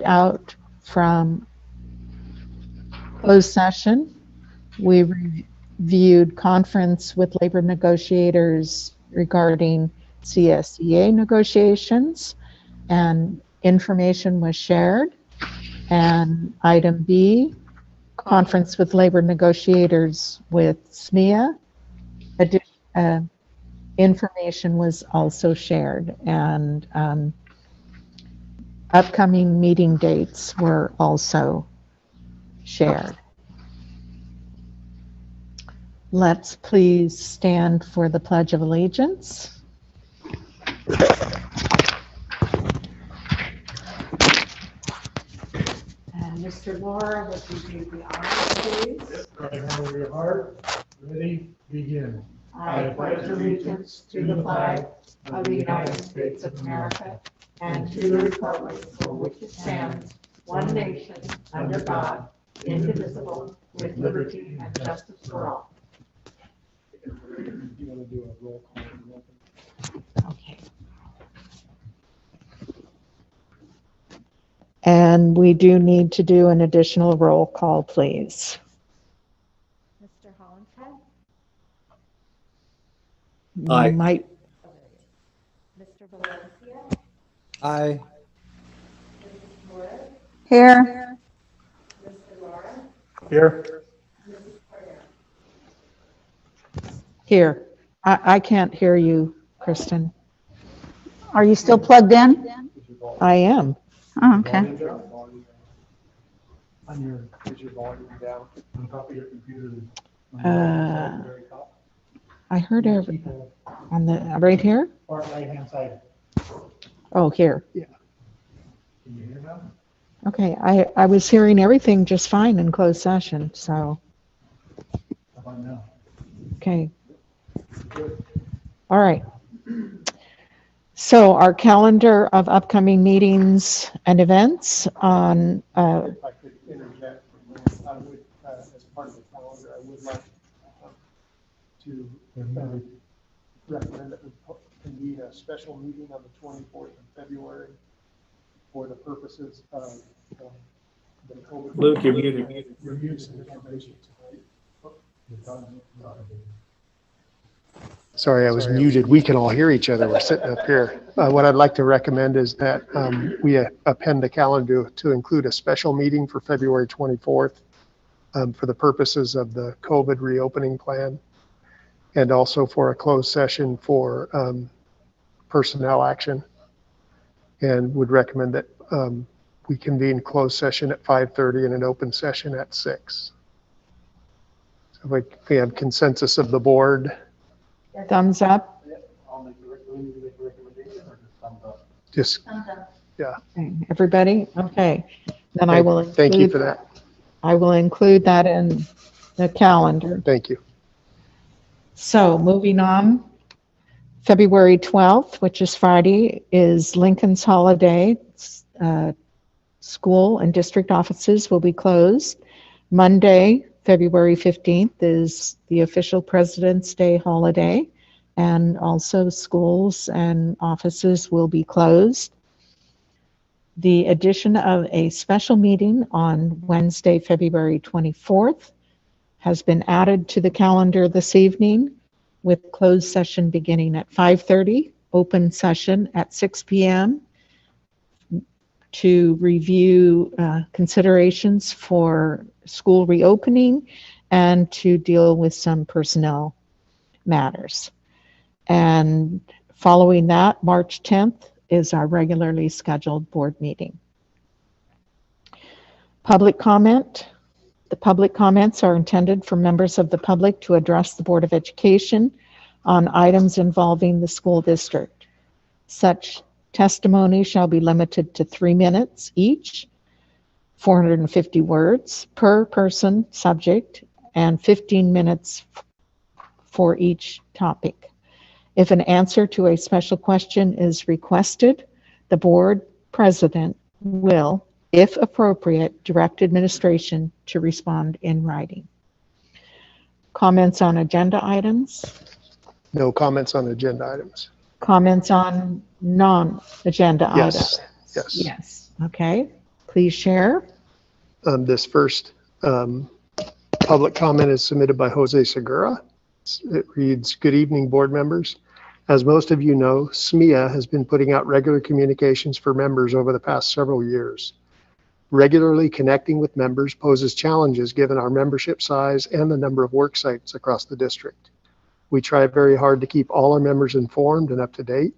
out from closed session. We reviewed conference with labor negotiators regarding CSEA negotiations, and information was shared. And item B, conference with labor negotiators with SMEA. Information was also shared, and upcoming meeting dates were also shared. Let's please stand for the Pledge of Allegiance. And Mr. Laura, would you do the honors, please? Right hand over your heart. Ready? Begin. I pledge allegiance to the flag of the United States of America and to the republic for which it stands, one nation, under God, indivisible, with liberty and justice for all. You want to do a roll call? Okay. And we do need to do an additional roll call, please. Mr. Hollinshead? Aye. Mr. Valencia? Aye. Mrs. Torres? Here. Mr. Laura? Here. Mrs. Correa? Here. I can't hear you, Kristen. Are you still plugged in? I am. Oh, okay. On your volume down on top of your computer. Uh, I heard it on the, right here? Far right hand side. Oh, here. Can you hear now? Okay, I was hearing everything just fine in closed session, so, How about now? okay. All right. So our calendar of upcoming meetings and events on, If I could interject, I would, as part of the calendar, I would like to recommend that we convene a special meeting on the 24th of February for the purposes of the COVID. Luke, you're muted. You're muted. Information tonight. Sorry, I was muted. We can all hear each other. We're sitting up here. What I'd like to recommend is that we append the calendar to include a special meeting for February 24th for the purposes of the COVID reopening plan, and also for a closed session for personnel action. And would recommend that we convene closed session at 5:30 and an open session at 6. So if we have consensus of the board. thumbs up. Just, Okay, everybody? Okay. Then I will include. Thank you for that. I will include that in the calendar. Thank you. So moving on, February 12th, which is Friday, is Lincoln's holiday. School and district offices will be closed. Monday, February 15th, is the official President's Day holiday, and also schools and offices will be closed. The addition of a special meeting on Wednesday, February 24th has been added to the calendar this evening, with closed session beginning at 5:30, open session at 6 p.m. to review considerations for school reopening and to deal with some personnel matters. And following that, March 10th is our regularly scheduled board meeting. Public comment. The public comments are intended for members of the public to address the Board of Education on items involving the school district. Such testimony shall be limited to 3 minutes each, 450 words per person subject, and 15 minutes for each topic. If an answer to a special question is requested, the board president will, if appropriate, direct administration to respond in writing. Comments on agenda items? No comments on agenda items. Comments on non-agenda items? Yes. Yes. Okay. Please share. This first public comment is submitted by Jose Segura. It reads, "Good evening, board members. As most of you know, SMEA has been putting out regular communications for members over the past several years. Regularly connecting with members poses challenges given our membership size and the number of work sites across the district. We try very hard to keep all our members informed and up to date,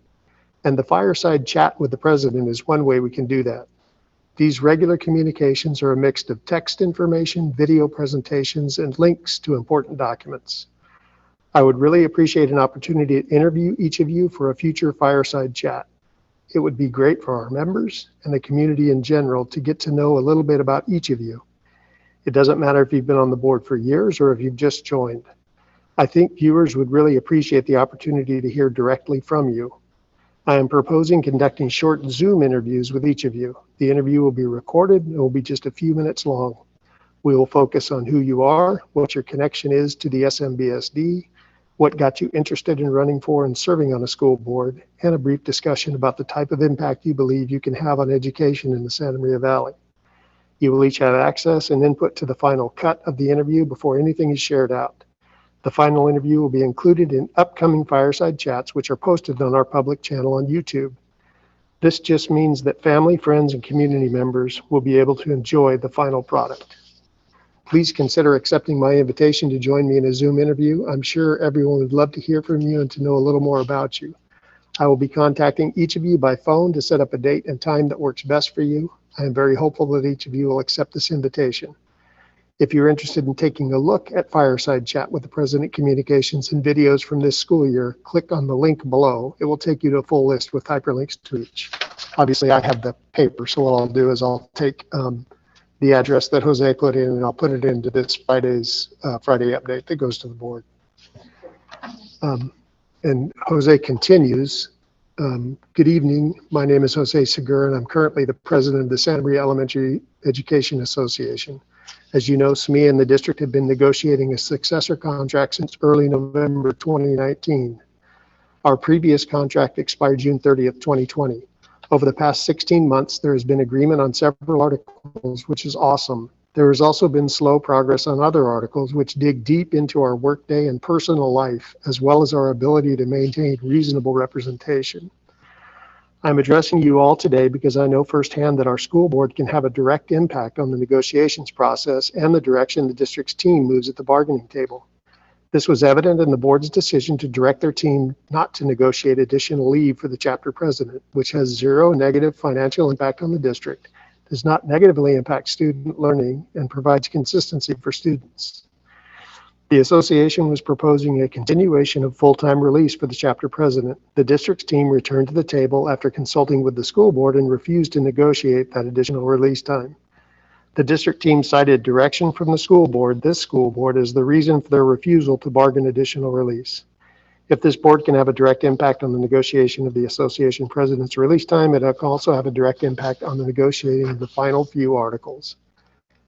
and the fireside chat with the president is one way we can do that. These regular communications are a mix of text information, video presentations, and links to important documents. I would really appreciate an opportunity to interview each of you for a future fireside chat. It would be great for our members and the community in general to get to know a little bit about each of you. It doesn't matter if you've been on the board for years or if you've just joined. I think viewers would really appreciate the opportunity to hear directly from you. I am proposing conducting short Zoom interviews with each of you. The interview will be recorded and will be just a few minutes long. We will focus on who you are, what your connection is to the SMBSD, what got you interested in running for and serving on a school board, and a brief discussion about the type of impact you believe you can have on education in the Santa Maria Valley. You will each have access and input to the final cut of the interview before anything is shared out. The final interview will be included in upcoming fireside chats, which are posted on our public channel on YouTube. This just means that family, friends, and community members will be able to enjoy the final product. Please consider accepting my invitation to join me in a Zoom interview. I'm sure everyone would love to hear from you and to know a little more about you. I will be contacting each of you by phone to set up a date and time that works best for you. I am very hopeful that each of you will accept this invitation. If you're interested in taking a look at Fireside Chat with the President Communications and videos from this school year, click on the link below. It will take you to a full list with hyperlinks to each. Obviously, I have the paper, so what I'll do is I'll take the address that Jose put in, and I'll put it into this Friday's Friday update that goes to the board. And Jose continues, good evening. My name is Jose Segura, and I'm currently the president of the Santa Maria Elementary Education Association. As you know, SMEA and the district have been negotiating a successor contract since early November 2019. Our previous contract expired June 30th, 2020. Over the past 16 months, there has been agreement on several articles, which is awesome. There has also been slow progress on other articles, which dig deep into our workday and personal life, as well as our ability to maintain reasonable representation. I'm addressing you all today because I know firsthand that our school board can have a direct impact on the negotiations process and the direction the district's team moves at the bargaining table. This was evident in the board's decision to direct their team not to negotiate additional leave for the chapter president, which has zero negative financial impact on the district, does not negatively impact student learning, and provides consistency for students. The association was proposing a continuation of full-time release for the chapter president. The district's team returned to the table after consulting with the school board and refused to negotiate that additional release time. The district team cited direction from the school board, this school board, as the reason for their refusal to bargain additional release. If this board can have a direct impact on the negotiation of the association president's release time, it can also have a direct impact on the negotiating of the final few articles.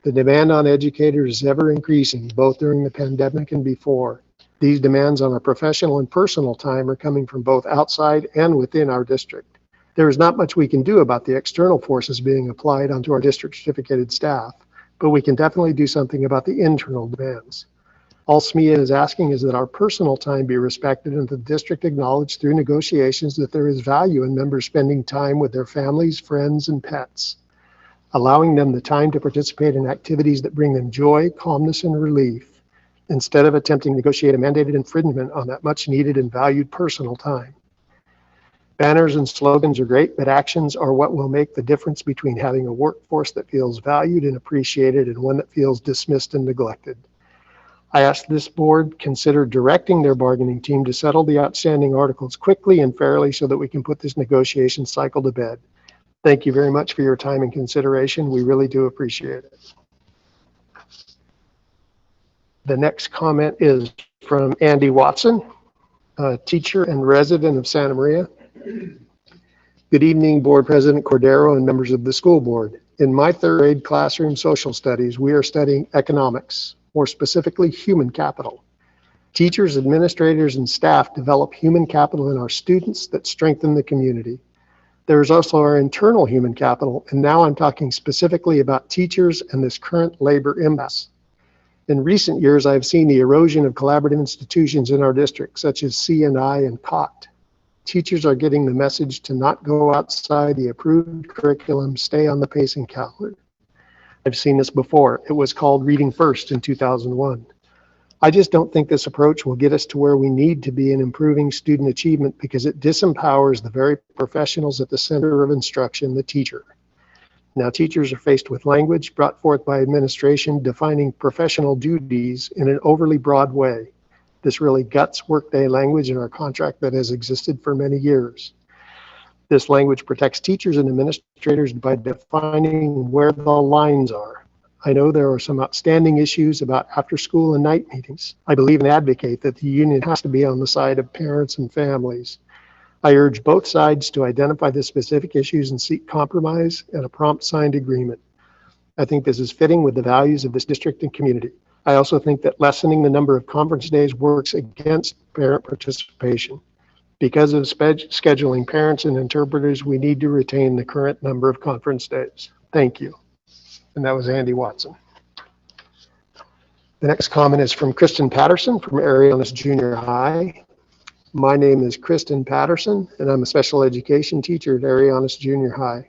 The demand on educators is ever increasing, both during the pandemic and before. These demands on our professional and personal time are coming from both outside and within our district. There is not much we can do about the external forces being applied onto our district certificated staff, but we can definitely do something about the internal demands. All SMEA is asking is that our personal time be respected and the district acknowledge through negotiations that there is value in members spending time with their families, friends, and pets. Allowing them the time to participate in activities that bring them joy, calmness, and relief, instead of attempting to negotiate a mandated infringement on that much needed and valued personal time. Banners and slogans are great, but actions are what will make the difference between having a workforce that feels valued and appreciated and one that feels dismissed and neglected. I ask this board consider directing their bargaining team to settle the outstanding articles quickly and fairly so that we can put this negotiation cycle to bed. Thank you very much for your time and consideration. We really do appreciate it. The next comment is from Andy Watson, a teacher and resident of Santa Maria. Good evening, Board President Cordero and members of the school board. In my third grade classroom social studies, we are studying economics, more specifically human capital. Teachers, administrators, and staff develop human capital in our students that strengthen the community. There's also our internal human capital, and now I'm talking specifically about teachers and this current labor impasse. In recent years, I've seen the erosion of collaborative institutions in our district, such as C&I and COT. Teachers are getting the message to not go outside the approved curriculum, stay on the pacing calendar. I've seen this before. It was called Reading First in 2001. I just don't think this approach will get us to where we need to be in improving student achievement because it disempowers the very professionals at the center of instruction, the teacher. Now, teachers are faced with language brought forth by administration defining professional duties in an overly broad way. This really guts workday language in our contract that has existed for many years. This language protects teachers and administrators by defining where the lines are. I know there are some outstanding issues about after school and night meetings. I believe and advocate that the union has to be on the side of parents and families. I urge both sides to identify the specific issues and seek compromise and a prompt signed agreement. I think this is fitting with the values of this district and community. I also think that lessening the number of conference days works against parent participation. Because of scheduling parents and interpreters, we need to retain the current number of conference days. Thank you. And that was Andy Watson. The next comment is from Kristen Patterson from Arianas Junior High. My name is Kristen Patterson, and I'm a special education teacher at Arianas Junior High.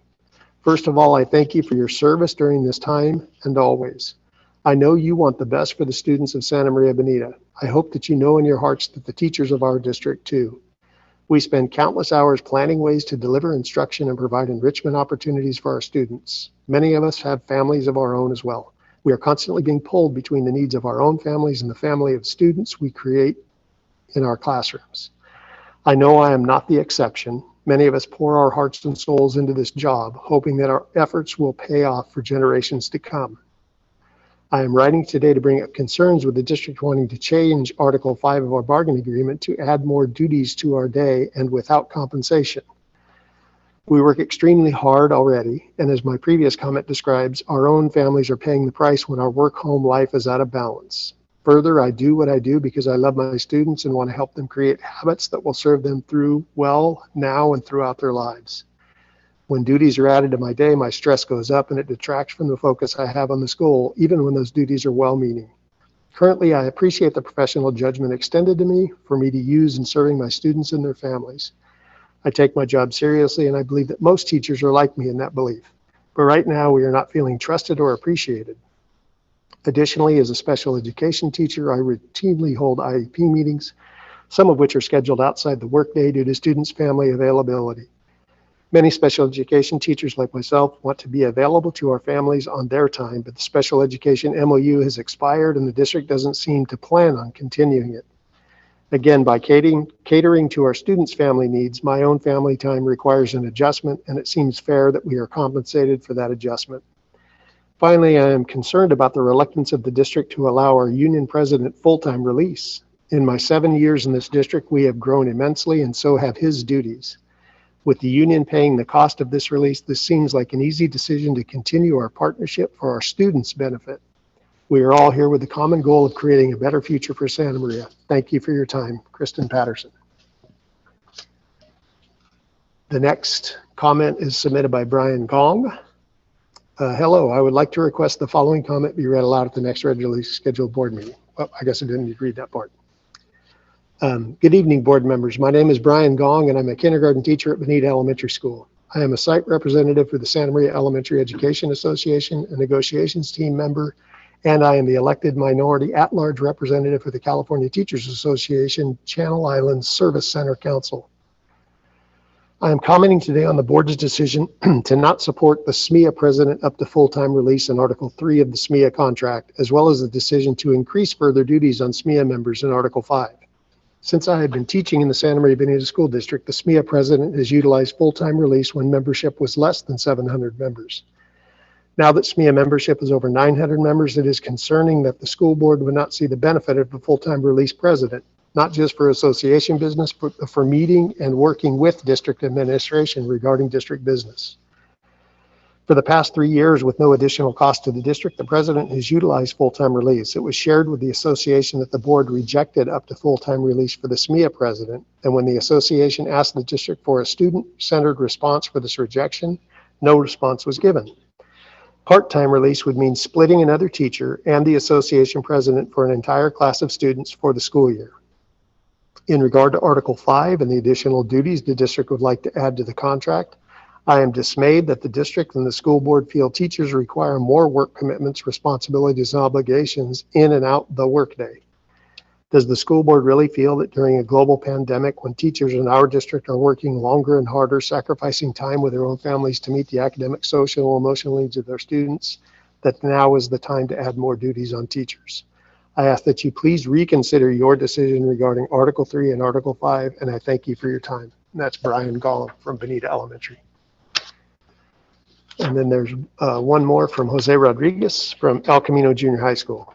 First of all, I thank you for your service during this time and always. I know you want the best for the students of Santa Maria Bonita. I hope that you know in your hearts that the teachers of our district too. We spend countless hours planning ways to deliver instruction and provide enrichment opportunities for our students. Many of us have families of our own as well. We are constantly being pulled between the needs of our own families and the family of students we create in our classrooms. I know I am not the exception. Many of us pour our hearts and souls into this job, hoping that our efforts will pay off for generations to come. I am writing today to bring up concerns with the district wanting to change Article 5 of our bargaining agreement to add more duties to our day and without compensation. We work extremely hard already, and as my previous comment describes, our own families are paying the price when our work-home life is out of balance. Further, I do what I do because I love my students and want to help them create habits that will serve them through well now and throughout their lives. When duties are added to my day, my stress goes up and it detracts from the focus I have on the school, even when those duties are well-meaning. Currently, I appreciate the professional judgment extended to me for me to use in serving my students and their families. I take my job seriously, and I believe that most teachers are like me in that belief. But right now, we are not feeling trusted or appreciated. Additionally, as a special education teacher, I routinely hold IEP meetings, some of which are scheduled outside the workday due to students' family availability. Many special education teachers like myself want to be available to our families on their time, but the special education MOU has expired and the district doesn't seem to plan on continuing it. Again, by catering to our students' family needs, my own family time requires an adjustment, and it seems fair that we are compensated for that adjustment. Finally, I am concerned about the reluctance of the district to allow our union president full-time release. In my 7 years in this district, we have grown immensely, and so have his duties. With the union paying the cost of this release, this seems like an easy decision to continue our partnership for our students' benefit. We are all here with the common goal of creating a better future for Santa Maria. Thank you for your time. Kristen Patterson. The next comment is submitted by Brian Gong. Hello, I would like to request the following comment be read aloud at the next regularly scheduled board meeting. Well, I guess I didn't need to read that part. Good evening, board members. My name is Brian Gong, and I'm a kindergarten teacher at Bonita Elementary School. I am a site representative for the Santa Maria Elementary Education Association, a negotiations team member, and I am the elected minority at-large representative for the California Teachers Association Channel Islands Service Center Council. I am commenting today on the board's decision to not support the SMEA president up to full-time release in Article 3 of the SMEA contract, as well as the decision to increase further duties on SMEA members in Article 5. Since I have been teaching in the Santa Maria Bonita School District, the SMEA president has utilized full-time release when membership was less than 700 members. Now that SMEA membership is over 900 members, it is concerning that the school board would not see the benefit of a full-time release president, not just for association business, but for meeting and working with district administration regarding district business. For the past 3 years, with no additional cost to the district, the president has utilized full-time release. It was shared with the association that the board rejected up to full-time release for the SMEA president. And when the association asked the district for a student-centered response for this rejection, no response was given. Part-time release would mean splitting another teacher and the association president for an entire class of students for the school year. In regard to Article 5 and the additional duties the district would like to add to the contract, I am dismayed that the district and the school board feel teachers require more work commitments, responsibilities, and obligations in and out the workday. Does the school board really feel that during a global pandemic, when teachers in our district are working longer and harder, sacrificing time with their own families to meet the academic, social, and emotional needs of their students, that now is the time to add more duties on teachers? I ask that you please reconsider your decision regarding Article 3 and Article 5, and I thank you for your time. And that's Brian Gollum from Bonita Elementary. And then there's one more from Jose Rodriguez from El Camino Junior High School.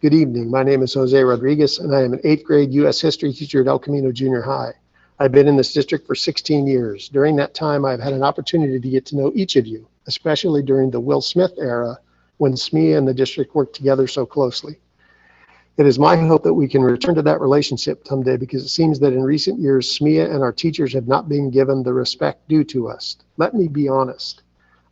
Good evening. My name is Jose Rodriguez, and I am an 8th grade U.S. history teacher at El Camino Junior High. I've been in this district for 16 years. During that time, I've had an opportunity to get to know each of you, especially during the Will Smith era, when SMEA and the district worked together so closely. It is my hope that we can return to that relationship someday, because it seems that in recent years, SMEA and our teachers have not been given the respect due to us. Let me be honest.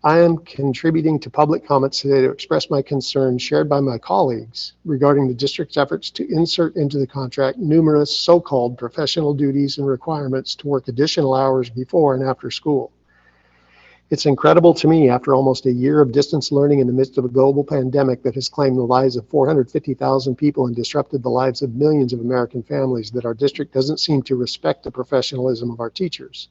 I am contributing to public comments today to express my concerns shared by my colleagues regarding the district's efforts to insert into the contract numerous so-called professional duties and requirements to work additional hours before and after school. It's incredible to me, after almost a year of distance learning in the midst of a global pandemic that has claimed the lives of 450,000 people and disrupted the lives of millions of American families, that our district doesn't seem to respect the professionalism of our teachers.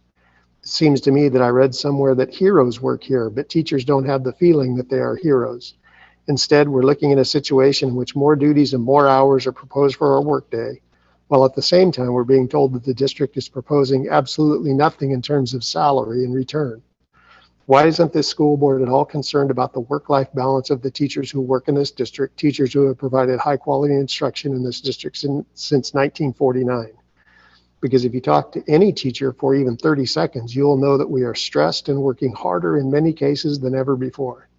It seems to me that I read somewhere that heroes work here, but teachers don't have the feeling that they are heroes. Instead, we're looking at a situation in which more duties and more hours are proposed for our workday, while at the same time we're being told that the district is proposing absolutely nothing in terms of salary in return. Why isn't this school board at all concerned about the work-life balance of the teachers who work in this district, teachers who have provided high-quality instruction in this district since 1949? Because if you talk to any teacher for even 30 seconds, you'll know that we are stressed and working harder in many cases than ever before.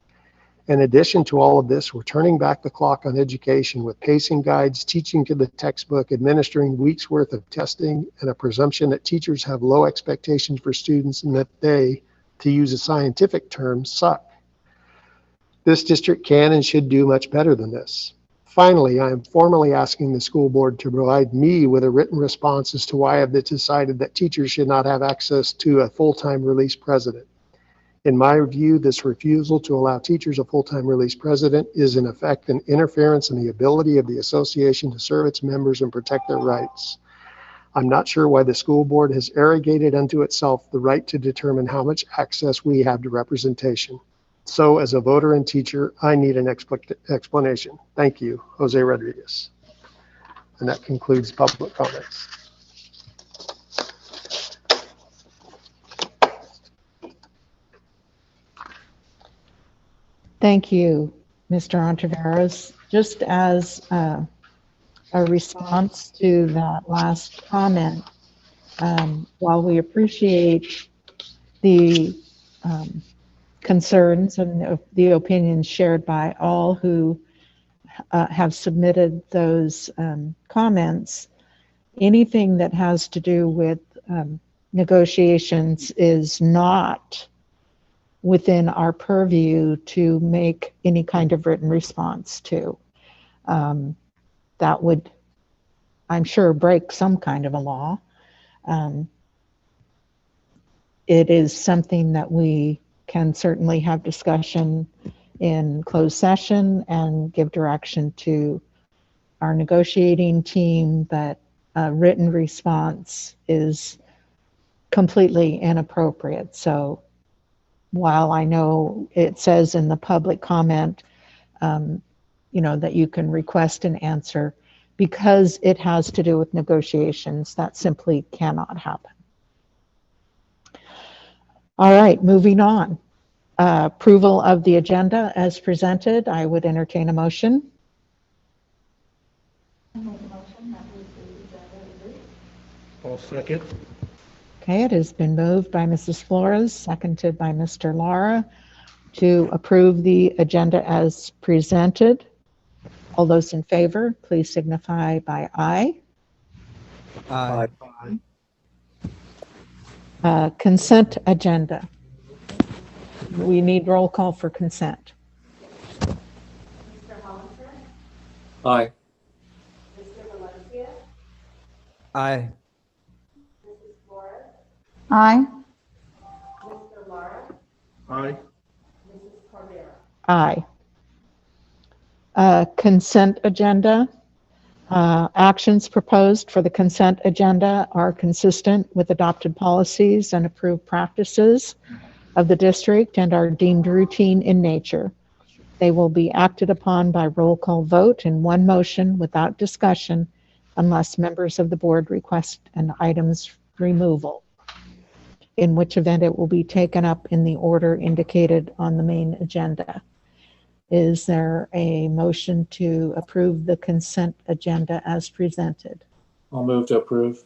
In addition to all of this, we're turning back the clock on education with pacing guides, teaching to the textbook, administering weeks worth of testing, and a presumption that teachers have low expectations for students and that they, to use a scientific term, suck. This district can and should do much better than this. Finally, I am formally asking the school board to provide me with a written response as to why I have decided that teachers should not have access to a full-time release president. In my view, this refusal to allow teachers a full-time release president is in effect an interference in the ability of the association to serve its members and protect their rights. I'm not sure why the school board has arrogated unto itself the right to determine how much access we have to representation. So as a voter and teacher, I need an explanation. Thank you, Jose Rodriguez. And that concludes public comments. Thank you, Mr. Ontiveros. Just as a response to that last comment, while we appreciate the concerns and the opinions shared by all who have submitted those comments, anything that has to do with negotiations is not within our purview to make any kind of written response to. That would, I'm sure, break some kind of a law. It is something that we can certainly have discussion in closed session and give direction to our negotiating team, but a written response is completely inappropriate. So while I know it says in the public comment, that you can request an answer, because it has to do with negotiations, that simply cannot happen. All right, moving on. Approval of the agenda as presented. I would entertain a motion. I'll second. Okay, it has been moved by Mrs. Flores, seconded by Mr. Lara, to approve the agenda as presented? All those in favor, please signify by aye. Aye. Consent agenda. We need roll call for consent. Mr. Hollingsworth, Aye. Mr. Valencia, Aye. Mrs. Flores, Aye. Mr. Lara, Aye. Mrs. Cordero. Aye. Consent agenda. Actions proposed for the consent agenda are consistent with adopted policies and approved practices of the district and are deemed routine in nature. They will be acted upon by roll call vote in one motion without discussion unless members of the board request an item's removal, in which event it will be taken up in the order indicated on the main agenda. Is there a motion to approve the consent agenda as presented? I'll move to approve.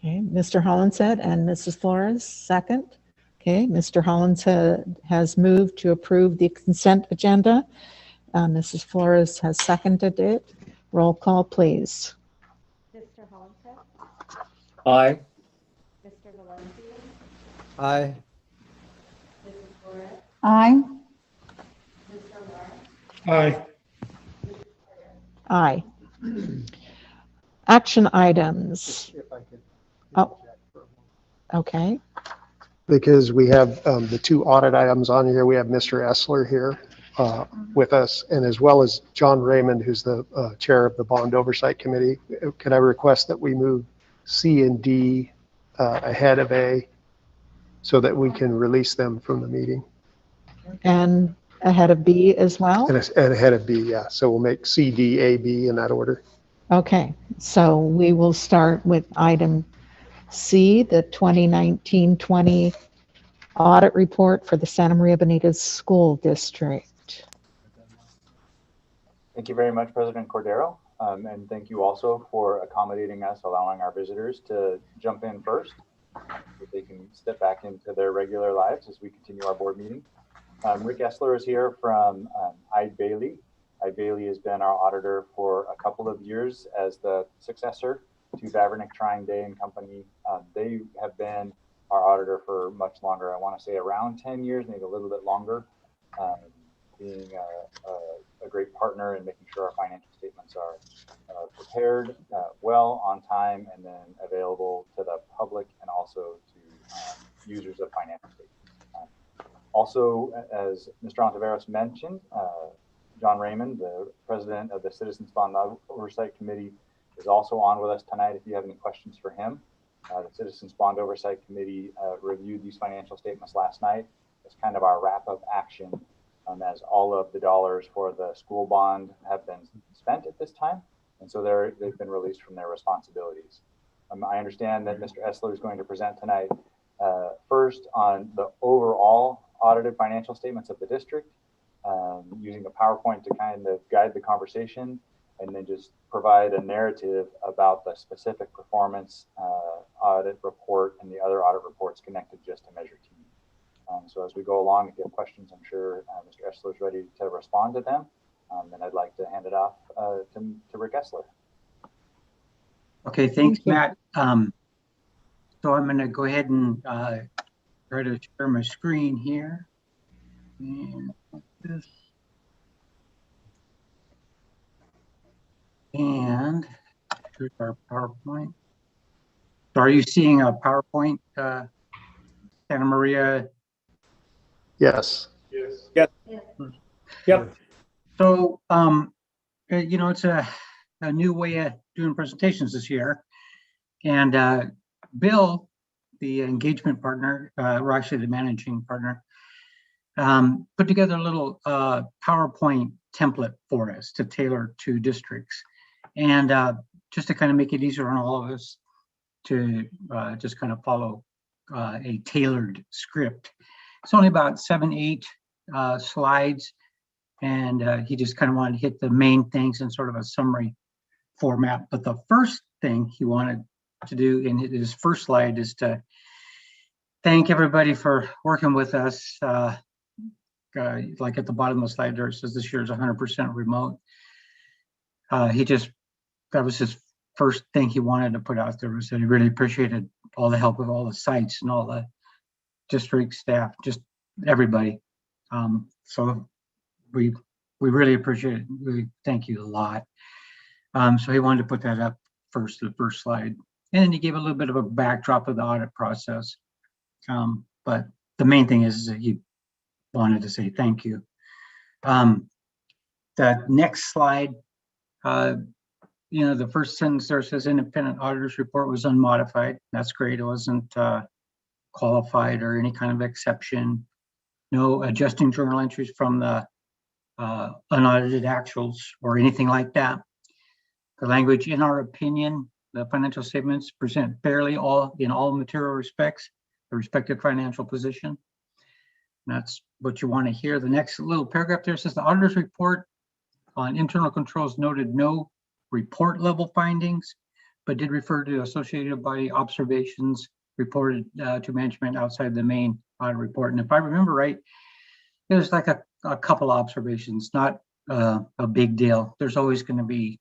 Okay, Mr. Hollinshead and Mrs. Flores, second. Okay, Mr. Hollinshead has moved to approve the consent agenda. Mrs. Flores has seconded it. Roll call, please. Mr. Hollingsworth, Aye. Mr. Valencia, Aye. Mrs. Flores, Aye. Mr. Lara, Aye. Aye. Action items. If I could Oh. interject for a moment. Okay, Because we have the two audit items on here. We have Mr. Essler here with us, and as well as John Raymond, who's the chair of the Bond Oversight Committee. Could I request that we move C and D ahead of A so that we can release them from the meeting? and ahead of B as well? And ahead of B, yeah. So we'll make C, D, A, B in that order. Okay, so we will start with item C, the 2019-20 audit report for the Santa Maria Bonita School District. Thank you very much, President Cordero. And thank you also for accommodating us, allowing our visitors to jump in first, so they can step back into their regular lives as we continue our board meeting. Rick Essler is here from Eide Bailey. Eide Bailey has been our auditor for a couple of years as the successor to Vavernick, Trying Day and Company. They have been our auditor for much longer. I want to say around 10 years, maybe a little bit longer, being a great partner in making sure our financial statements are prepared well, on time, and then available to the public and also to users of financial statements. Also, as Mr. Ontiveros mentioned, John Raymond, the president of the Citizens Bond Oversight Committee, is also on with us tonight if you have any questions for him. The Citizens Bond Oversight Committee reviewed these financial statements last night as kind of our wrap-up action, as all of the dollars for the school bond have been spent at this time, and so they've been released from their responsibilities. I understand that Mr. Essler is going to present tonight first on the overall audited financial statements of the district, using a PowerPoint to kind of guide the conversation, and then just provide a narrative about the specific performance audit report and the other audit reports connected just to Measure T. So as we go along, if you have questions, I'm sure Mr. Essler is ready to respond to them. And I'd like to hand it off to Rick Essler. Okay, thanks, Thank you. Matt. So I'm going to go ahead and try to share my screen here. And like this. And here's our PowerPoint. So are you seeing a PowerPoint, Santa Maria? Yes. Yep. So, you know, it's a new way of doing presentations this year. And Bill, the engagement partner, or actually the managing partner, put together a little PowerPoint template for us to tailor to districts. And just to kind of make it easier on all of us to just kind of follow a tailored script. It's only about 7-8 slides. And he just kind of wanted to hit the main things in sort of a summary format. But the first thing he wanted to do in his first slide is to thank everybody for working with us. Like at the bottom of the slide there, it says this year is 100% remote. That was his first thing he wanted to put out there, was that he really appreciated all the help of all the sites and all the district staff, just everybody. So we really appreciate it. We thank you a lot. So he wanted to put that up first, the first slide. And then he gave a little bit of a backdrop of the audit process. But the main thing is that he wanted to say thank you. The next slide, the first sentence there says independent auditor's report was unmodified. That's great. It wasn't qualified or any kind of exception. No adjusting journal entries from the unaudited actuals or anything like that. The language, in our opinion, the financial statements present fairly in all material respects, the respective financial position. And that's what you want to hear. The next little paragraph there says the auditor's report on internal controls noted no report level findings, but did refer to associated body observations reported to management outside the main audit report. And if I remember right, there's like a couple observations, not a big deal. There's always going to be,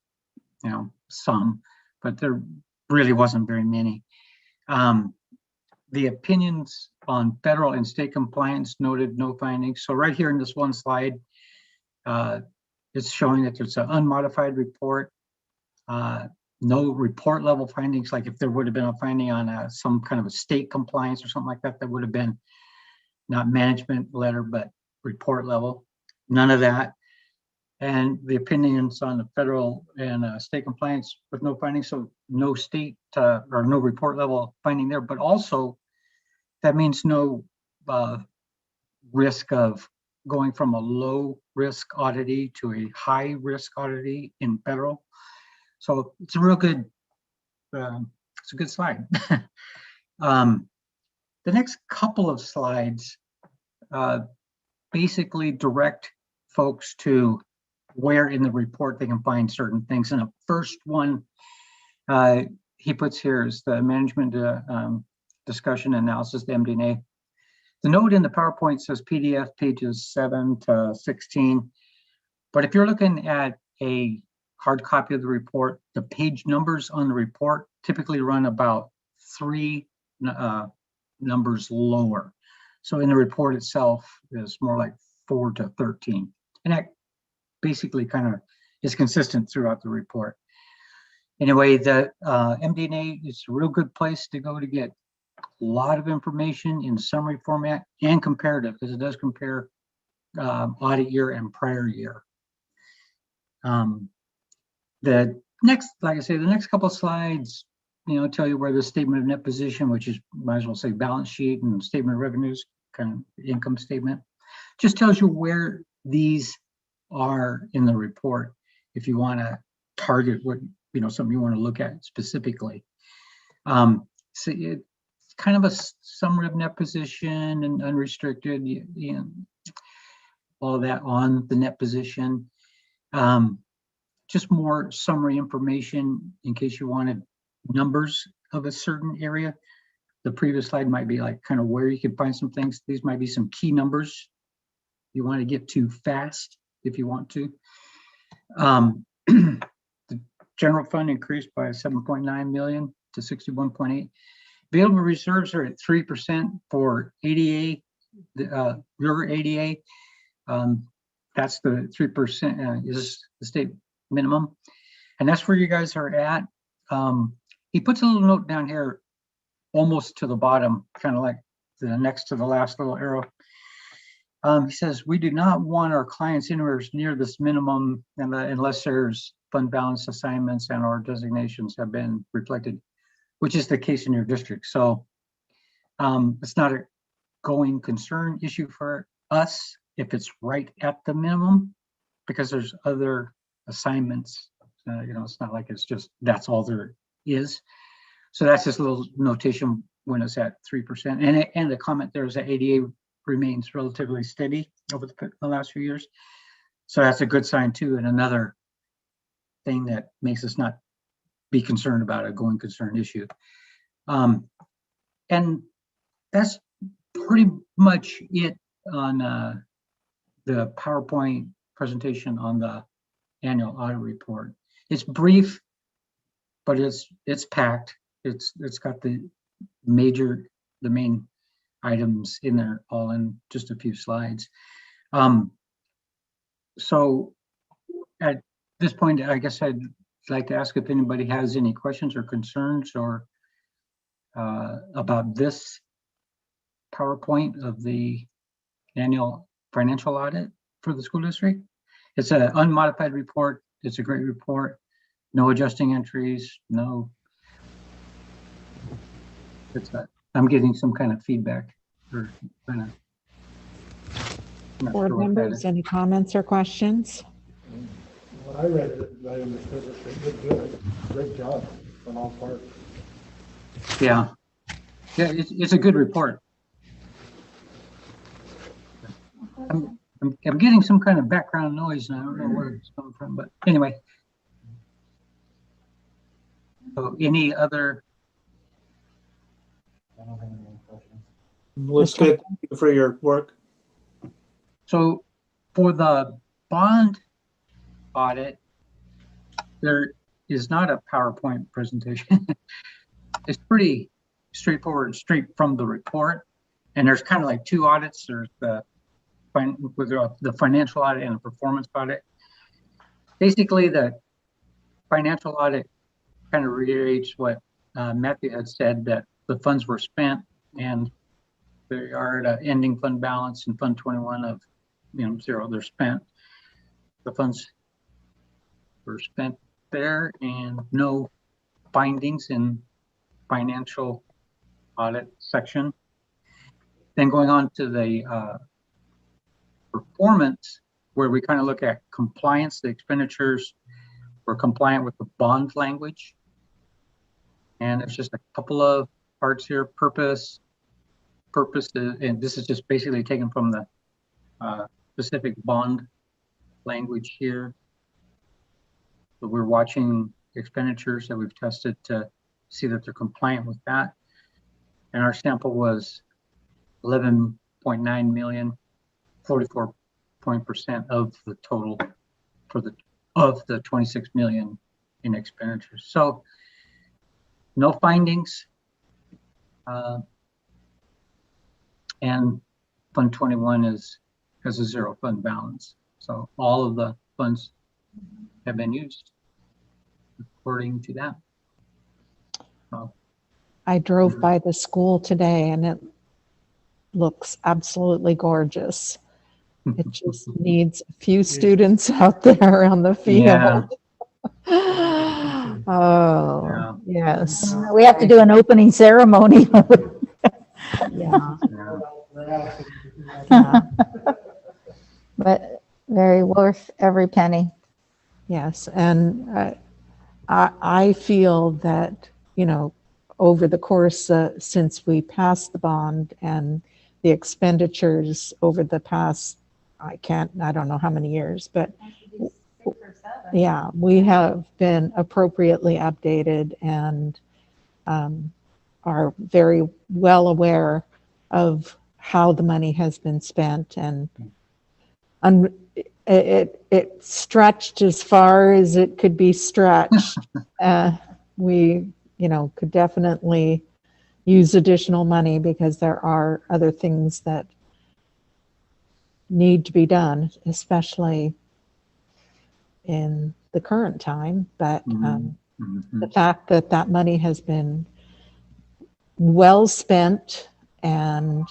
some, but there really wasn't very many. The opinions on federal and state compliance noted no findings. So right here in this one slide, it's showing that there's an unmodified report, no report level findings. Like if there would have been a finding on some kind of a state compliance or something like that, that would have been not management letter, but report level. None of that. And the opinions on the federal and state compliance with no findings, so no state or no report level finding there, but also that means no risk of going from a low risk auditee to a high risk auditee in federal. So it's a real good, it's a good slide. The next couple of slides basically direct folks to where in the report they can find certain things. And the first one he puts here is the management discussion analysis, the MD&A. The note in the PowerPoint says PDF pages 7 to 16. But if you're looking at a hard copy of the report, the page numbers on the report typically run about 3 numbers lower. So in the report itself is more like 4 to 13. And that basically kind of is consistent throughout the report. Anyway, the MD&A is a real good place to go to get a lot of information in summary format and comparative, because it does compare audit year and prior year. The next, like I say, the next couple of slides, tell you where the statement of net position, which is, might as well say balance sheet, and statement of revenues, kind of income statement, just tells you where these are in the report if you want to target what, something you want to look at specifically. So it's kind of a summary of net position and unrestricted, all of that on the net position. Just more summary information in case you wanted numbers of a certain area. The previous slide might be like kind of where you can find some things. These might be some key numbers you want to get to fast if you want to. The general fund increased by 7.9 million to 61.8. Available reserves are at 3% for ADA, your ADA. That's the 3% is the state minimum. And that's where you guys are at. He puts a little note down here almost to the bottom, kind of like the next to the last little arrow. He says, we do not want our clients anywhere near this minimum unless there's fund balance assignments and or designations have been reflected, which is the case in your district. So it's not a going concern issue for us if it's right at the minimum, because there's other assignments. It's not like it's just, that's all there is. So that's this little notation when it's at 3%. And the comment there is that ADA remains relatively steady over the last few years. So that's a good sign too, and another thing that makes us not be concerned about a going concern issue. And that's pretty much it on the PowerPoint presentation on the annual audit report. It's brief, but it's packed. It's got the main items in there, all in just a few slides. So at this point, I guess I'd like to ask if anybody has any questions or concerns or about this PowerPoint of the annual financial audit for the school district. It's an unmodified report. It's a great report. No adjusting entries, no. I'm getting some kind of feedback or kind of. Board members, any comments or questions? When I read it, I understood it. Good. Great job on all parts. Yeah, it's a good report. I'm getting some kind of background noise, and I don't know where it's coming from. But anyway, so any other? I don't have any questions. Looks good. Thank you for your work. So for the bond audit, there is not a PowerPoint presentation. It's pretty straightforward, straight from the report. And there's kind of like two audits. There's the financial audit and the performance audit. Basically, the financial audit kind of reiterates what Matthew had said, that the funds were spent and they are at an ending fund balance in Fund 21 of 0. They're spent. The funds were spent there and no findings in financial audit section. Then going on to the performance, where we kind of look at compliance, the expenditures were compliant with the bond language. And it's just a couple of parts here. Purpose, and this is just basically taken from the specific bond language here. So we're watching expenditures that we've tested to see that they're compliant with that. And our sample was 11.9 million, 44% of the total of the 26 million in expenditures. So no findings. And Fund 21 has a 0 fund balance. So all of the funds have been used according to that. So, I drove by the school today and it looks absolutely gorgeous. It just needs a few students out there on the field. Yeah. Oh, yes. We have to do an opening ceremony. Yeah. Yeah. But very worth every penny. Yes. And I feel that, over the course since we passed the bond and the expenditures over the past, I don't know how many years, but yeah, we have been appropriately updated and are very well aware of how the money has been spent, and it stretched as far as it could be stretched. We, could definitely use additional money because there are other things that need to be done, especially in the current time. But the fact that that money has been well spent and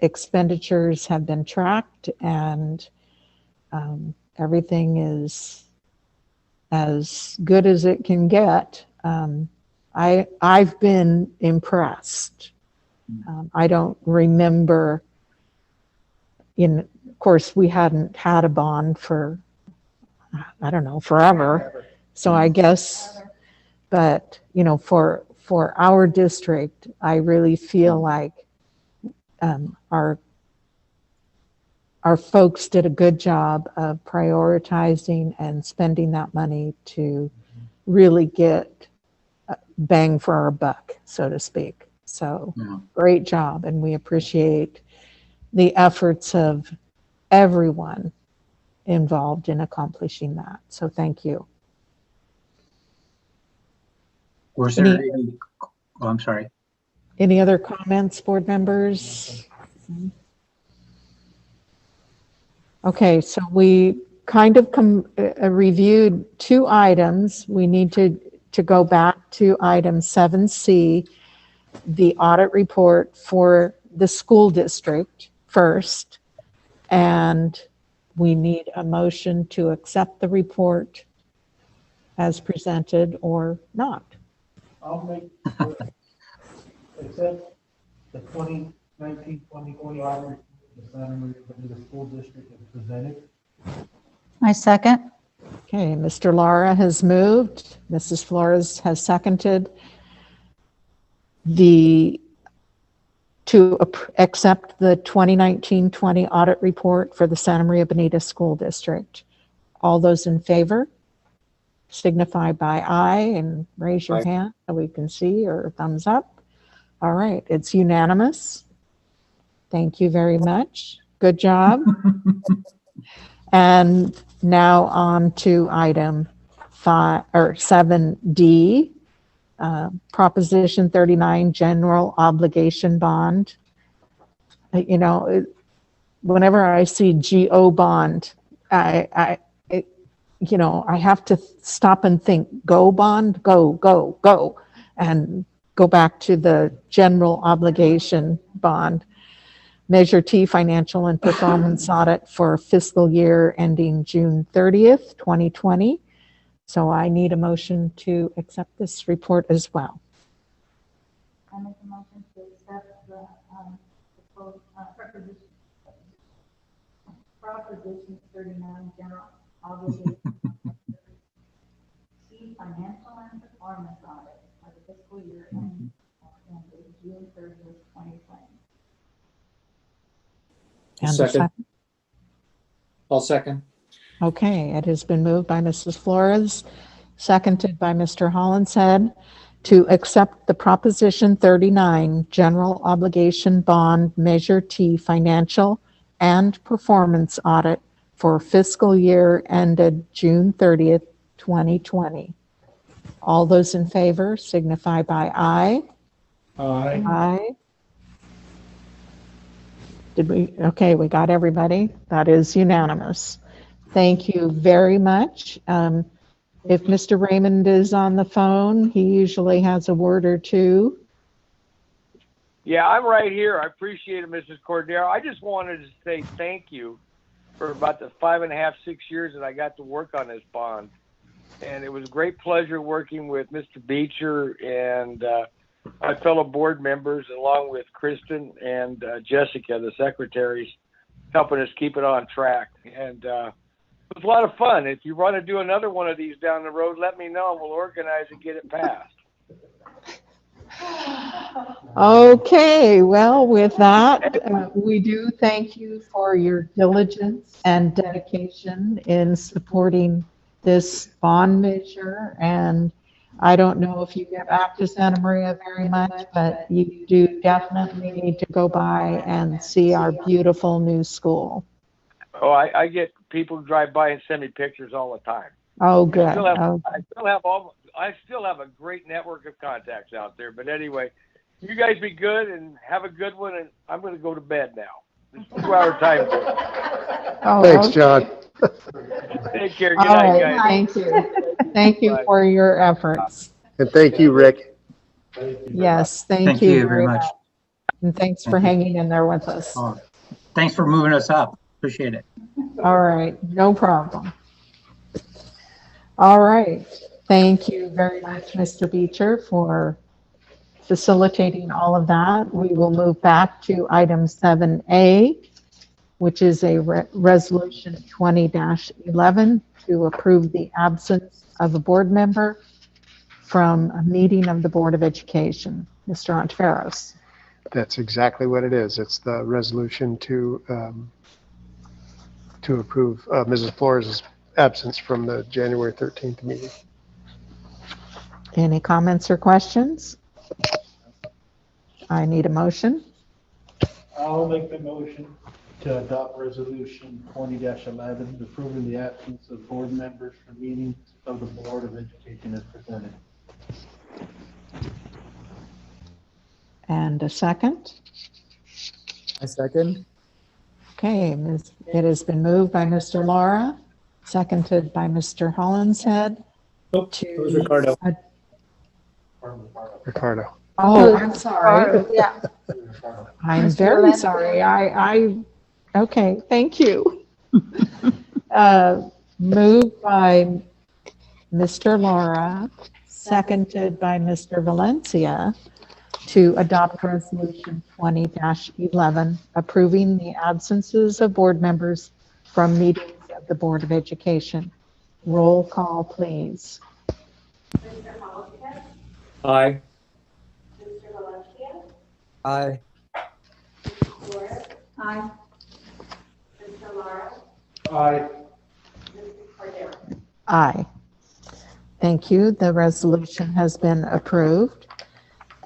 expenditures have been tracked and everything is as good as it can get, I've been impressed. I don't remember, of course, we hadn't had a bond for, I don't know, forever. So I guess, but, for our district, I really feel like our folks did a good job of prioritizing and spending that money to really get bang for our buck, so to speak. So Yeah. great job, and we appreciate the efforts of everyone involved in accomplishing that. So thank you. Was there any, oh, I'm sorry. Any other comments, board members? Okay, so we kind of reviewed two items. We need to go back to item 7C, the audit report for the school district first. And we need a motion to accept the report as presented or not. I'll make, accept the 2019-2020 audit, the Santa Maria Bonita School District is presented. I second. Okay, Mr. Lara has moved. Mrs. Flores has seconded to accept the 2019-20 audit report for the Santa Maria Bonita School District. All those in favor signify by aye and raise your Aye. hand so we can see, or thumbs up. All right, it's unanimous. Thank you very much. Good job. And now on to item 7D, Proposition 39 General Obligation Bond. You know, whenever I see GO bond, I have to stop and think, go bond, go, and go back to the general obligation bond. Measure T financial and performance audit for fiscal year ending June 30th, 2020. So I need a motion to accept this report as well. I make a motion to accept the proposition 39 general obligation T financial and performance audit for the fiscal year ending June 30th, 2020. And a Second. I'll second. Okay, it has been moved by Mrs. Flores, seconded by Mr. Hollinshead, to accept the Proposition 39 General Obligation Bond Measure T Financial and Performance Audit for fiscal year ended June 30th, 2020. All those in favor signify by aye. Aye. Aye. Okay, we got everybody. That is unanimous. Thank you very much. If Mr. Raymond is on the phone, he usually has a word or two. Yeah, I'm right here. I appreciate it, Mrs. Cordero. I just wanted to say thank you for about the 5.5, 6 years that I got to work on this bond. And it was a great pleasure working with Mr. Beecher and my fellow board members, along with Kristen and Jessica, the secretaries, helping us keep it on track. And it was a lot of fun. If you want to do another one of these down the road, let me know and we'll organize and get it passed. Okay, well, with that, we do thank you for your diligence and dedication in supporting this bond measure. And I don't know if you get back to Santa Maria very much, but you do definitely need to go by and see our beautiful new school. Oh, I get people who drive by and send me pictures all the time. Oh, good. I still have a great network of contacts out there. But anyway, you guys be good and have a good one. And I'm going to go to bed now. It's 2-hour time. Oh, Thanks, John. Take care. Good all night, right, guys. thank you. Thank you Bye. for your efforts. And thank you, Rick. Yes, Thank you very much. And thanks for hanging in there with us. Oh, thanks for moving us up. Appreciate it. All right, no problem. All right, thank you very much, Mr. Beecher, for facilitating all of that. We will move back to item 7A, which is a resolution 20-11 to approve the absence of a board member from a meeting of the Board of Education. Mr. Ontiveros. That's exactly what it is. It's the resolution to approve Mrs. Flores' absence from the January 13th meeting. Any comments or questions? I need a motion. I'll make the motion to adopt resolution 20-11, approving the absence of board members from meetings of the Board of Education as presented. And a second. I second. Okay, it has been moved by Mr. Laura, seconded by Mr. Hollinshead. Oh, it was Ricardo. Ricardo. Oh, I'm sorry. Yeah. I'm Mr. very Valencia. sorry. Okay, thank you. Moved by Mr. Laura, seconded by Mr. Valencia, to adopt resolution 20-11, approving the absences of board members from meetings of the Board of Education. Roll call, please. Mr. Hollister, Aye. Mr. Valencia, Aye. Mrs. Flores, Aye. Mr. Lara, Aye. Mrs. Cordero. Aye. Thank you. The resolution has been approved.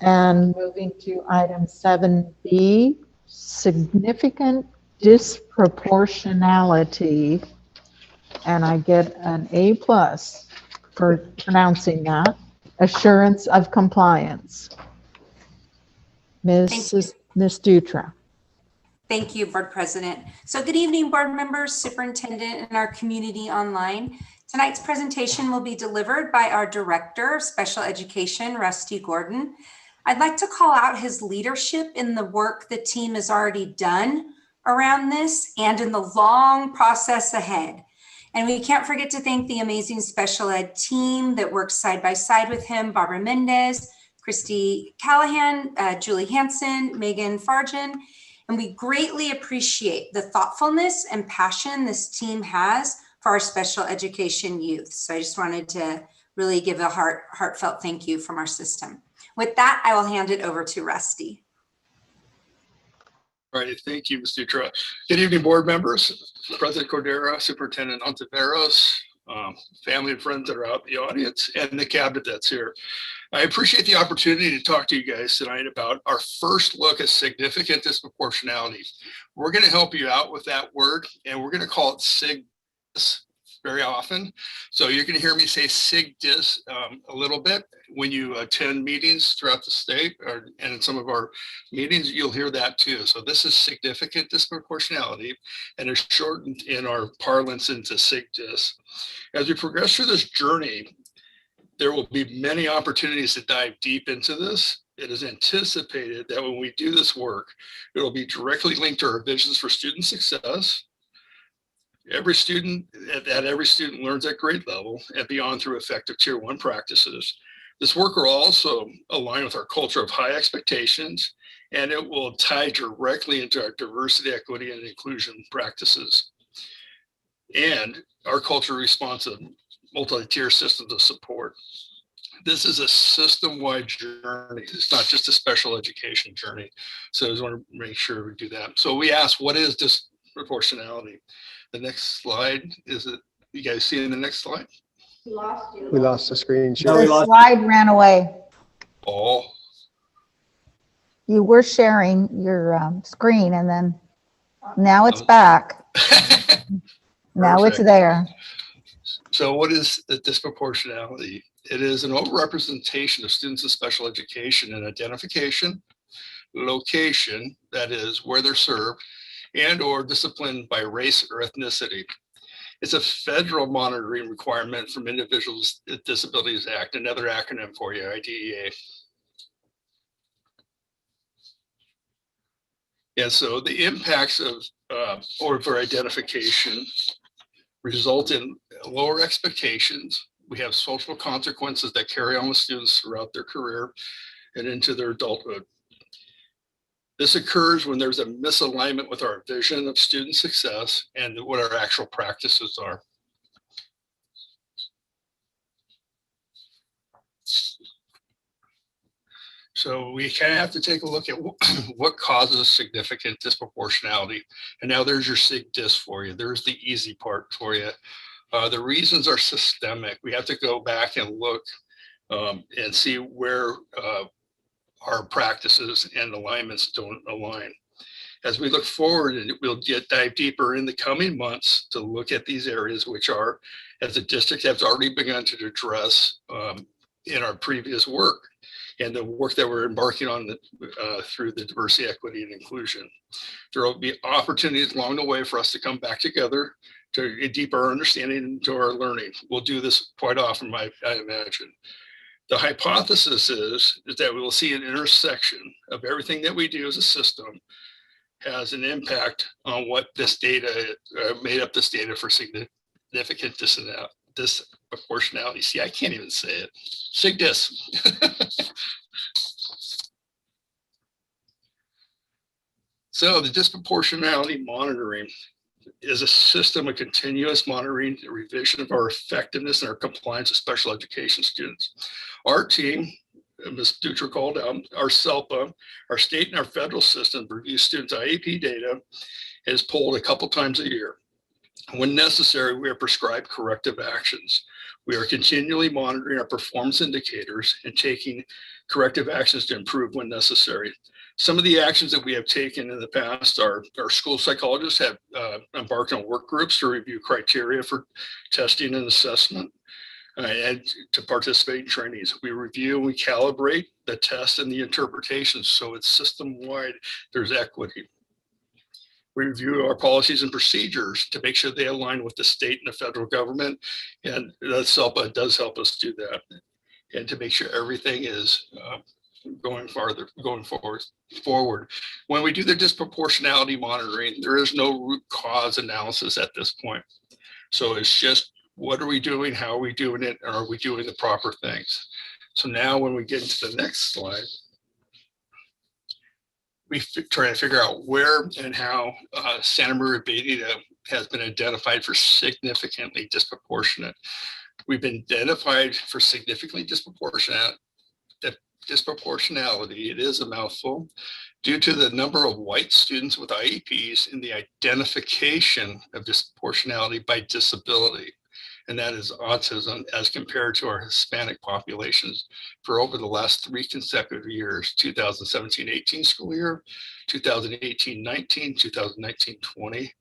And moving to item 7B, significant disproportionality. And I get an A+ for pronouncing that. Assurance of compliance. Ms. Dutra. Thank you, Board President. So good evening, board members, superintendent, and our community online. Tonight's presentation will be delivered by our Director of Special Education, Rusty Gordon. I'd like to call out his leadership in the work the team has already done around this and in the long process ahead. And we can't forget to thank the amazing special ed team that works side by side with him, Barbara Mendez, Christy Callahan, Julie Hansen, Megan Farjan. And we greatly appreciate the thoughtfulness and passion this team has for our special education youth. So I just wanted to really give a heartfelt thank you from our system. With that, I will hand it over to Rusty. All right, thank you, Ms. Dutra. Good evening, board members, President Cordero, Superintendent Ontiveros, family and friends that are out in the audience, and the cabinet that's here. I appreciate the opportunity to talk to you guys tonight about our first look at significant disproportionality. We're going to help you out with that word, and we're going to call it SIG-DIS very often. So you're going to hear me say SIG-DIS a little bit when you attend meetings throughout the state, and in some of our meetings, you'll hear that too. So this is significant disproportionality, and it's shortened in our parlance into SIG-DIS. As we progress through this journey, there will be many opportunities to dive deep into this. It is anticipated that when we do this work, it will be directly linked to our visions for student success. Every student learns at grade level and beyond through effective Tier 1 practices. This work will also align with our culture of high expectations, and it will tie directly into our diversity, equity, and inclusion practices. And our culture responds to multi-tier systems of support. This is a system-wide journey. It's not just a special education journey. So I just want to make sure we do that. So we asked, what is disproportionality? The next slide, is it, you guys see in the next slide? We lost you. We lost the screen share. No, we The lost- slide ran away. Oh, You were sharing your screen and then now it's back. Now it's Perfect. there. So what is the disproportionality? It is an overrepresentation of students in special education in identification, location, that is where they're served, and or discipline by race or ethnicity. It's a federal monitoring requirement from Individuals with Disabilities Act, another acronym for you, IDEA. And so the impacts of over identification result in lower expectations. We have social consequences that carry on with students throughout their career and into their adulthood. This occurs when there's a misalignment with our vision of student success and what our actual practices are. So we kind of have to take a look at what causes significant disproportionality. And now there's your SIG-DIS for you. There's the easy part for you. The reasons are systemic. We have to go back and look and see where our practices and alignments don't align. As we look forward, and we'll dive deeper in the coming months to look at these areas, which are, as the district has already begun to address in our previous work and the work that we're embarking on through the diversity, equity, and inclusion. There will be opportunities along the way for us to come back together to get deeper understanding into our learning. We'll do this quite often, I imagine. The hypothesis is that we will see an intersection of everything that we do as a system has an impact on what this data made up this data for significant disproportionality. See, I can't even say it. SIGDIS. So the disproportionality monitoring is a system of continuous monitoring and revision of our effectiveness and our compliance of special education students. Our team, Ms. Dutra called out, our SELPA, our state and our federal system review students' IEP data, is pulled a couple times a year. When necessary, we are prescribed corrective actions. We are continually monitoring our performance indicators and taking corrective actions to improve when necessary. Some of the actions that we have taken in the past are our school psychologists have embarked on work groups to review criteria for testing and assessment and to participate in trainings. We review and we calibrate the tests and the interpretations so it's system-wide, there's equity. We review our policies and procedures to make sure they align with the state and the federal government, and the SELPA does help us do that, and to make sure everything is going forward. When we do the disproportionality monitoring, there is no root cause analysis at this point. So it's just, what are we doing? How are we doing it? And are we doing the proper things? So now when we get into the next slide, we try to figure out where and how Santa Maria Beta has been identified for significantly disproportionate. We've been identified for significantly disproportionality. It is a mouthful, due to the number of white students with IEPs in the identification of disproportionality by disability. And that is autism as compared to our Hispanic populations for over the last 3 consecutive years, 2017-18 school year, 2018-19, 2019-20.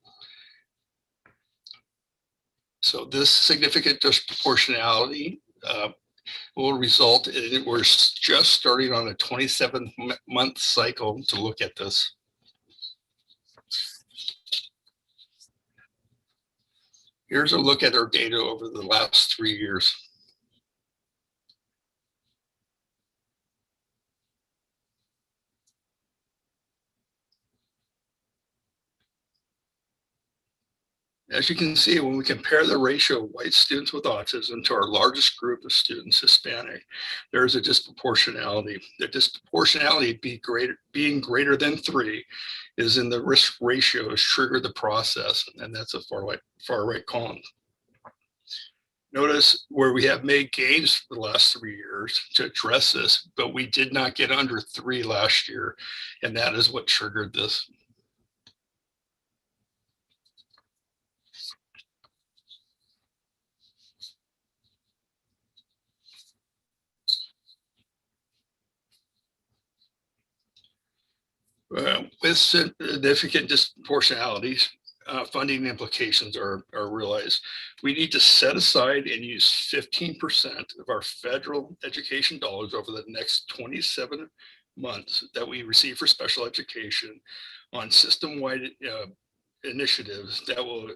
So this significant disproportionality will result in, we're just starting on a 27-month cycle to look at this. Here's a look at our data over the last 3 years. As you can see, when we compare the ratio of white students with autism to our largest group of students, Hispanic, there is a disproportionality. The disproportionality being greater than 3 is in the risk ratio has triggered the process, and that's a far right column. Notice where we have made gains for the last 3 years to address this, but we did not get under 3 last year, and that is what triggered this. With significant disproportionalities, funding implications are realized. We need to set aside and use 15% of our federal education dollars over the next 27 months that we receive for special education on system-wide initiatives that will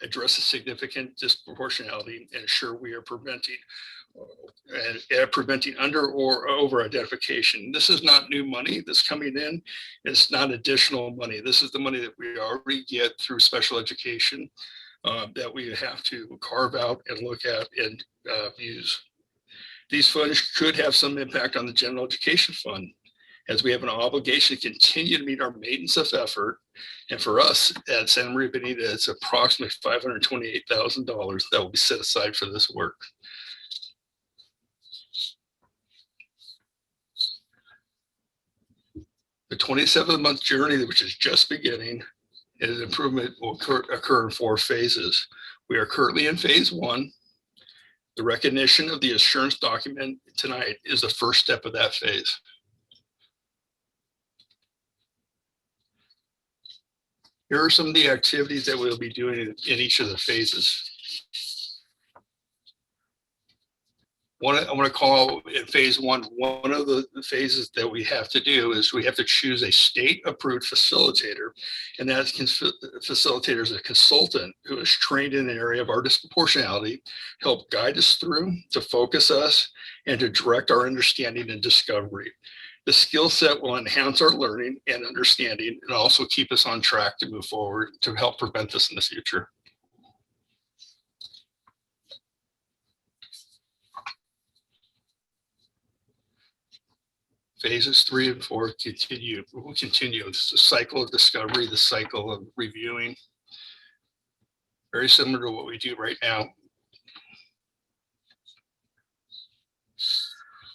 address a significant disproportionality and ensure we are preventing under or over identification. This is not new money that's coming in. It's not additional money. This is the money that we already get through special education that we have to carve out and look at and use. These funds could have some impact on the general education fund, as we have an obligation to continue to meet our maintenance of effort. And for us at Santa Maria Bonita, it's approximately $528,000 that will be set aside for this work. The 27-month journey, which is just beginning, and improvement will occur in 4 phases. We are currently in phase 1. The recognition of the assurance document tonight is the first step of that phase. Here are some of the activities that we'll be doing in each of the phases. I want to call in phase one of the phases that we have to do is we have to choose a state-approved facilitator, and that facilitator is a consultant who is trained in the area of our disproportionality, help guide us through, to focus us, and to direct our understanding and discovery. The skill set will enhance our learning and understanding and also keep us on track to move forward to help prevent this in the future. Phases 3 and 4 continue. Will continue. It's the cycle of discovery, the cycle of reviewing. Very similar to what we do right now.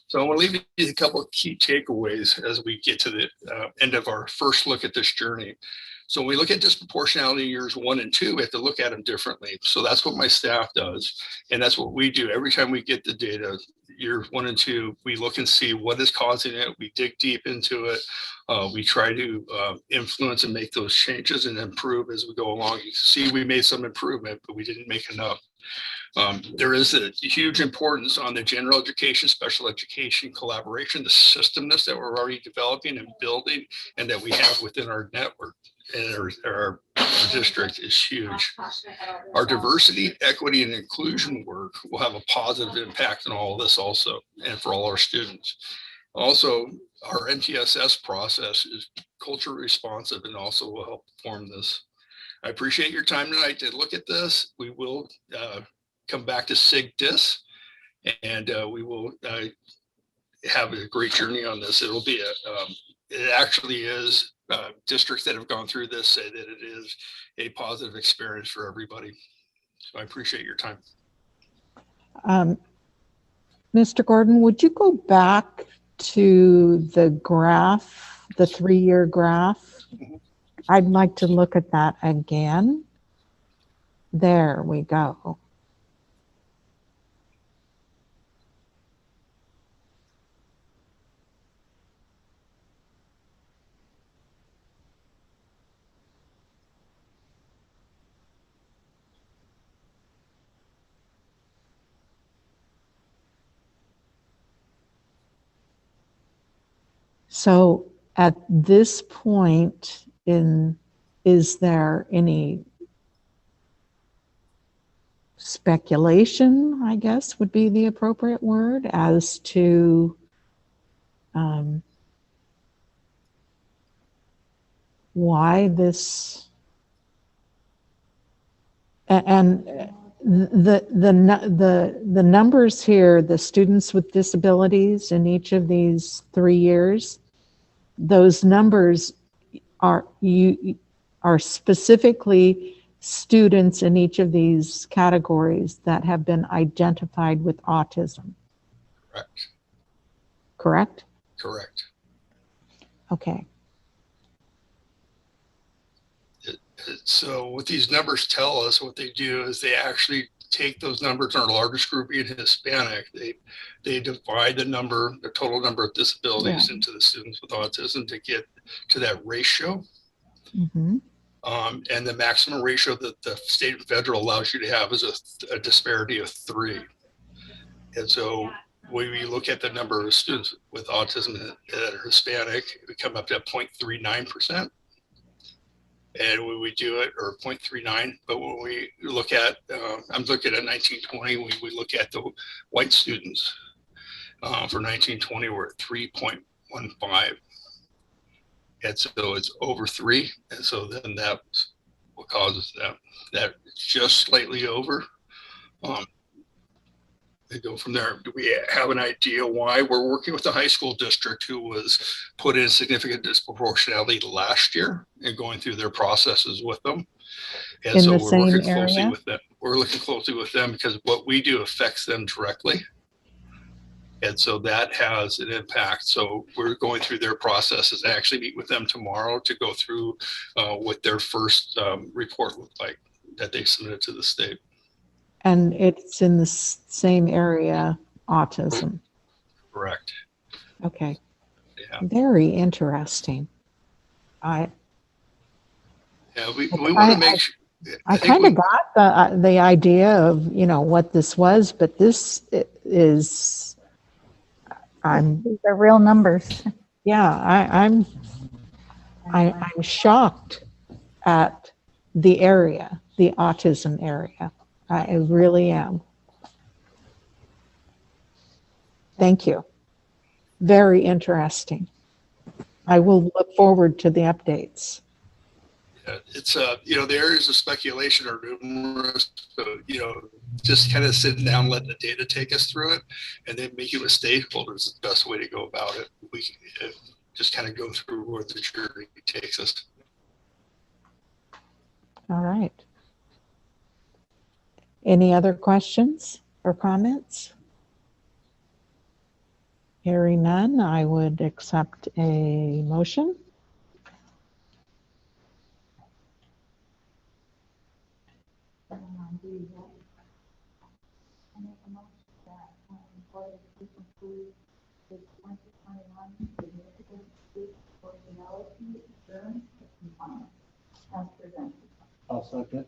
So I want to leave you a couple of key takeaways as we get to the end of our first look at this journey. So when we look at disproportionality in years 1 and 2, we have to look at them differently. So that's what my staff does. And that's what we do. Every time we get the data, years 1 and 2, we look and see what is causing it. We dig deep into it. We try to influence and make those changes and improve as we go along. You can see we made some improvement, but we didn't make enough. There is a huge importance on the general education, special education collaboration, the systemness that we're already developing and building and that we have within our network and our district is huge. Our diversity, equity, and inclusion work will have a positive impact on all of this also, and for all our students. Also, our MTSS process is culture responsive and also will help form this. I appreciate your time tonight to look at this. We will come back to SIG-DIS and we will have a great journey on this. It'll be it actually is districts that have gone through this say that it is a positive experience for everybody. So I appreciate your time. Mr. Gordon, would you go back to the graph, the 3-year graph? I'd like to look at that again. There we go. So at this point is there any speculation, I guess would be the appropriate word, as to why this, and the numbers here, the students with disabilities in each of these 3 years, those numbers are specifically students in each of these categories that have been identified with autism. Correct. Correct? Correct. Okay. So what these numbers tell us, what they do is they actually take those numbers in our largest group being Hispanic. They divide the total number of disabilities into the students with autism to get to that ratio. Mm-hmm. And the maximum ratio that the state and federal allows you to have is a disparity of 3. And so when we look at the number of students with autism that are Hispanic, we come up to 0.39%. And when we do it, or 0.39, but when we look at, I'm looking at 1920, when we look at the white students for 1920, we're at 3.15. And so it's over 3. And so then that's what causes that just slightly over. They go from there. Do we have an idea why? We're working with the high school district who was put in significant disproportionality last year and going through their processes with them. And in so the we're same working closely area? with them. We're looking closely with them because what we do affects them directly. And so that has an impact. So we're going through their processes. I actually meet with them tomorrow to go through what their first report looked like that they submitted to the state. And it's in the same area, autism. Correct. Okay. Yeah. Very interesting. And Yeah, we want to make sure. I think kind we- of got the idea of, what this was, but this is, These are real numbers. I'm shocked at the area, the autism area. I really am. Thank you. Very interesting. I will look forward to the updates. It's the areas of speculation are numerous, so just kind of sitting down, letting the data take us through it, and then meeting with stakeholders is the best way to go about it. We just kind of go through where the journey takes us. All right. Any other questions or comments? Hearing none, I would accept a motion. I make a motion that Board of Education approve the 2021 significant disproportionality assurance of compliance as presented. I'll second.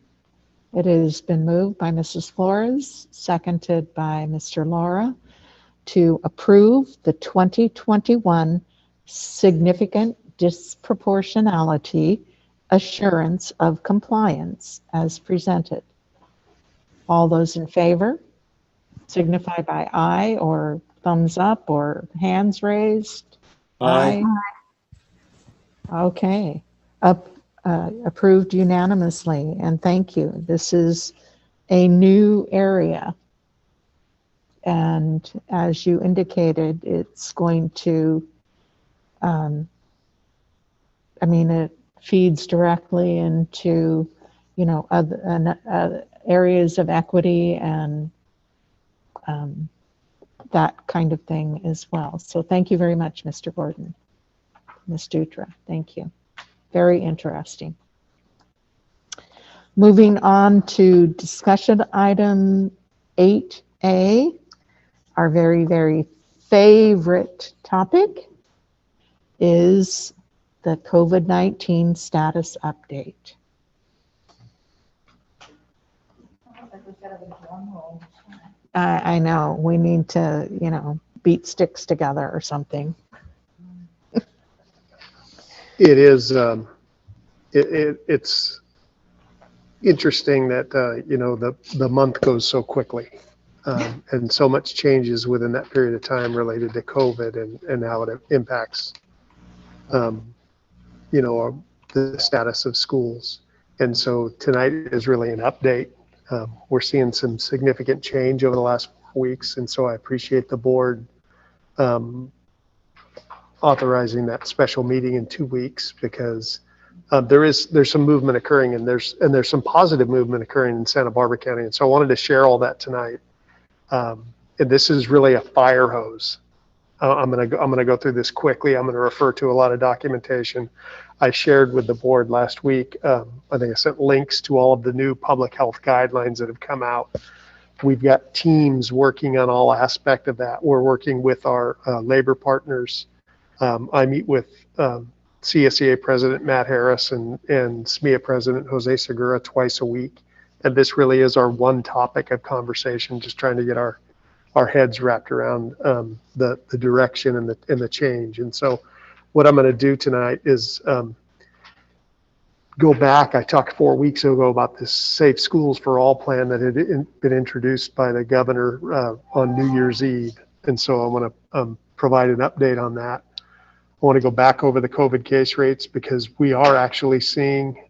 It has been moved by Mrs. Flores, seconded by Mr. Laura, to approve the 2021 significant disproportionality assurance of compliance as presented. All those in favor signify by aye or thumbs up or hands raised. Aye. Okay. Approved unanimously, and thank you. This is a new area. And as you indicated, it's going to, it feeds directly into, other areas of equity and that kind of thing as well. So thank you very much, Mr. Gordon. Ms. Dutra, thank you. Very interesting. Moving on to discussion item 8A, our very, very favorite topic is the COVID-19 status update. I know, we need to, beat sticks together or something. It is, it's interesting that, the month goes so quickly. And so much changes within that period of time related to COVID and how it impacts, the status of schools. And so tonight is really an update. We're seeing some significant change over the last 4 weeks. And so I appreciate the board authorizing that special meeting in 2 weeks, because there's some movement occurring, and there's some positive movement occurring in Santa Barbara County. And so I wanted to share all that tonight. And this is really a fire hose. I'm gonna go through this quickly. I'm gonna refer to a lot of documentation I shared with the board last week. I think I sent links to all of the new public health guidelines that have come out. We've got teams working on all aspect of that. We're working with our labor partners. I meet with CSEA President Matt Harris and SMEA President Jose Segura twice a week. And this really is our one topic of conversation, just trying to get our heads wrapped around the direction and the change. And so what I'm going to do tonight is go back. I talked 4 weeks ago about this Safe Schools for All plan that had been introduced by the governor on New Year's Eve. And so I want to provide an update on that. I want to go back over the COVID case rates, because we are actually seeing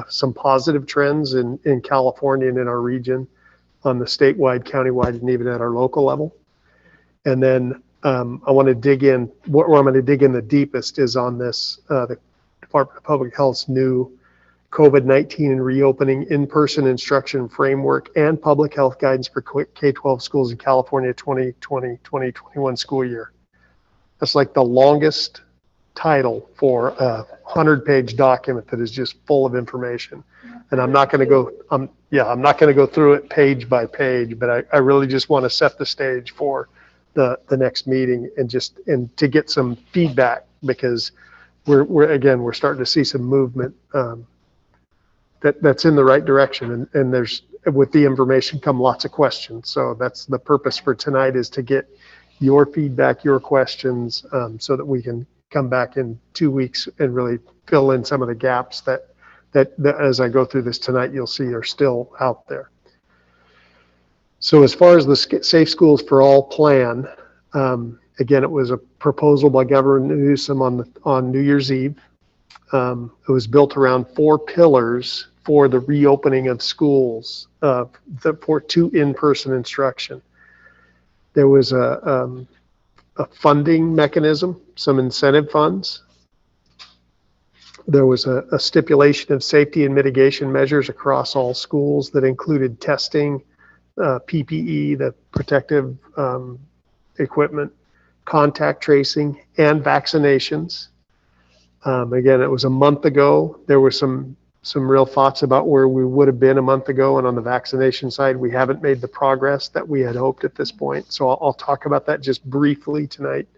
some positive trends in California and in our region on the statewide, countywide, and even at our local level. And then I want to dig in, where I'm going to dig in the deepest is on this, the Department of Public Health's new COVID-19 and reopening in-person instruction framework and public health guidance for K-12 schools in California 2020-2021 school year. That's like the longest title for a 100-page document that is just full of information. And I'm not going to go, I'm not going to go through it page by page, but I really just want to set the stage for the next meeting and to get some feedback, because we're starting to see some movement that's in the right direction, and there's, with the information come lots of questions. So that's the purpose for tonight, is to get your feedback, your questions, so that we can come back in 2 weeks and really fill in some of the gaps that as I go through this tonight, you'll see are still out there. So as far as the Safe Schools for All plan, again, it was a proposal by Governor Newsom on New Year's Eve. It was built around 4 pillars for the reopening of schools, for in-person instruction. There was a funding mechanism, some incentive funds. There was a stipulation of safety and mitigation measures across all schools that included testing, PPE, the protective equipment, contact tracing, and vaccinations. Again, it was a month ago. There were some real thoughts about where we would have been a month ago, and on the vaccination side, we haven't made the progress that we had hoped at this point. So I'll talk about that just briefly tonight.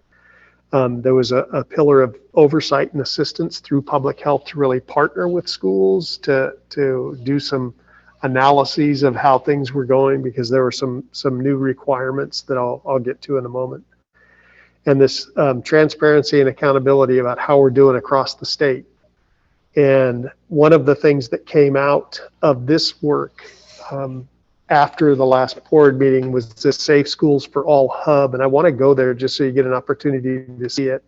There was a pillar of oversight and assistance through public health to really partner with schools to do some analyses of how things were going, because there were some new requirements that I'll get to in a moment. And this transparency and accountability about how we're doing across the state. And one of the things that came out of this work after the last board meeting was this Safe Schools for All hub. And I want to go there just so you get an opportunity to see it.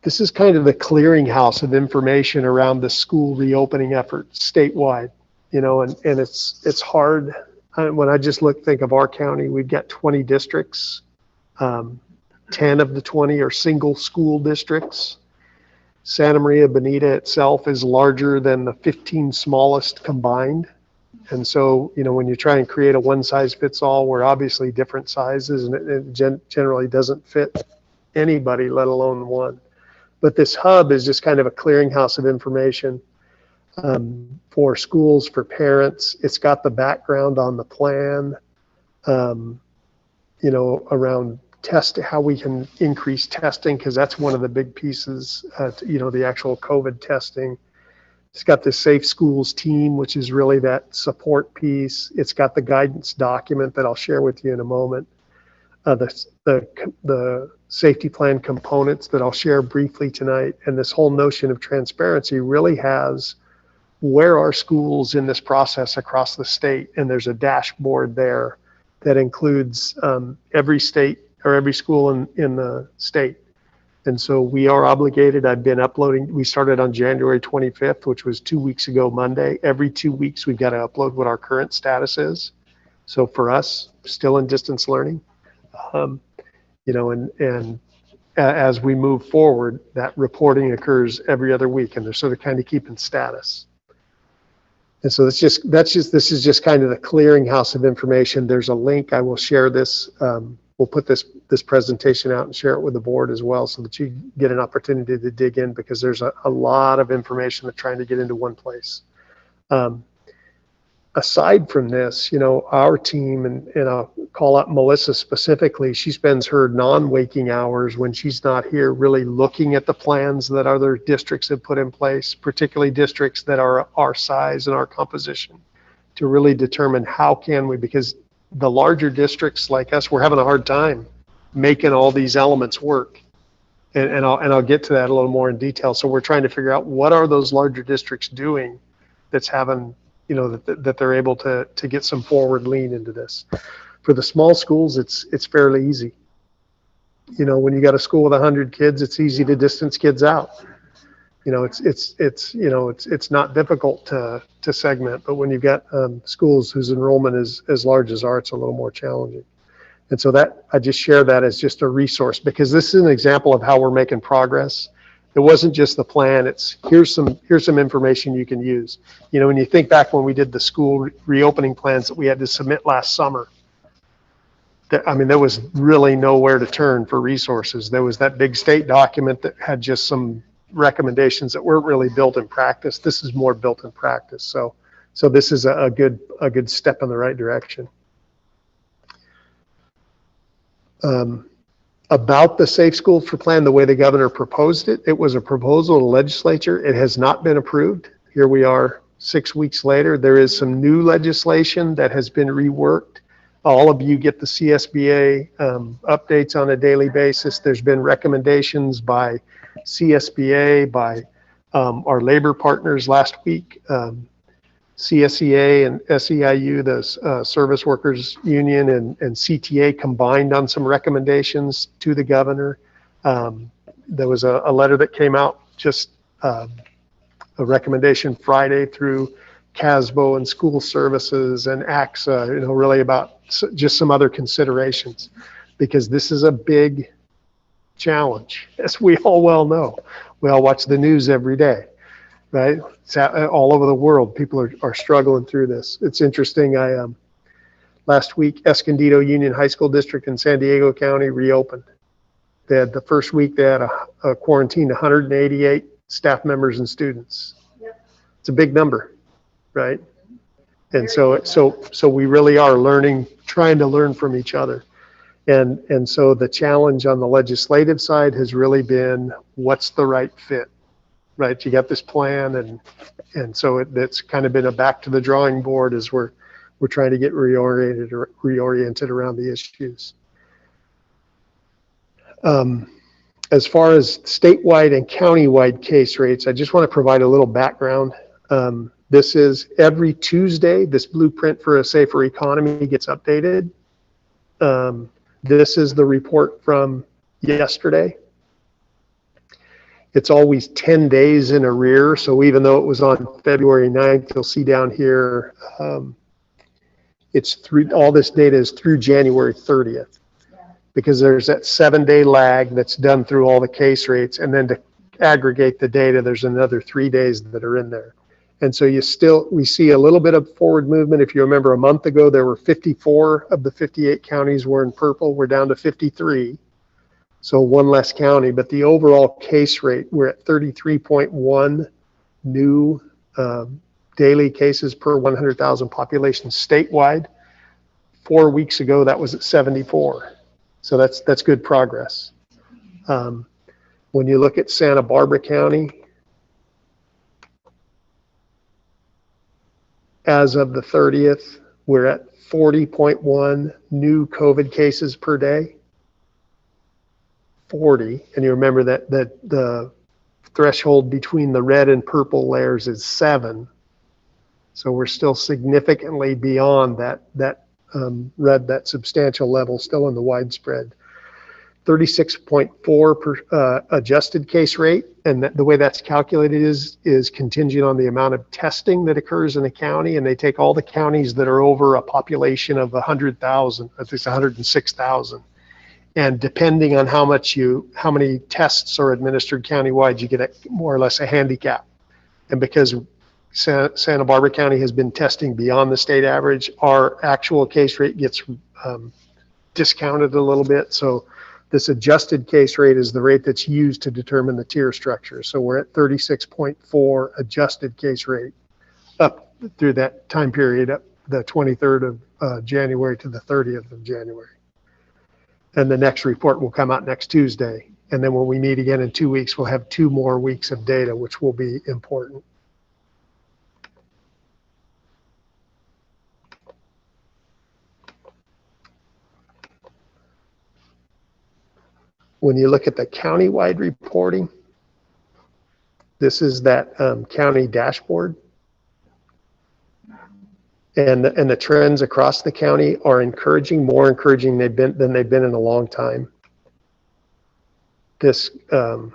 This is kind of the clearinghouse of information around the school reopening effort statewide, you know, and it's hard. When I just think of our county, we've got 20 districts. 10 of the 20 are single school districts. Santa Maria Bonita itself is larger than the 15 smallest combined. And so, you know, when you try and create a one size fits all, we're obviously different sizes, and it generally doesn't fit anybody, let alone one. But this hub is just kind of a clearinghouse of information for schools, for parents. It's got the background on the plan, you know, around how we can increase testing, because that's one of the big pieces, you know, the actual COVID testing. It's got the Safe Schools team, which is really that support piece. It's got the guidance document that I'll share with you in a moment. The safety plan components that I'll share briefly tonight. And this whole notion of transparency really has where are schools in this process across the state. And there's a dashboard there that includes every state or every school in the state. And so we are obligated. I've been uploading. We started on January 25th, which was 2 weeks ago Monday. Every 2 weeks, we've got to upload what our current status is. So for us, still in distance learning, you know, and as we move forward, that reporting occurs every other week, and they're sort of kind of keeping status. And so this is just kind of the clearinghouse of information. There's a link. I will share this. We'll put this presentation out and share it with the board as well, so that you get an opportunity to dig in, because there's a lot of information that's trying to get into one place. Aside from this, you know, our team, and I'll call out Melissa specifically, she spends her non-waking hours when she's not here really looking at the plans that other districts have put in place, particularly districts that are our size and our composition, to really determine how can we, because the larger districts like us, we're having a hard time making all these elements work. And I'll get to that a little more in detail. So we're trying to figure out what are those larger districts doing that's having, you know, that they're able to get some forward lean into this. For the small schools, it's fairly easy. You know, when you got a school with 100 kids, it's easy to distance kids out. You know, it's not difficult to segment, but when you've got schools whose enrollment is as large as ours, it's a little more challenging. And so that I just share that as just a resource, because this is an example of how we're making progress. It wasn't just the plan. It's here's some information you can use. You know, when you think back when we did the school reopening plans that we had to submit last summer, I mean, there was really nowhere to turn for resources. There was that big state document that had just some recommendations that weren't really built in practice. This is more built in practice. So this is a good step in the right direction. about the Safe School for Plan, the way the governor proposed it. It was a proposal to the legislature. It has not been approved. Here we are 6 weeks later. There is some new legislation that has been reworked. All of you get the CSBA updates on a daily basis. There's been recommendations by CSBA, by our labor partners last week, CSEA and SEIU, the Service Workers Union, and CTA combined on some recommendations to the governor. There was a letter that came out, just a recommendation Friday through CASBO and School Services and AXA, really about just some other considerations, because this is a big challenge, as we all well know. We all watch the news every day, right? It's all over the world. People are struggling through this. It's interesting. Last week, Escondido Union High School District in San Diego County reopened. They had the first week, they had a quarantined 188 staff members and students. It's a big number, right? And so we really are trying to learn from each other. And so the challenge on the legislative side has really been, what's the right fit, right? You got this plan, and so it's kind of been a back to the drawing board as we're trying to get reoriented around the issues. As far as statewide and countywide case rates, I just want to provide a little background. This is every Tuesday, this blueprint for a safer economy gets updated. This is the report from yesterday. It's always 10 days in arrear. So even though it was on February 9th, you'll see down here, all this data is through January 30th, because there's that 7-day lag that's done through all the case rates. And then to aggregate the data, there's another 3 days that are in there. And so we see a little bit of forward movement. If you remember, a month ago, there were 54 of the 58 counties were in purple. We're down to 53. So one less county, but the overall case rate, we're at 33.1 new daily cases per 100,000 population statewide. 4 weeks ago, that was at 74. So that's good progress. When you look at Santa Barbara County, as of the 30th, we're at 40.1 new COVID cases per day. 40, and you remember that the threshold between the red and purple layers is 7. So we're still significantly beyond that red, that substantial level, still in the widespread. 36.4 adjusted case rate, and the way that's calculated is contingent on the amount of testing that occurs in a county, and they take all the counties that are over a population of 100,000, I think it's 106,000, and depending on how many tests are administered countywide, you get more or less a handicap. And because Santa Barbara County has been testing beyond the state average, our actual case rate gets discounted a little bit. So this adjusted case rate is the rate that's used to determine the tier structure. So we're at 36.4 adjusted case rate up through that time period, up the 23rd of January to the 30th of January. And the next report will come out next Tuesday. And then when we meet again in 2 weeks, we'll have 2 more weeks of data, which will be important. When you look at the county-wide reporting, this is that county dashboard. And the trends across the county are encouraging, more encouraging than they've been in a long time. There's a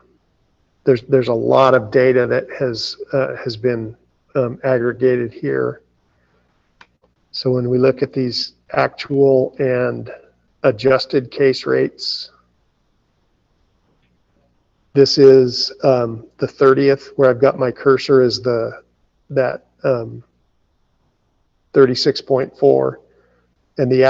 lot of data that has been aggregated here. So when we look at these actual and adjusted case rates, this is the 30th, where I've got my cursor is that 36.4, and the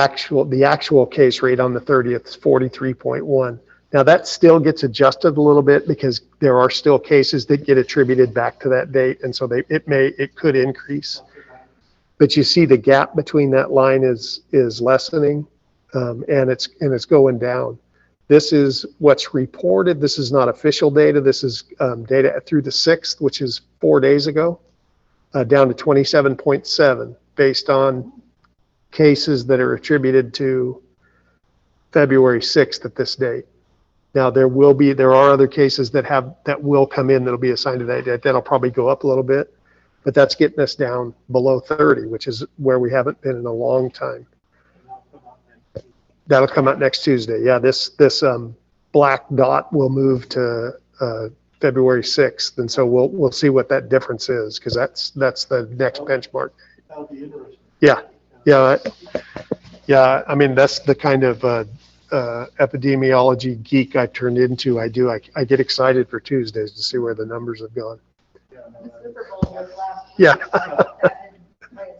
actual case rate on the 30th is 43.1. Now that still gets adjusted a little bit because there are still cases that get attributed back to that date, and so it could increase. But you see the gap between that line is lessening, and it's going down. This is what's reported. This is not official data. This is data through the 6th, which is 4 days ago, down to 27.7 based on cases that are attributed to February 6th at this date. Now there are other cases that will come in that'll be assigned to that date. That'll probably go up a little bit, but that's getting us down below 30, which is where we haven't been in a long time. That'll come out next Tuesday. Yeah, this black dot will move to February 6th, and so we'll see what that difference is, because that's the next benchmark. That'll be interesting. Yeah. I mean, that's the kind of epidemiology geek I turned into. I get excited for Tuesdays to see where the numbers have gone. The Super Bowl was last week. Yeah.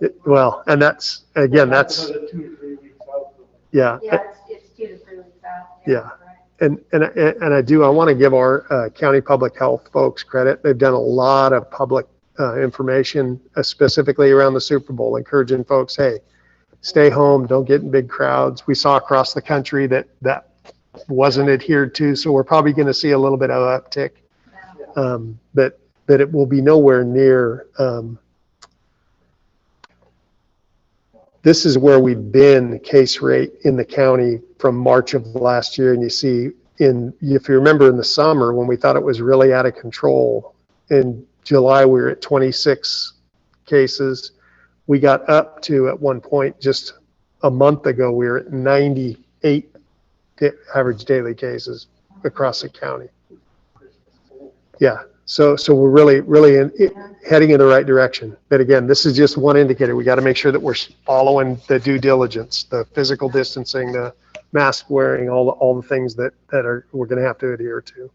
That Well, and that's again, that's Another 2 to 3 weeks out. yeah. it's 2 to 3 weeks out. Yeah. Right. And I want to give our county public health folks credit. They've done a lot of public information, specifically around the Super Bowl, encouraging folks, hey, stay home, don't get in big crowds. We saw across the country that wasn't adhered to, so we're probably going to see a little bit of uptick, but it will be nowhere near. This is where we've been case rate in the county from March of last year. And you see if you remember in the summer when we thought it was really out of control, in July we were at 26 cases. We got up to, at one point just a month ago, we were at 98 average daily cases across the county. Yeah. So we're really heading in the right direction. But again, this is just one indicator. We got to make sure that we're following the due diligence, the physical distancing, the mask wearing, all the things that we're going to have to adhere to.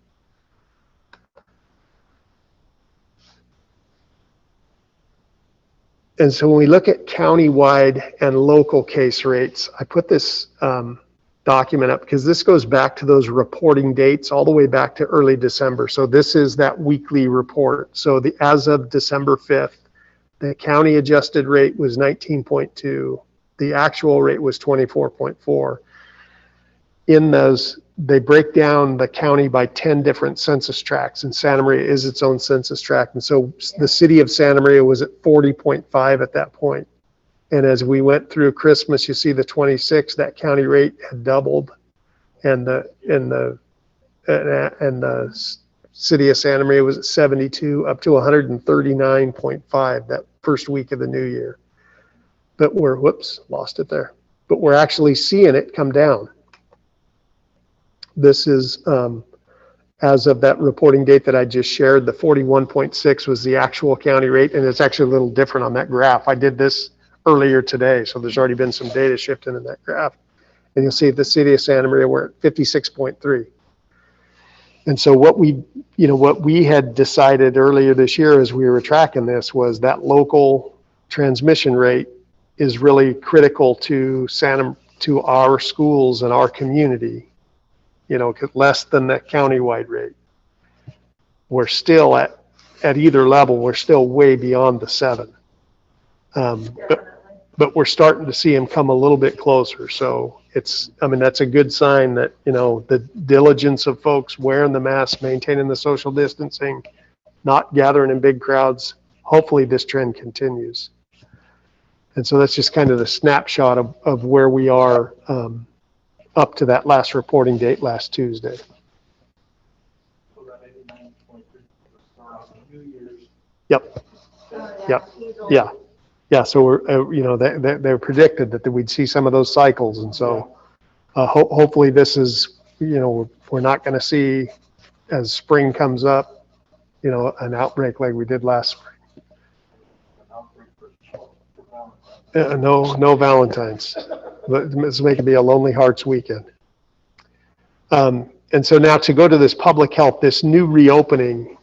And so when we look at countywide and local case rates, I put this document up because this goes back to those reporting dates all the way back to early December. So this is that weekly report. So as of December 5th, the county adjusted rate was 19.2. The actual rate was 24.4. In those, they break down the county by 10 different census tracts, and Santa Maria is its own census tract. And so the city of Santa Maria was at 40.5 at that point. And as we went through Christmas, you see the 26, that county rate had doubled, and the city of Santa Maria was at 72, up to 139.5 that first week of the new year. But lost it there. But we're actually seeing it come down. This is as of that reporting date that I just shared. The 41.6 was the actual county rate, and it's actually a little different on that graph. I did this earlier today, so there's already been some data shifting in that graph. And you'll see at the city of Santa Maria, we're at 56.3. And so what we had decided earlier this year as we were tracking this was that local transmission rate is really critical to our schools and our community, less than the countywide rate. We're still at either level, we're still way beyond the 7. But we're starting to see them come a little bit closer. So that's a good sign that, the diligence of folks wearing the mask, maintaining the social distancing, not gathering in big crowds. Hopefully this trend continues. And so that's just kind of the snapshot of where we are up to that last reporting date last Tuesday. Yep. Yeah. So we're, they predicted that we'd see some of those cycles. And so hopefully this is, we're not going to see, as spring comes up, an outbreak like we did last spring. No Valentine's. This may be a Lonely Hearts weekend. And so now to go to this public health, this new reopening,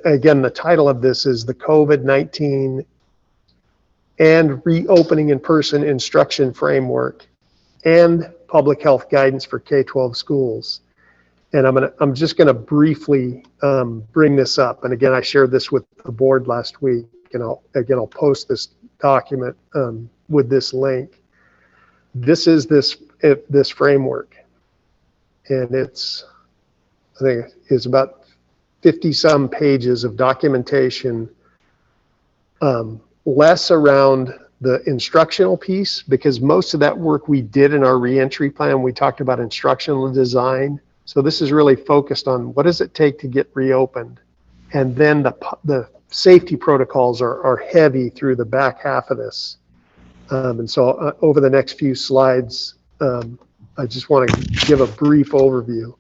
again, the title of this is the COVID-19 and Reopening in Person Instruction Framework and Public Health Guidance for K-12 Schools. And I'm just going to briefly bring this up. And again, I shared this with the board last week, and I'll post this document with this link. This is this framework. And I think it's about 50 some pages of documentation, less around the instructional piece, because most of that work we did in our reentry plan, we talked about instructional design. So this is really focused on what does it take to get reopened? And then the safety protocols are heavy through the back half of this. And so over the next few slides, I just want to give a brief overview.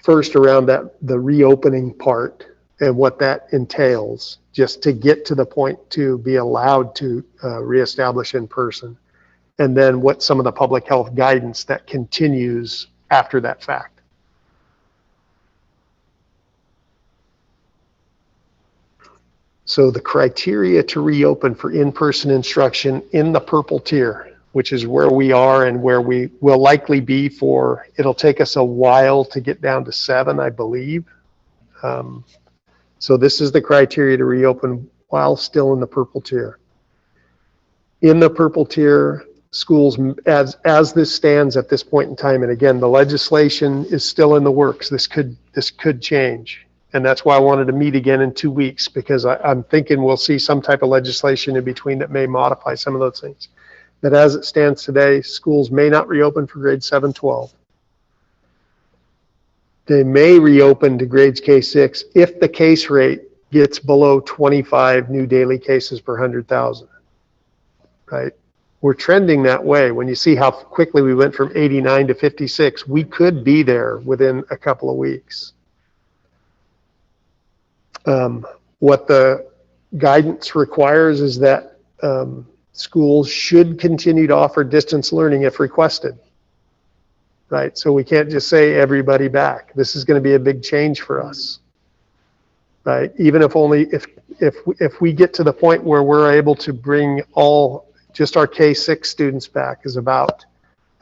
First, around the reopening part and what that entails, just to get to the point to be allowed to reestablish in person. And then what some of the public health guidance that continues after that fact. So the criteria to reopen for in-person instruction in the purple tier, which is where we are and where we will likely be for, it'll take us a while to get down to 7, I believe. So this is the criteria to reopen while still in the purple tier. In the purple tier, schools, as this stands at this point in time, and again, the legislation is still in the works. This could change. And that's why I wanted to meet again in 2 weeks, because I'm thinking we'll see some type of legislation in between that may modify some of those things. But as it stands today, schools may not reopen for grades 7, 12. They may reopen to grades K-6 if the case rate gets below 25 new daily cases per 100,000, right? We're trending that way. When you see how quickly we went from 89 to 56, we could be there within a couple of weeks. What the guidance requires is that schools should continue to offer distance learning if requested, right? So we can't just say everybody back. This is going to be a big change for us, right? Even if we get to the point where we're able to bring just our K-6 students back is about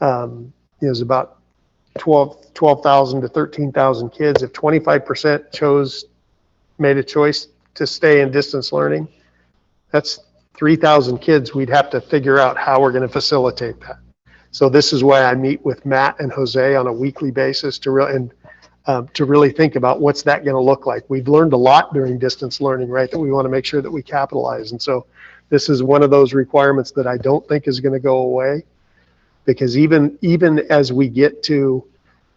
12,000 to 13,000 kids. If 25% made a choice to stay in distance learning, that's 3,000 kids. We'd have to figure out how we're going to facilitate that. So this is why I meet with Matt and Jose on a weekly basis to really think about what's that going to look like. We've learned a lot during distance learning, right, that we want to make sure that we capitalize. And so this is one of those requirements that I don't think is going to go away, because even as we get to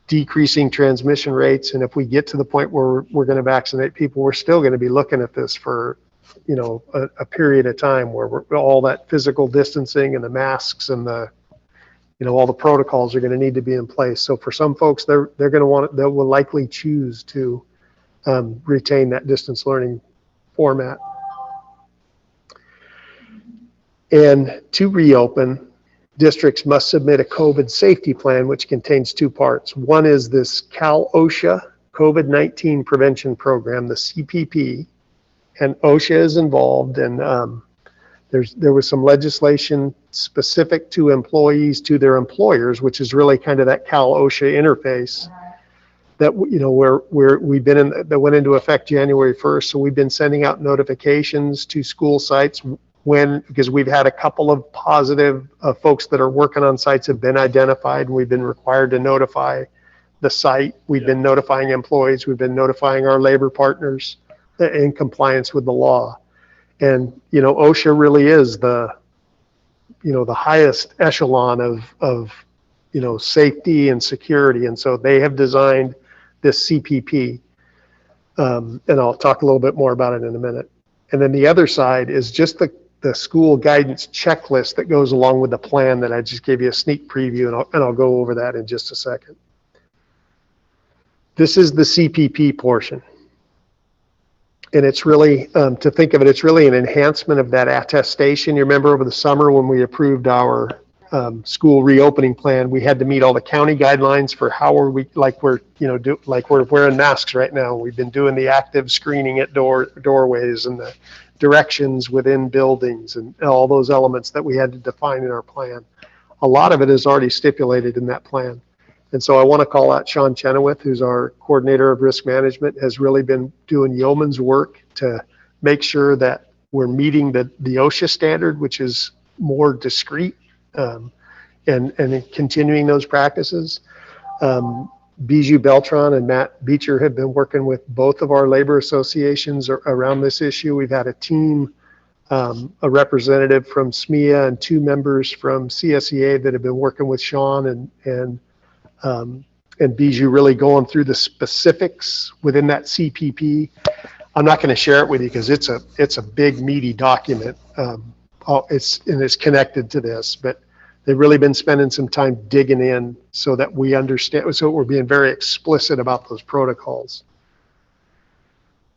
decreasing transmission rates, and if we get to the point where we're going to vaccinate people, we're still going to be looking at this for a period of time where all that physical distancing and the masks and all the protocols are going to need to be in place. So for some folks, they will likely choose to retain that distance learning format. And to reopen, districts must submit a COVID safety plan, which contains 2 parts. One is this Cal-OSHA COVID-19 prevention program, the CPP, and OSHA is involved, and there was some legislation specific to employees to their employers, which is really kind of that Cal-OSHA interface that where we've been in, that went into effect January 1st. So we've been sending out notifications to school sites because we've had a couple of positive folks that are working on sites have been identified, and we've been required to notify the site. We've been notifying employees. We've been notifying our labor partners in compliance with the law. And OSHA really is the highest echelon of safety and security, and so they have designed this CPP, and I'll talk a little bit more about it in a minute. And then the other side is just the school guidance checklist that goes along with the plan that I just gave you a sneak preview, and I'll go over that in just a second. This is the CPP portion. And it's really, to think of it, it's really an enhancement of that attestation. You remember over the summer when we approved our school reopening plan, we had to meet all the county guidelines for how are we, like we're wearing masks right now. We've been doing the active screening at doorways and the directions within buildings and all those elements that we had to define in our plan. A lot of it is already stipulated in that plan. And so I want to call out Sean Chenoweth, who's our coordinator of risk management, has really been doing yeoman's work to make sure that we're meeting the OSHA standard, which is more discreet. and continuing those practices. Bijou Beltran and Matt Beecher have been working with both of our labor associations around this issue. We've had a team, a representative from SMEA and 2 members from CSEA that have been working with Sean and Bijou, really going through the specifics within that CPP. I'm not going to share it with you because it's a big meaty document. It's connected to this, but they've really been spending some time digging in so that we understand, so we're being very explicit about those protocols.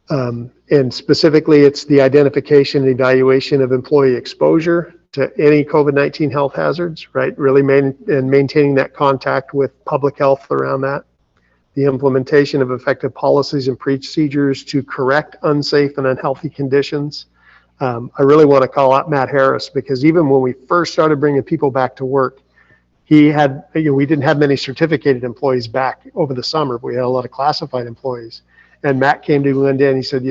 And specifically, it's the identification and evaluation of employee exposure to any COVID-19 health hazards, right? Really maintaining that contact with public health around that. The implementation of effective policies and procedures to correct unsafe and unhealthy conditions. I really want to call out Matt Harris, because even when we first started bringing people back to work, we didn't have many certificated employees back over the summer. We had a lot of classified employees. And Matt came to me one day and he said,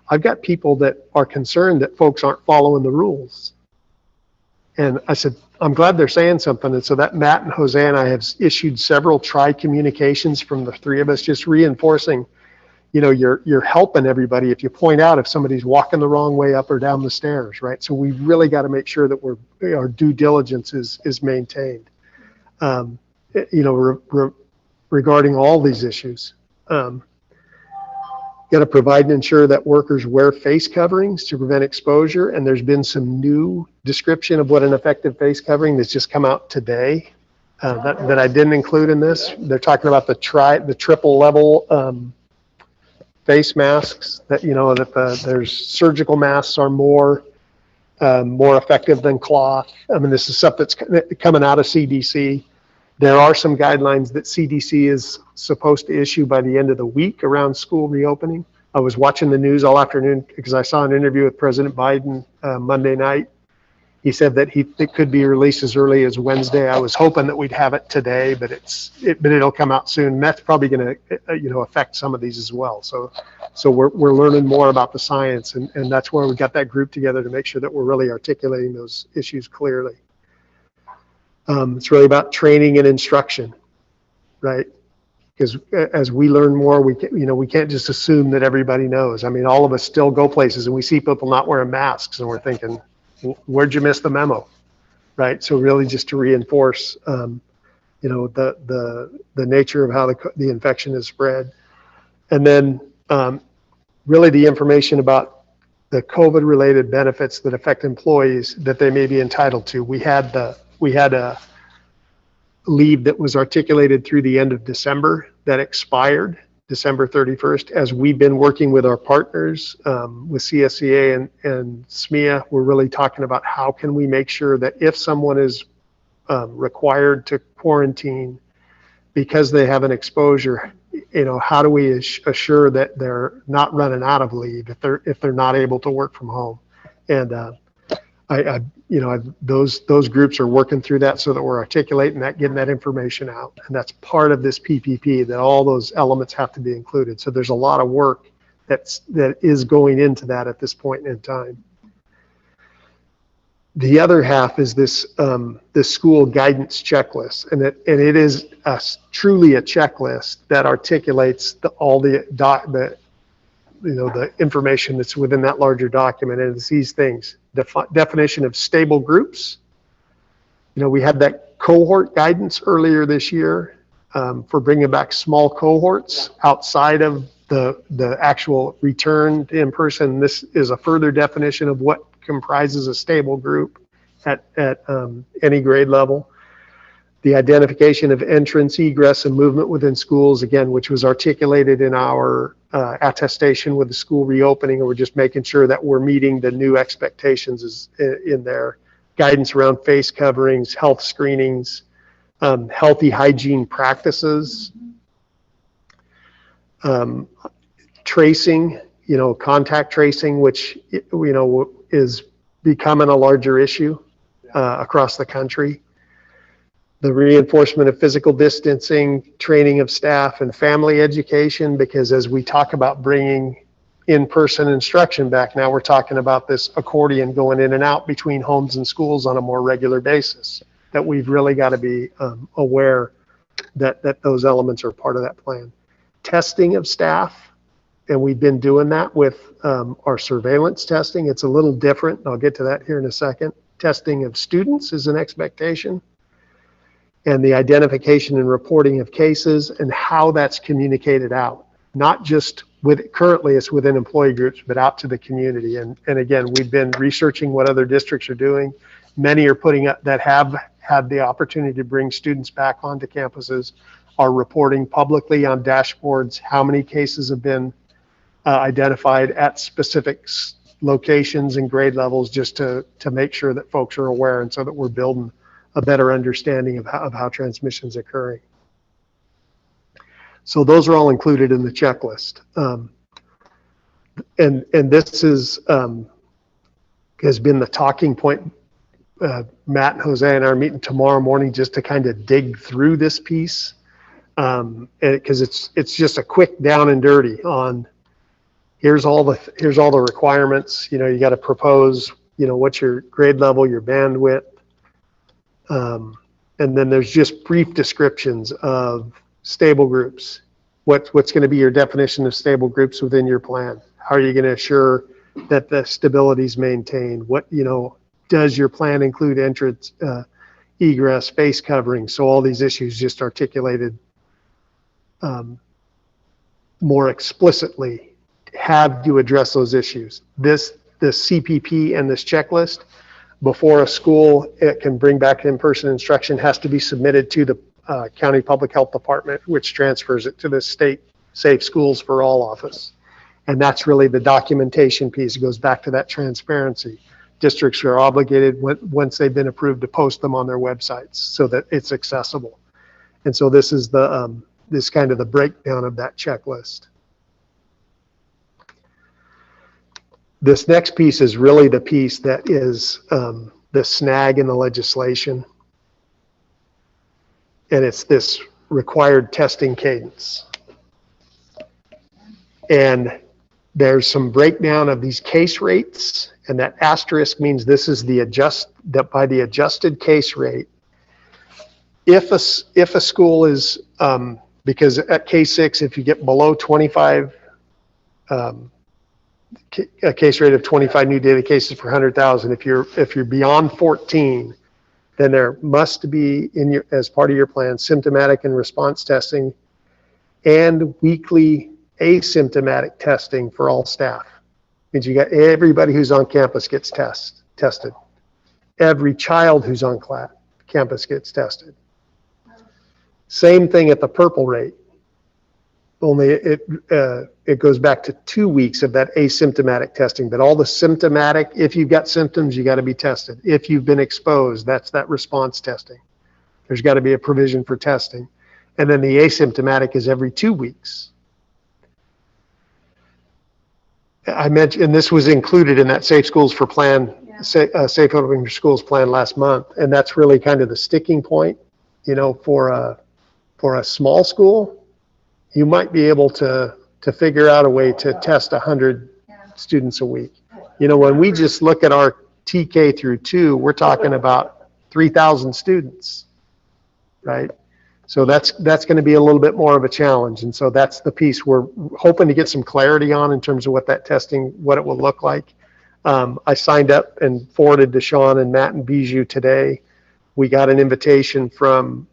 I've got people that are concerned that folks aren't following the rules. And I said, I'm glad they're saying something. And so that Matt and Jose and I have issued several communications from the 3 of us, just reinforcing, you're helping everybody if you point out if somebody's walking the wrong way up or down the stairs, right? So we really got to make sure that our due diligence is maintained, regarding all these issues. Got to provide and ensure that workers wear face coverings to prevent exposure. And there's been some new description of what an effective face covering that's just come out today that I didn't include in this. They're talking about the triple level face masks that, there's surgical masks are more effective than cloth. I mean, this is stuff that's coming out of CDC. There are some guidelines that CDC is supposed to issue by the end of the week around school reopening. I was watching the news all afternoon because I saw an interview with President Biden Monday night. He said that it could be released as early as Wednesday. I was hoping that we'd have it today, but it'll come out soon. And that's probably going to affect some of these as well. So we're learning more about the science, and that's where we got that group together to make sure that we're really articulating those issues clearly. It's really about training and instruction, right? Because as we learn more, we can't just assume that everybody knows. I mean, all of us still go places and we see people not wearing masks, and we're thinking, where'd you miss the memo, right? So really, just to reinforce, the nature of how the infection is spread, and then really the information about the COVID-related benefits that affect employees that they may be entitled to. We had a leave that was articulated through the end of December that expired December 31st. As we've been working with our partners, with CSEA and SMEA, we're really talking about how can we make sure that if someone is required to quarantine because they have an exposure, how do we assure that they're not running out of leave if they're not able to work from home? And those groups are working through that so that we're articulating that, getting that information out. And that's part of this PPP, that all those elements have to be included. So there's a lot of work that is going into that at this point in time. The other half is this school guidance checklist, and it is truly a checklist that articulates all the information that's within that larger document, and it's these things. Definition of stable groups. We had that cohort guidance earlier this year for bringing back small cohorts outside of the actual return to in-person. This is a further definition of what comprises a stable group at any grade level. The identification of entrance, egress, and movement within schools, again, which was articulated in our attestation with the school reopening, and we're just making sure that we're meeting the new expectations in there. Guidance around face coverings, health screenings, healthy hygiene practices, tracing, contact tracing, which, is becoming a larger issue across the country. The reinforcement of physical distancing, training of staff, and family education, because as we talk about bringing in-person instruction back, now we're talking about this accordion going in and out between homes and schools on a more regular basis. that we've really got to be aware that those elements are part of that plan. Testing of staff, and we've been doing that with our surveillance testing. It's a little different. I'll get to that here in a second. Testing of students is an expectation, and the identification and reporting of cases and how that's communicated out, not just currently it's within employee groups, but out to the community. And again, we've been researching what other districts are doing. Many are putting up that have had the opportunity to bring students back onto campuses, are reporting publicly on dashboards how many cases have been identified at specific locations and grade levels, just to make sure that folks are aware, and so that we're building a better understanding of how transmission is occurring. So those are all included in the checklist. And this is has been the talking point. Matt and Jose and I are meeting tomorrow morning just to kind of dig through this piece, because it's just a quick down and dirty on here's all the requirements. You know, you got to propose, you know, what's your grade level, your bandwidth, and then there's just brief descriptions of stable groups. What's going to be your definition of stable groups within your plan? How are you going to assure that the stability is maintained? What, you know, does your plan include entrance, egress, face covering? So all these issues just articulated more explicitly. Have you address those issues? The CPP and this checklist, before a school it can bring back in-person instruction, has to be submitted to the County Public Health Department, which transfers it to the State Safe Schools for All office. And that's really the documentation piece. It goes back to that transparency. Districts are obligated, once they've been approved, to post them on their websites so that it's accessible. And so this is this kind of the breakdown of that checklist. This next piece is really the piece that is the snag in the legislation. And it's this required testing cadence. And there's some breakdown of these case rates, and that asterisk means this is that by the adjusted case rate. If a school is, because at K6, if you get below 25, a case rate of 25 new data cases per 100,000, if you're beyond 14, then there must be as part of your plan symptomatic and response testing and weekly asymptomatic testing for all staff. Means you got everybody who's on campus gets tested. Every child who's on campus gets tested. Same thing at the purple rate. Only it goes back to 2 weeks of that asymptomatic testing, but all the symptomatic, if you've got symptoms, you got to be tested. If you've been exposed, that's that response testing. There's got to be a provision for testing. And then the asymptomatic is every 2 weeks. I mentioned, and this was included in that Safe Schools for Plan, Safe Opening Schools plan last month, and that's really kind of the sticking point. You know, for a small school, you might be able to figure out a way to test 100 students a week. You know, when we just look at our TK through 2, we're talking about 3,000 students, right? So that's going to be a little bit more of a challenge. And so that's the piece we're hoping to get some clarity on in terms of what that testing, what it will look like. I signed up and forwarded to Sean and Matt and Bijou today. We got an invitation from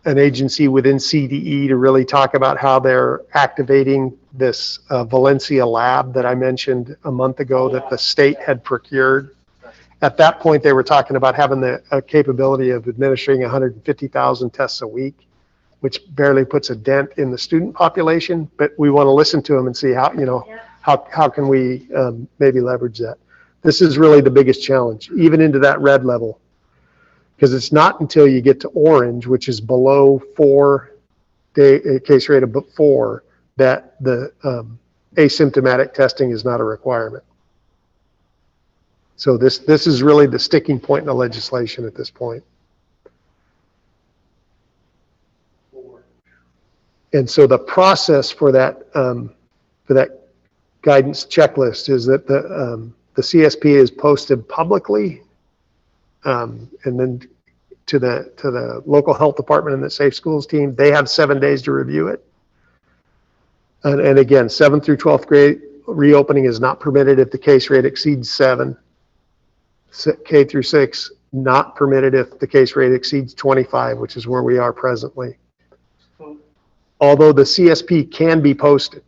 an agency within CDE to really talk about how they're activating this Valencia lab that I mentioned a month ago that the state had procured. At that point, they were talking about having the capability of administering 150,000 tests a week, which barely puts a dent in the student population, but we want to listen to them and see how, you know, how can we maybe leverage that. This is really the biggest challenge, even into that red level, because it's not until you get to orange, which is below 4 day case rate of 4, that the asymptomatic testing is not a requirement. So this is really the sticking point in the legislation at this point. And so the process for that guidance checklist is that the CSP is posted publicly And then to the local health department and the Safe Schools team, they have 7 days to review it. And again, 7th through 12th grade reopening is not permitted if the case rate exceeds 7. K through 6, not permitted if the case rate exceeds 25, which is where we are presently. Although the CSP can be posted,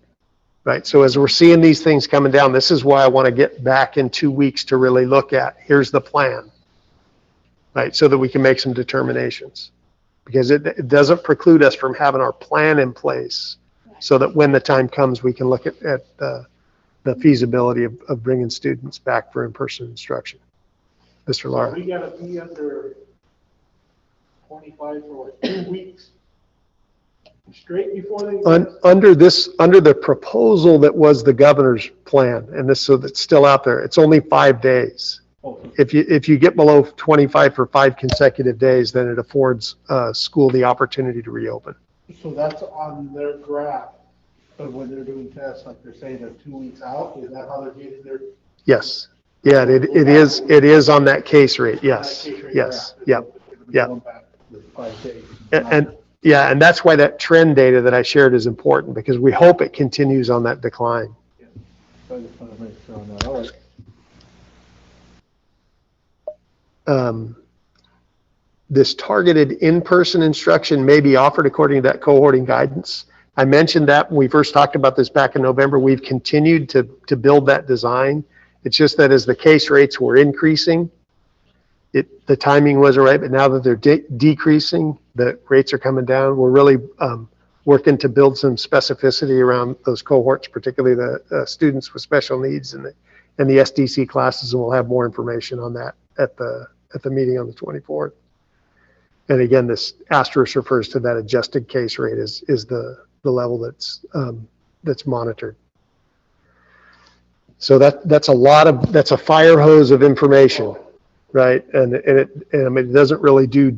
right? So as we're seeing these things coming down, this is why I want to get back in 2 weeks to really look at, here's the plan, right? So that we can make some determinations, because it doesn't preclude us from having our plan in place so that when the time comes, we can look at the feasibility of bringing students back for in-person instruction. Mr. Lara. We gotta be under 25 for 2 weeks straight before they. Under the proposal that was the governor's plan, and this, so that's still out there, it's only 5 days. Okay. If you get below 25 for 5 consecutive days, then it affords school the opportunity to reopen. So that's on their graph, but when they're doing tests, like they're saying they're 2 weeks out, is that how they're getting their? Yes. Yeah, it is on that case rate. Yes. Yes. Yep. Yep. And that's why that trend data that I shared is important, because we hope it continues on that decline. Yeah. So I just want to make sure on that. All right. This targeted in-person instruction may be offered according to that cohorting guidance. I mentioned that when we first talked about this back in November. We've continued to build that design. It's just that as the case rates were increasing, the timing wasn't right, but now that they're decreasing, the rates are coming down. We're really working to build some specificity around those cohorts, particularly the students with special needs and the SDC classes, and we'll have more information on that at the meeting on the 24th. And again, this asterisk refers to that adjusted case rate is the level that's monitored. So that's a fire hose of information, right? And it doesn't really do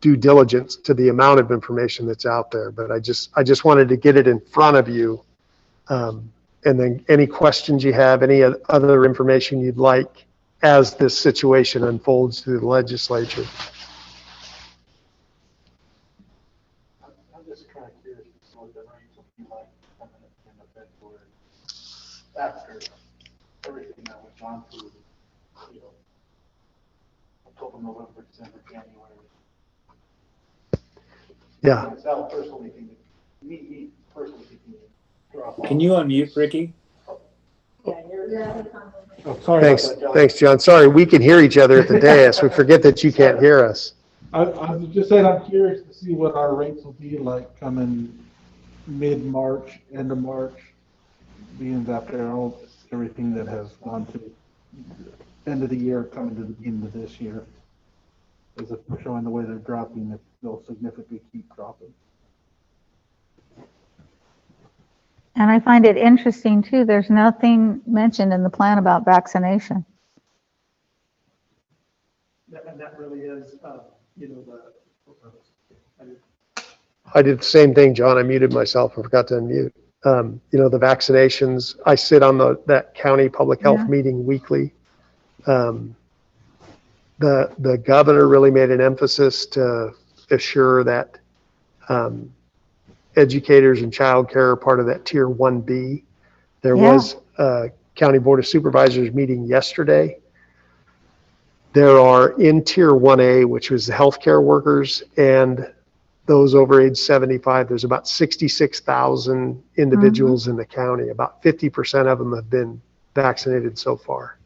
due diligence to the amount of information that's out there. But I just wanted to get it in front of you, and then any questions you have, any other information you'd like as this situation unfolds through the legislature. I'm just kind of curious to see what the rates will be like coming in the February after everything that was gone through, October, November, December, January. Yeah. Myself personally thinking, me personally thinking, drop off. Can you unmute, Ricky? Oh, sorry. Thanks, John. Sorry, we can hear each other at the dais. We forget that you can't hear us. I was just saying, I'm curious to see what our rates will be like coming mid-March, end of March, being after everything that has gone to end of the year, coming to the beginning of this year. As if we're showing the way they're dropping, if they'll significantly keep dropping. And I find it interesting too, there's nothing mentioned in the plan about vaccination. And that really is, I did the same thing, John. I muted myself and forgot to unmute. The vaccinations, I sit on that county public health meeting weekly. The governor really made an emphasis to assure that educators and childcare are part of that tier 1B. There was a county board of supervisors meeting yesterday. There are in tier 1A, which was the healthcare workers and those over age 75, there's about 66,000 individuals in the county. About 50% of them have been vaccinated so far.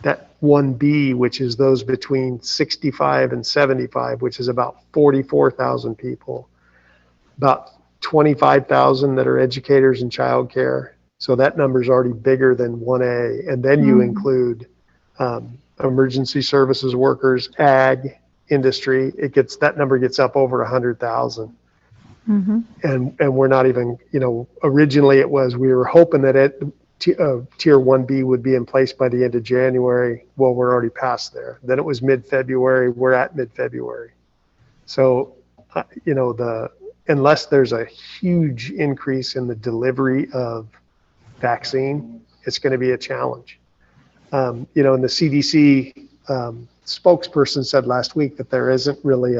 That 1B, which is those between 65 and 75, which is about 44,000 people. About 25,000 that are educators in childcare. So that number is already bigger than 1A. And then you include emergency services workers, ag, industry. That number gets up over 100,000. And we're not even, originally we were hoping that tier 1B would be in place by the end of January. Well, we're already past there. Then it was mid-February. We're at mid-February. So, unless there's a huge increase in the delivery of vaccine, it's going to be a challenge. In the CDC spokesperson said last week that there isn't really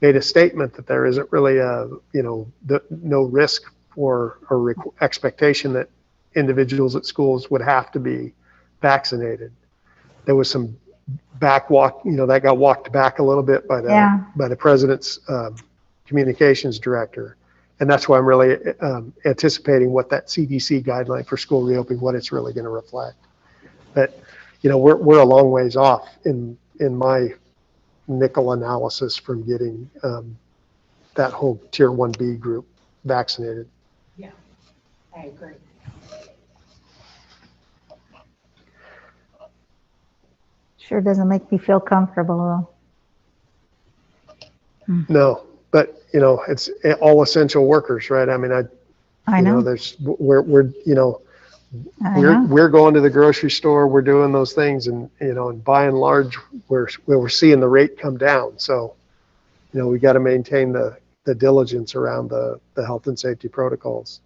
made a statement that there isn't really no risk or expectation that individuals at schools would have to be vaccinated. There was some backwalk, that got walked back a little bit by the president's communications director. And that's why I'm really anticipating what that CDC guideline for school reopening, what it's really going to reflect. But, we're a long ways off in my nickel analysis from getting that whole tier 1B group vaccinated. Yeah, I agree. Sure doesn't make me feel comfortable though. No, but it's all essential workers, right? I mean, I know. We're going to the grocery store, we're doing those things, and and by and large, we're seeing the rate come down. So, we got to maintain the diligence around the health and safety protocols.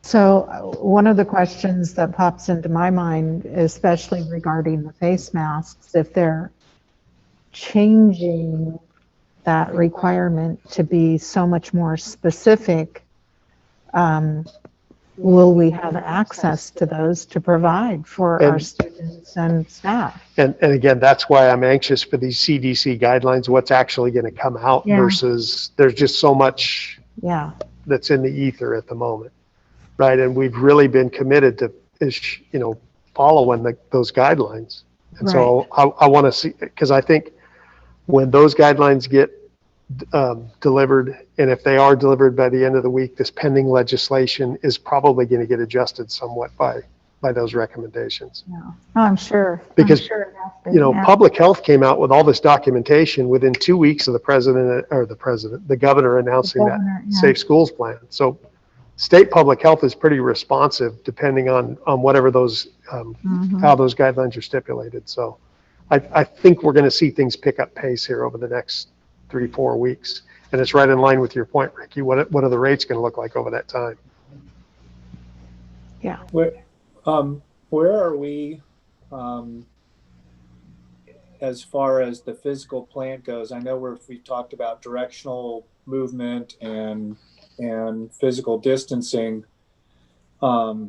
So one of the questions that pops into my mind, especially regarding the face masks, if they're changing that requirement to be so much more specific, will we have access to those to provide for our students and staff? And again, that's why I'm anxious for these CDC guidelines, what's actually going to come out versus there's just so much that's in the ether at the moment, right? And we've really been committed to, following those guidelines. And so I want to see, because I think when those guidelines get delivered, and if they are delivered by the end of the week, this pending legislation is probably going to get adjusted somewhat by those recommendations. Yeah. Oh, I'm sure. Because I'm sure it has to, public health came out with all this documentation within 2 weeks of the governor announcing that Safe Schools plan. So state public health is pretty responsive depending on whatever those how those guidelines are stipulated. So I think we're going to see things pick up pace here over the next 3-4 weeks. And it's right in line with your point, Ricky. What are the rates going to look like over that time? Yeah. Where are we as far as the physical plan goes? I know we talked about directional movement and physical distancing, but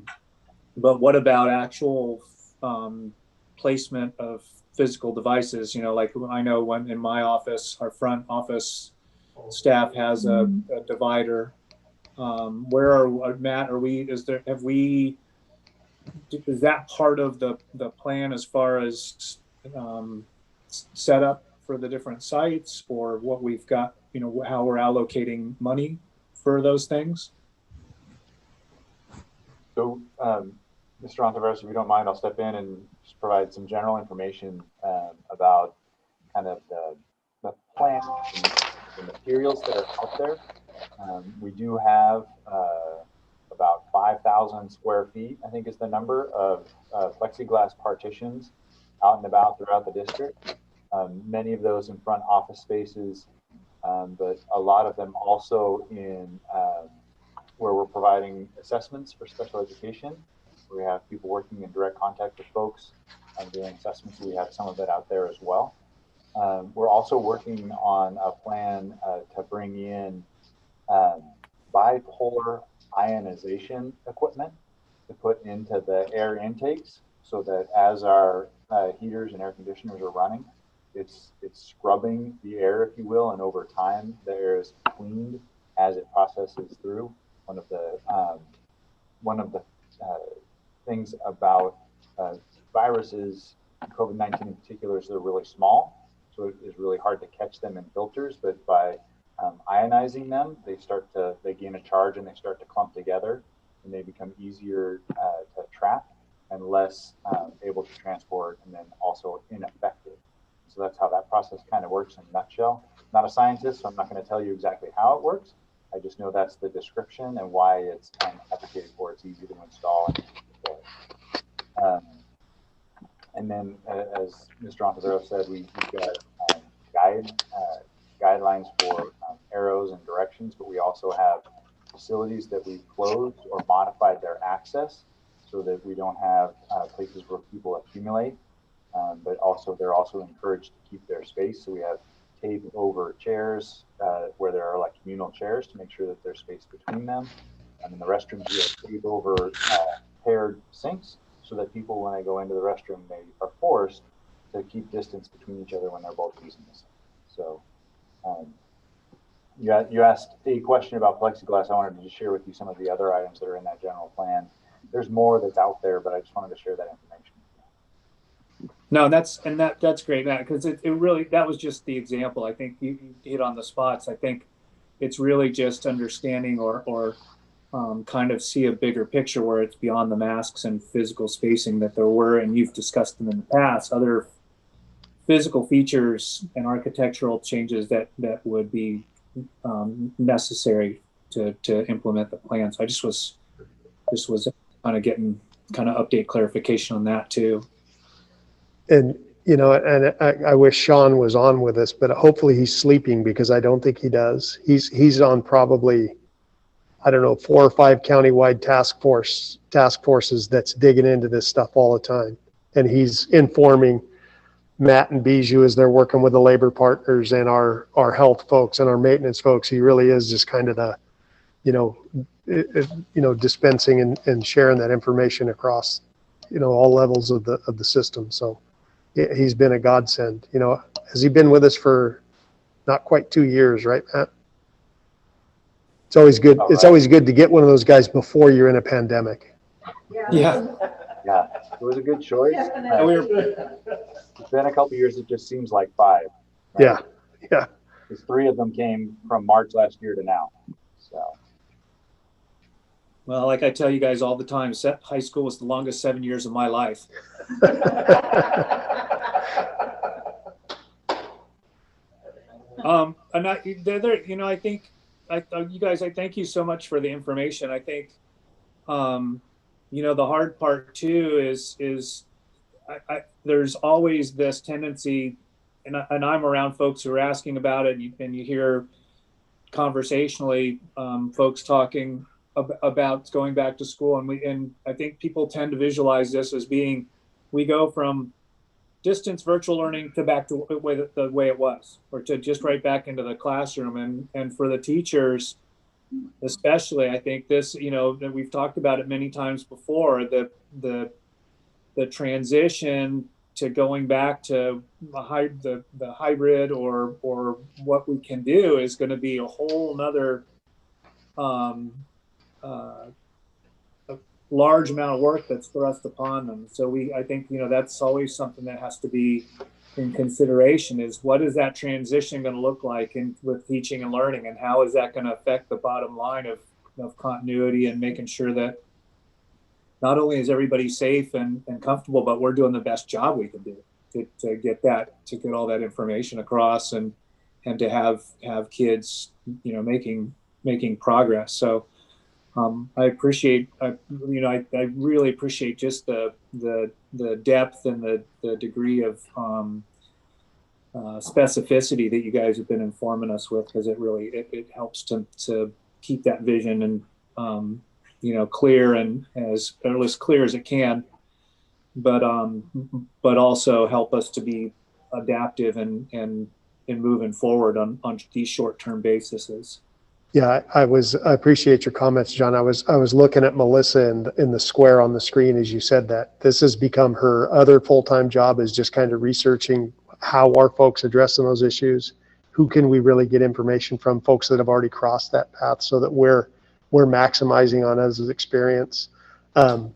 what about actual placement of physical devices? Like I know when in my office, our front office staff has a divider. Where are Matt? Is that part of the plan as far as setup for the different sites, or what we've got? How we're allocating money for those things. So, Mr. Ontiveros, if you don't mind, I'll step in and just provide some general information about kind of the plan and the materials that are out there. We do have about 5,000 square feet, I think is the number, of plexiglass partitions out and about throughout the district. Many of those in front office spaces, but a lot of them also in where we're providing assessments for special education. We have people working in direct contact with folks and doing assessments. We have some of that out there as well. We're also working on a plan to bring in bipolar ionization equipment to put into the air intakes, so that as our heaters and air conditioners are running, it's scrubbing the air, if you will, and over time the air is cleaned as it processes through. One of the things about viruses, COVID-19 in particular, is they're really small, so it is really hard to catch them in filters. But by ionizing them, they gain a charge and they start to clump together, and they become easier to trap and less able to transport, and then also ineffective. So that's how that process kind of works in a nutshell. I'm not a scientist, so I'm not going to tell you exactly how it works. I just know that's the description and why it's kind of advocated for. It's easy to install and deploy. And then, as Mr. Ontiveros said, we've got guidelines for arrows and directions, but we also have facilities that we've closed or modified their access so that we don't have places where people accumulate. But also they're also encouraged to keep their space. So we have tape over chairs where there are like communal chairs to make sure that there's space between them. And in the restrooms, we have tape over paired sinks so that people, when they go into the restroom, they are forced to keep distance between each other when they're both using the sink. So you asked a question about plexiglass. I wanted to just share with you some of the other items that are in that general plan. There's more that's out there, but I just wanted to share that information. No, that's great, Matt, because it really, that was just the example. I think you hit on the spots. I think it's really just understanding or kind of see a bigger picture where it's beyond the masks and physical spacing that there were, and you've discussed them in the past, other physical features and architectural changes that would be necessary to implement the plan. So I just was kind of getting kind of update clarification on that too. And, you know, and I wish Sean was on with us, but hopefully he's sleeping, because I don't think he does. He's on probably, I don't know, 4 or 5 countywide task forces that's digging into this stuff all the time. And he's informing Matt and Bijou as they're working with the labor partners and our health folks and our maintenance folks. He really is just kind of the, dispensing and sharing that information across, all levels of the system. So he's been a godsend. Has he been with us for not quite 2 years, right, Matt? It's always good. All It's right. always good to get one of those guys before you're in a pandemic. Yeah. Yeah, it was a good choice. It's been a couple of years. It just seems like 5. Right? Yeah. Because 3 of them came from March last year to now. So. Well, like I tell you guys all the time, high school was the longest 7 years of my life. And I think you guys, I thank you so much for the information. I think, the hard part too is there's always this tendency, and I'm around folks who are asking about it, and you hear conversationally folks talking about going back to school, and I think people tend to visualize this as being, we go from distance virtual learning to back to the way it was, or to just right back into the classroom. And for the teachers, especially, I think this, that we've talked about it many times before, the transition to going back to the hybrid or what we can do is going to be a whole nother a large amount of work that's thrust upon them. So I think, that's always something that has to be in consideration, is what is that transition going to look like with teaching and learning, and how is that going to affect the bottom line of continuity and making sure that not only is everybody safe and comfortable, but we're doing the best job we can do to get all that information across and to have kids, making progress. So I appreciate, I really appreciate just the depth and the degree of specificity that you guys have been informing us with, because it really it helps to keep that vision and clear and as clear as it can, but also help us to be adaptive and moving forward on these short-term bases. Yeah, I appreciate your comments, John. I was looking at Melissa in the square on the screen as you said that. This has become her other full-time job, is just kind of researching how are folks addressing those issues. Who can we really get information from? Folks that have already crossed that path, so that we're maximizing on us' experience. And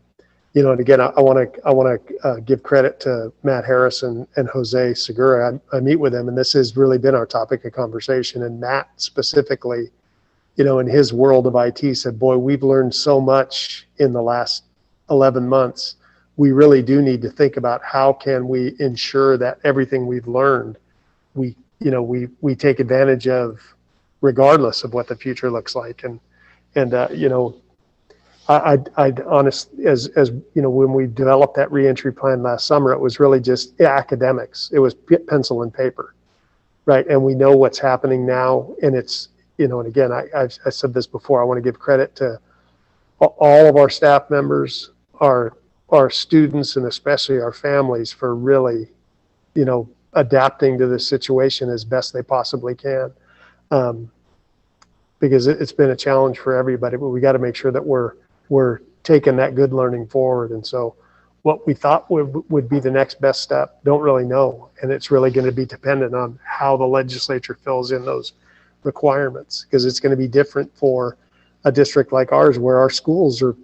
again, I want to give credit to Matt Harris and Jose Segura. I meet with them, and this has really been our topic of conversation. And Matt specifically, in his world of IT, said, boy, we've learned so much in the last 11 months. We really do need to think about how can we ensure that everything we've learned, we take advantage of, regardless of what the future looks like. I'd honestly, as when we developed that reentry plan last summer, it was really just academics. It was pencil and paper, right? And we know what's happening now, and it's, and again, I said this before, I want to give credit to all of our staff members, our students and especially our families for really, adapting to this situation as best they possibly can. Because it's been a challenge for everybody, but we got to make sure that we're taking that good learning forward. And so what we thought would be the next best step, don't really know. And it's really going to be dependent on how the legislature fills in those requirements, because it's going to be different for a district like ours where our schools are,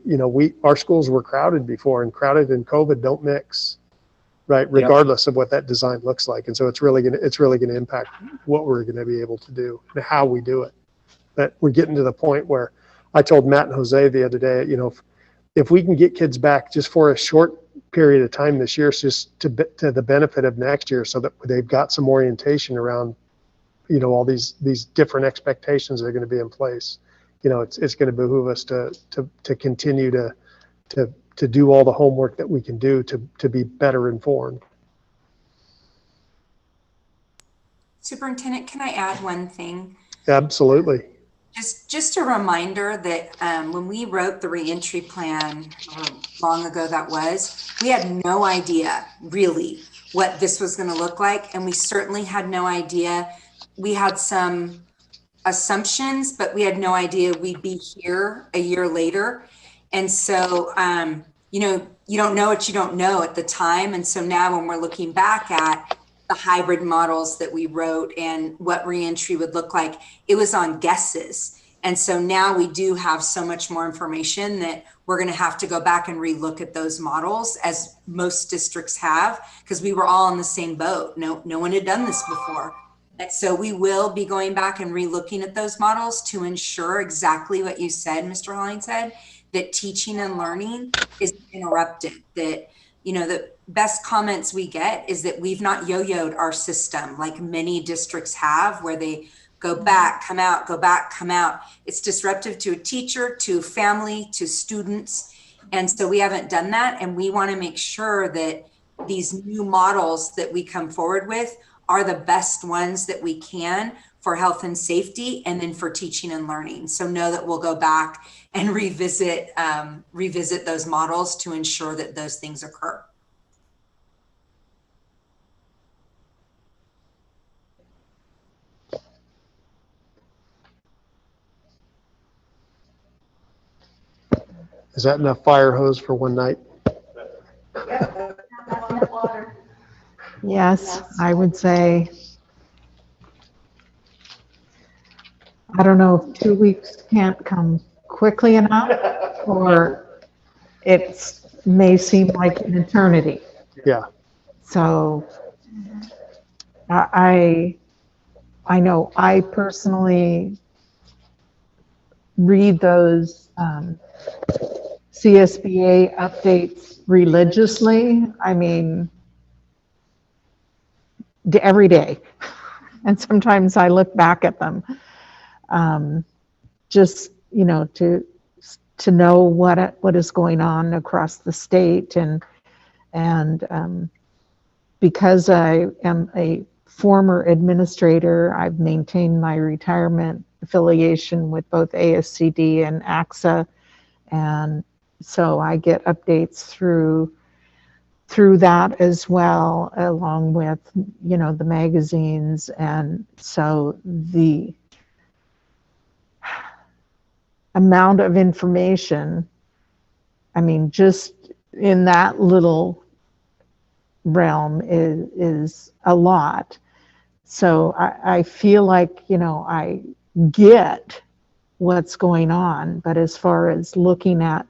our schools were crowded before, and crowded and COVID don't mix, right? Regardless of what that design looks like. And so it's really going to impact what we're going to be able to do and how we do it. But we're getting to the point where I told Matt and Jose the other day, if we can get kids back just for a short period of time this year, it's just to the benefit of next year, so that they've got some orientation around, all these different expectations that are going to be in place. It's going to behoove us to continue to do all the homework that we can do to be better informed. Superintendent, can I add one thing? Absolutely. Just a reminder that when we wrote the reentry plan, long ago that was, we had no idea really what this was going to look like. And we certainly had no idea. We had some assumptions, but we had no idea we'd be here a year later. And so, you don't know what you don't know at the time. And so now when we're looking back at the hybrid models that we wrote and what reentry would look like, it was on guesses. And so now we do have so much more information that we're going to have to go back and relook at those models, as most districts have, because we were all in the same boat. No one had done this before. And so we will be going back and relooking at those models to ensure exactly what you said, Mr. Hollingshead, that teaching and learning is interrupted, that the best comments we get is that we've not yo-yoed our system like many districts have, where they go back, come out, go back, come out. It's disruptive to a teacher, to family, to students. And so we haven't done that. And we want to make sure that these new models that we come forward with are the best ones that we can for health and safety, and then for teaching and learning. So know that we'll go back and revisit those models to ensure that those things occur. Is that enough fire hose for one night? Yes, I would say, I don't know if 2 weeks can't come quickly enough, or it may seem like an eternity. Yeah. So I know I personally read those CSBA updates religiously. I mean, every day. And sometimes I look back at them, just, to know what is going on across the state. And because I am a former administrator, I've maintained my retirement affiliation with both ASCD and AXA. And so I get updates through that as well, along with, the magazines. And so the amount of information, I mean, just in that little realm is a lot. So I feel like, I get what's going on, but as far as looking at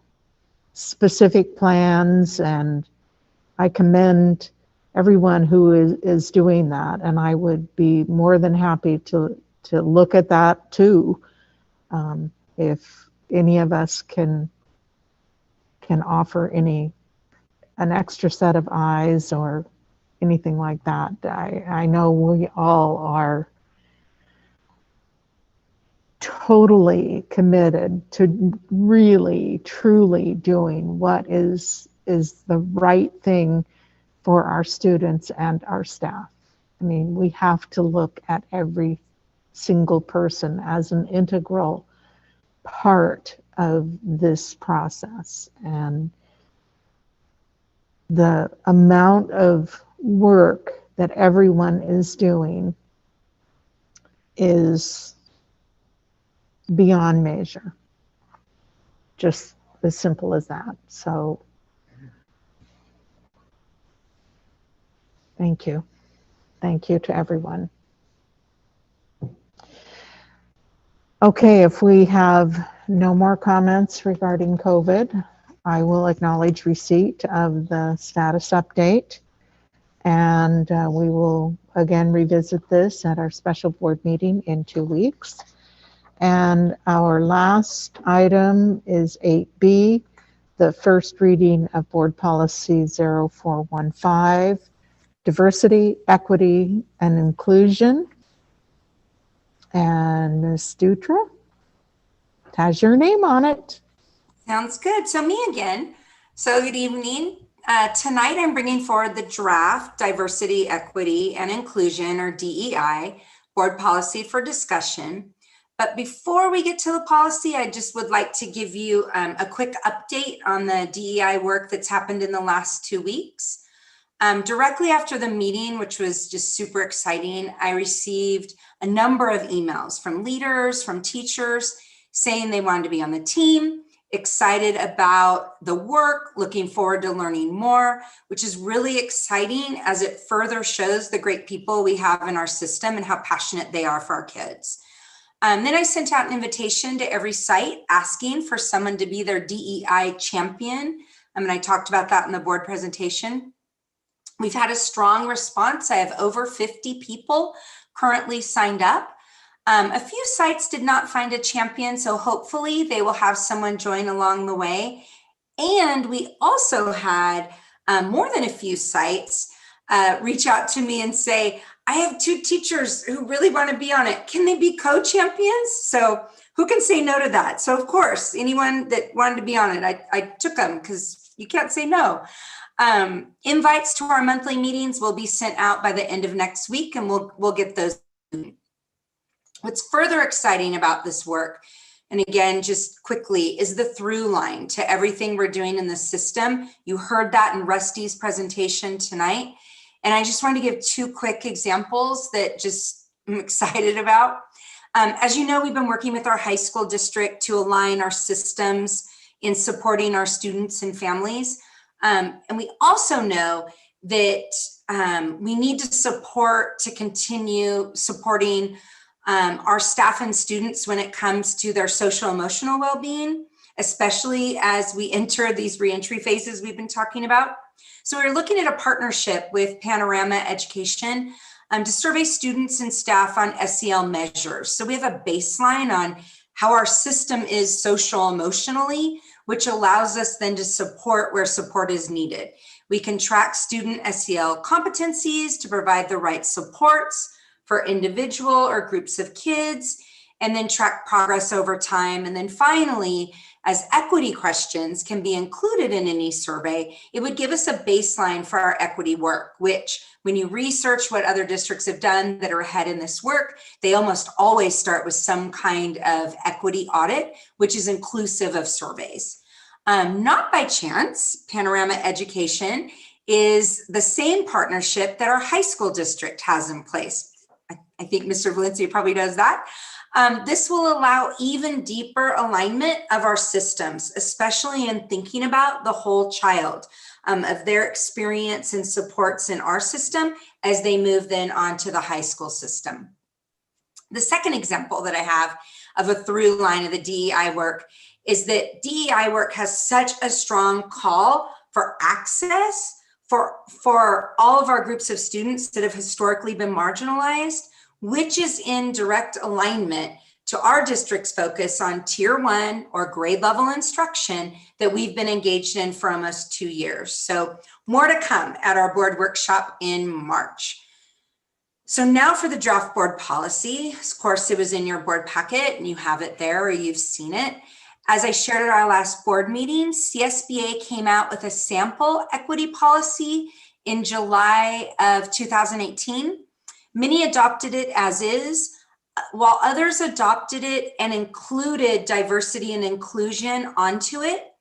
specific plans, and I commend everyone who is doing that, and I would be more than happy to look at that too, if any of us can offer an extra set of eyes or anything like that. I know we all are totally committed to really, truly doing what is the right thing for our students and our staff. I mean, we have to look at every single person as an integral part of this process. And the amount of work that everyone is doing is beyond measure. Just as simple as that. So thank you. Thank you to everyone. Okay, if we have no more comments regarding COVID, I will acknowledge receipt of the status update. And we will again revisit this at our special board meeting in 2 weeks. And our last item is 8B, the first reading of Board Policy 0415, Diversity, Equity, and Inclusion. And Ms. Dutra, it has your name on it. Sounds good. So me again. So good evening. Tonight I'm bringing forward the draft Diversity, Equity, and Inclusion, or DEI, board policy for discussion. But before we get to the policy, I just would like to give you a quick update on the DEI work that's happened in the last 2 weeks. Directly after the meeting, which was just super exciting, I received a number of emails from leaders, from teachers, saying they wanted to be on the team, excited about the work, looking forward to learning more, which is really exciting as it further shows the great people we have in our system and how passionate they are for our kids. Then I sent out an invitation to every site asking for someone to be their DEI champion. And I talked about that in the board presentation. We've had a strong response. I have over 50 people currently signed up. A few sites did not find a champion, so hopefully they will have someone join along the way. And we also had more than a few sites reach out to me and say, I have 2 teachers who really want to be on it. Can they be co-champions? So who can say no to that? So of course, anyone that wanted to be on it, I took them because you can't say no. Invites to our monthly meetings will be sent out by the end of next week, and we'll get those. What's further exciting about this work, and again, just quickly, is the through line to everything we're doing in the system. You heard that in Rusty's presentation tonight. And I just wanted to give 2 quick examples that just I'm excited about. As you know, we've been working with our high school district to align our systems in supporting our students and families. And we also know that we need to continue supporting our staff and students when it comes to their social emotional well-being, especially as we enter these reentry phases we've been talking about. So we're looking at a partnership with Panorama Education to survey students and staff on SEL measures. So we have a baseline on how our system is social emotionally, which allows us then to support where support is needed. We can track student SEL competencies to provide the right supports for individual or groups of kids, and then track progress over time. And then finally, as equity questions can be included in any survey, it would give us a baseline for our equity work, which when you research what other districts have done that are ahead in this work, they almost always start with some kind of equity audit, which is inclusive of surveys. Not by chance, Panorama Education is the same partnership that our high school district has in place. I think Mr. Valencia probably does that. This will allow even deeper alignment of our systems, especially in thinking about the whole child, of their experience and supports in our system as they move then on to the high school system. The second example that I have of a through line of the DEI work is that DEI work has such a strong call for access for all of our groups of students that have historically been marginalized, which is in direct alignment to our district's focus on tier 1 or grade level instruction that we've been engaged in for almost 2 years. So more to come at our board workshop in March. So now for the draft board policy. Of course, it was in your board packet and you have it there or you've seen it. As I shared at our last board meeting, CSBA came out with a sample equity policy in July of 2018. Many adopted it as is, while others adopted it and included diversity and inclusion onto it.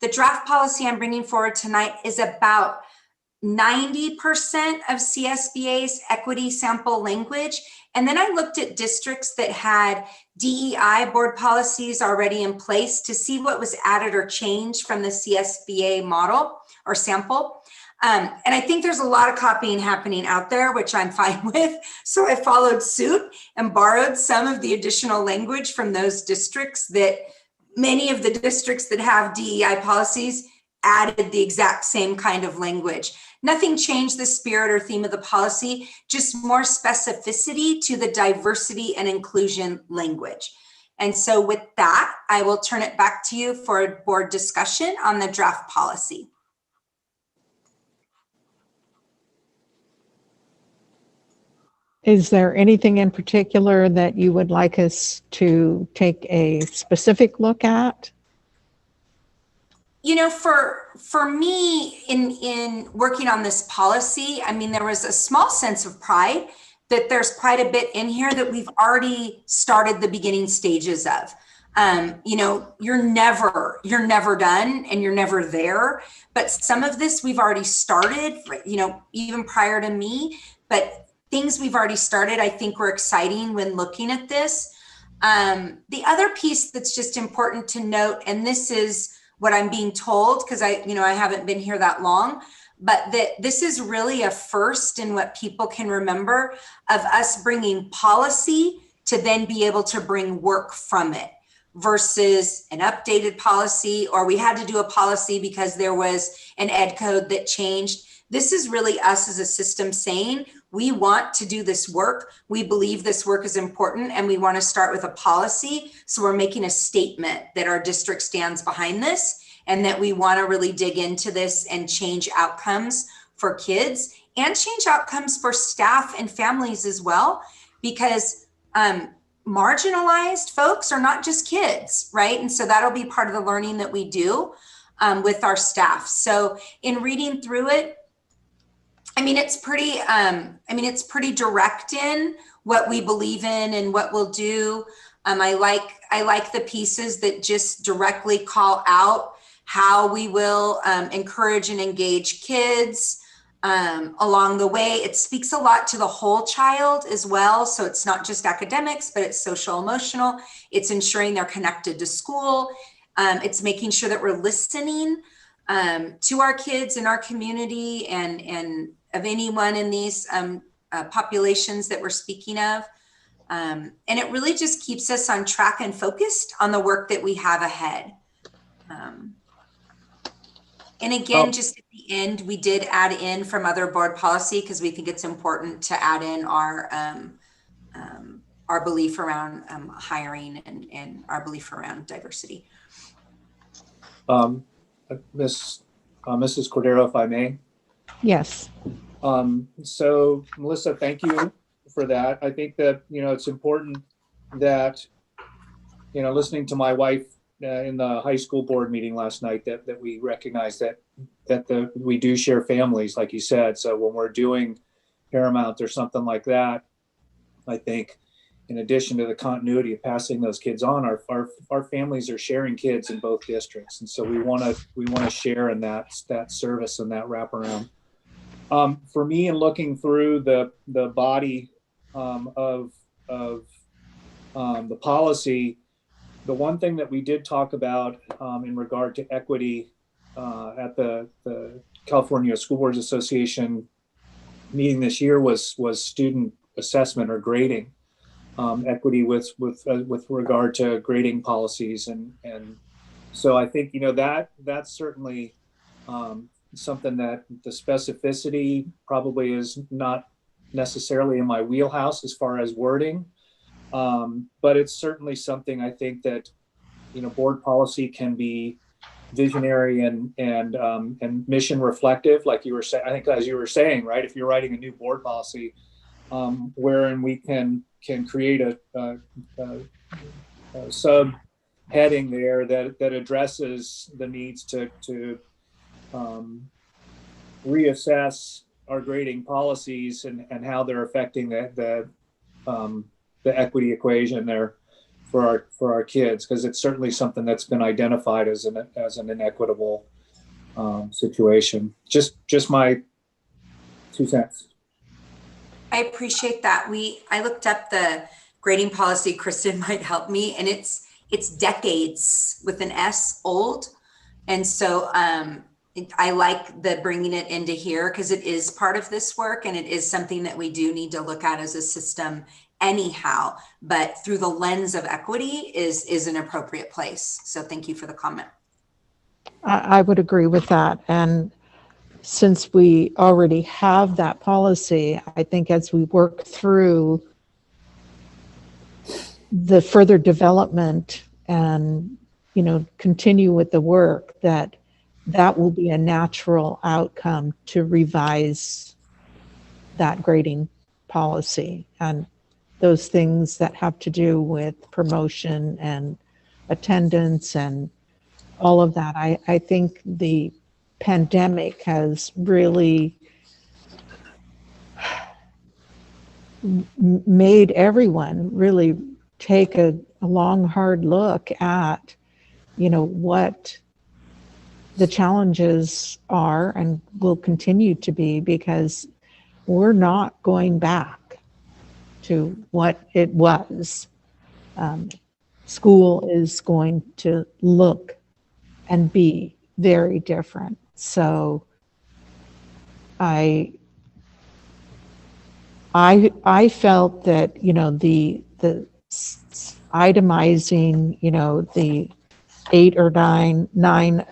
The draft policy I'm bringing forward tonight is about 90% of CSBA's equity sample language. And then I looked at districts that had DEI board policies already in place to see what was added or changed from the CSBA model or sample. And I think there's a lot of copying happening out there, which I'm fine with. So I followed suit and borrowed some of the additional language from those districts that many of the districts that have DEI policies added the exact same kind of language. Nothing changed the spirit or theme of the policy, just more specificity to the diversity and inclusion language. And so with that, I will turn it back to you for a board discussion on the draft policy. Is there anything in particular that you would like us to take a specific look at? You know, for me in working on this policy, I mean, there was a small sense of pride that there's quite a bit in here that we've already started the beginning stages of. You know, you're never done and you're never there, but some of this we've already started, you know, even prior to me, but things we've already started, I think were exciting when looking at this. The other piece that's just important to note, and this is what I'm being told, because I haven't been here that long, but that this is really a first in what people can remember of us bringing policy to then be able to bring work from it versus an updated policy, or we had to do a policy because there was an ed code that changed. This is really us as a system saying, we want to do this work. We believe this work is important and we want to start with a policy. So we're making a statement that our district stands behind this and that we want to really dig into this and change outcomes for kids and change outcomes for staff and families as well, because marginalized folks are not just kids, right? And so that'll be part of the learning that we do with our staff. So in reading through it, it's pretty direct in what we believe in and what we'll do. I like the pieces that just directly call out how we will encourage and engage kids along the way. It speaks a lot to the whole child as well. So it's not just academics, but it's social emotional. It's ensuring they're connected to school. It's making sure that we're listening to our kids in our community and of anyone in these populations that we're speaking of. And it really just keeps us on track and focused on the work that we have ahead. And again, just at the end, we did add in from other board policy because we think it's important to add in our belief around hiring and our belief around diversity. Mrs. Cordero, if I may. Yes. So Melissa, thank you for that. I think that, it's important that, listening to my wife in the high school board meeting last night, that we recognize that we do share families, like you said. So when we're doing Paramount or something like that, I think in addition to the continuity of passing those kids on, our families are sharing kids in both districts. And so we want to share in that service and that wraparound. For me, in looking through the body of the policy, the one thing that we did talk about in regard to equity at the California School Boards Association meeting this year was student assessment or grading, equity with regard to grading policies, and so I think that's certainly something that the specificity probably is not necessarily in my wheelhouse as far as wording, but it's certainly something I think that board policy can be visionary and mission reflective, like you were saying. I think as you were saying, right, if you're writing a new board policy, wherein we can create a sub heading there that addresses the needs to reassess our grading policies and how they're affecting the equity equation there for our kids, because it's certainly something that's been identified as an inequitable situation. Just my 2 cents. I appreciate that. I looked up the grading policy. Kristen might help me, and it's decades with an S old. And so I like the bringing it into here because it is part of this work, and it is something that we do need to look at as a system anyhow, but through the lens of equity is an appropriate place. So thank you for the comment. I would agree with that. And since we already have that policy, I think as we work through the further development and, continue with the work, that will be a natural outcome to revise that grading policy. And those things that have to do with promotion and attendance and all of that. I think the pandemic has really made everyone really take a long, hard look at, what the challenges are and will continue to be, because we're not going back to what it was. School is going to look and be very different. So I felt that, the itemizing, the 8 or 9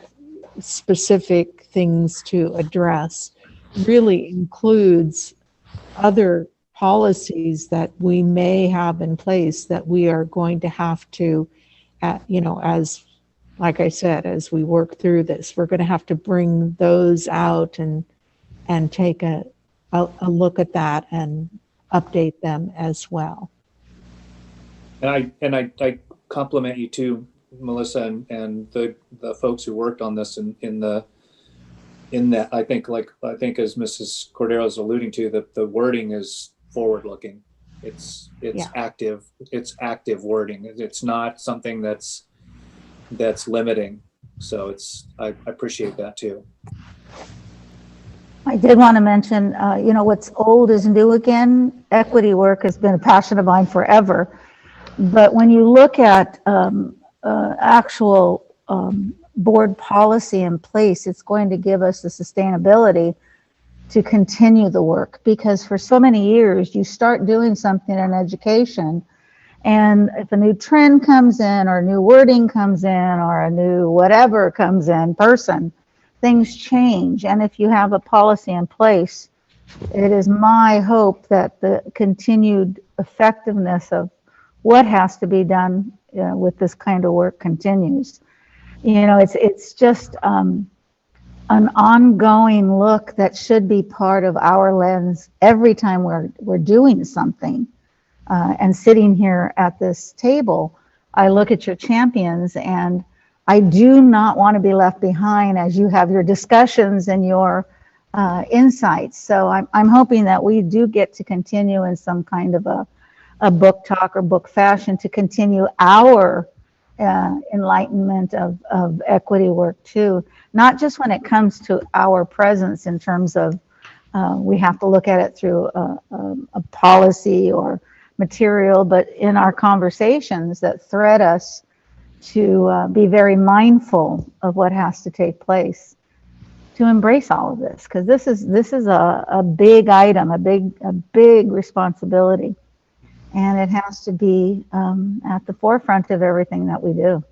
specific things to address really includes other policies that we may have in place that we are going to have to, as like I said, as we work through this, we're going to have to bring those out and take a look at that and update them as well. And I compliment you too, Melissa, and the folks who worked on this in that. I think as Mrs. Cordero is alluding to, that the wording is forward looking. It's active. It's active wording. It's not something that's limiting. So I appreciate that too. I did want to mention, what's old is new again. Equity work has been a passion of mine forever. But when you look at actual board policy in place, it's going to give us the sustainability to continue the work. Because for so many years, you start doing something in education, and if a new trend comes in, or new wording comes in, or a new whatever comes in things change. And if you have a policy in place, it is my hope that the continued effectiveness of what has to be done with this kind of work continues. It's just an ongoing look that should be part of our lens every time we're doing something. And sitting here at this table, I look at your champions, and I do not want to be left behind as you have your discussions and your insights. So I'm hoping that we do get to continue in some kind of a book talk or book fashion to continue our enlightenment of equity work too. Not just when it comes to our presence in terms of we have to look at it through a policy or material, but in our conversations that thread us to be very mindful of what has to take place to embrace all of this, because this is a big item, a big responsibility, and it has to be at the forefront of everything that we do.